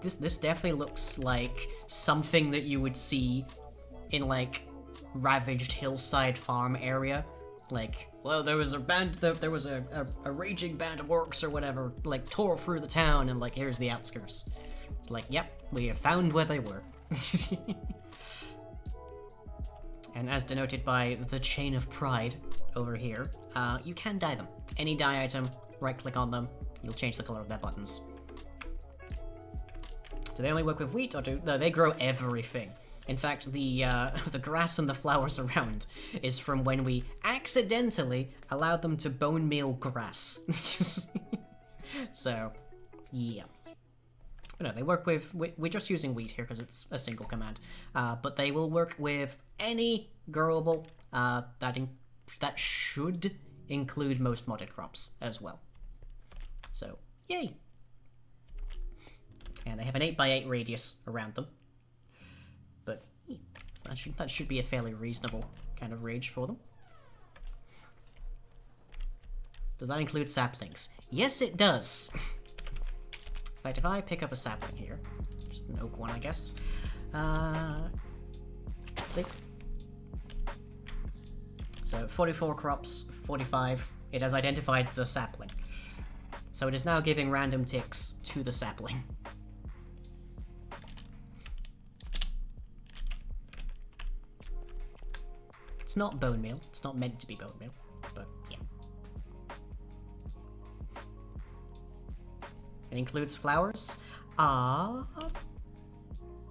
This definitely looks like something that you would see in, like, ravaged hillside farm area. Like, well, there was a raging band of orcs or whatever, like, tore through the town, and, like, here's the outskirts. It's like, yep, we have found where they were. And as denoted by the chain of pride over here, you can dye them. Any dye item, right-click on them, you'll change the color of their buttons. Do they only work with wheat, or no, they grow everything. In fact, the grass and the flowers around is from when we accidentally allowed them to bone meal grass. So, yeah. But no, they work with... We're just using wheat here because it's a single command. But they will work with any growable that should include most modded crops as well. So, yay! And they have an 8x8 radius around them. But that should be a fairly reasonable kind of range for them. Does that include saplings? Yes, it does. In fact, if I pick up a sapling here, just an oak one, I guess. Click. So 44 crops, 45. It has identified the sapling. So it is now giving random ticks to the sapling. It's not bone meal. It's not meant to be bone meal, but yeah. It includes flowers.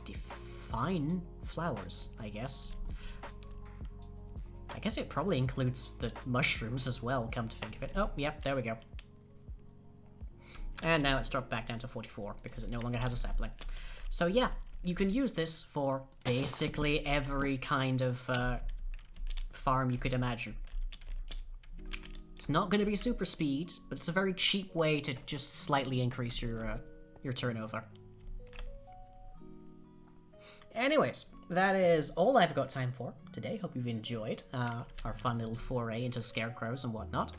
Define flowers, I guess. I guess it probably includes the mushrooms as well, come to think of it. Oh, yep, there we go. And now it's dropped back down to 44 because it no longer has a sapling. So yeah, you can use this for basically every kind of farm you could imagine. It's not going to be super speed, but it's a very cheap way to just slightly increase your turnover. Anyways, that is all I've got time for today. Hope you've enjoyed our fun little foray into scarecrows and whatnot.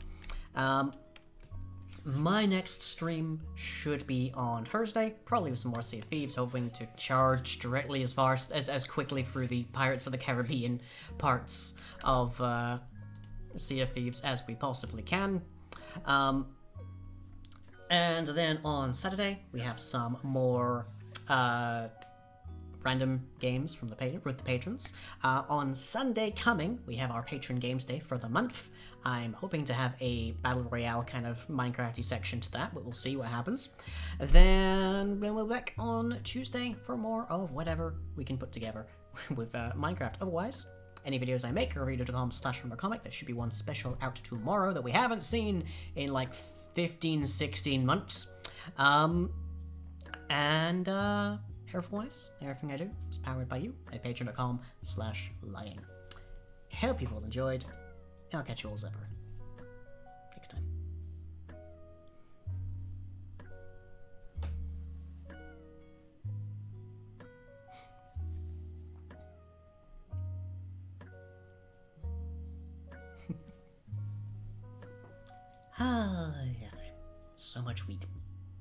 my next stream should be on Thursday, probably with some more Sea of Thieves, hoping to charge directly as fast as quickly through the Pirates of the Caribbean parts of Sea of Thieves as we possibly can. And then on Saturday we have some more random games from with the patrons. On Sunday coming, we have our patron games day for the month. I'm hoping to have a Battle Royale kind of Minecraft-y section to that, but we'll see what happens. Then we'll be back on Tuesday for more of whatever we can put together with Minecraft. Otherwise, any videos I make are reader.com/comic. There should be one special out tomorrow that we haven't seen in like 15, 16 months. And otherwise, everything I do is powered by you at patreon.com/lying. Hope you've all enjoyed. I'll catch you all zipper next time. Ah, yeah. So much wheat.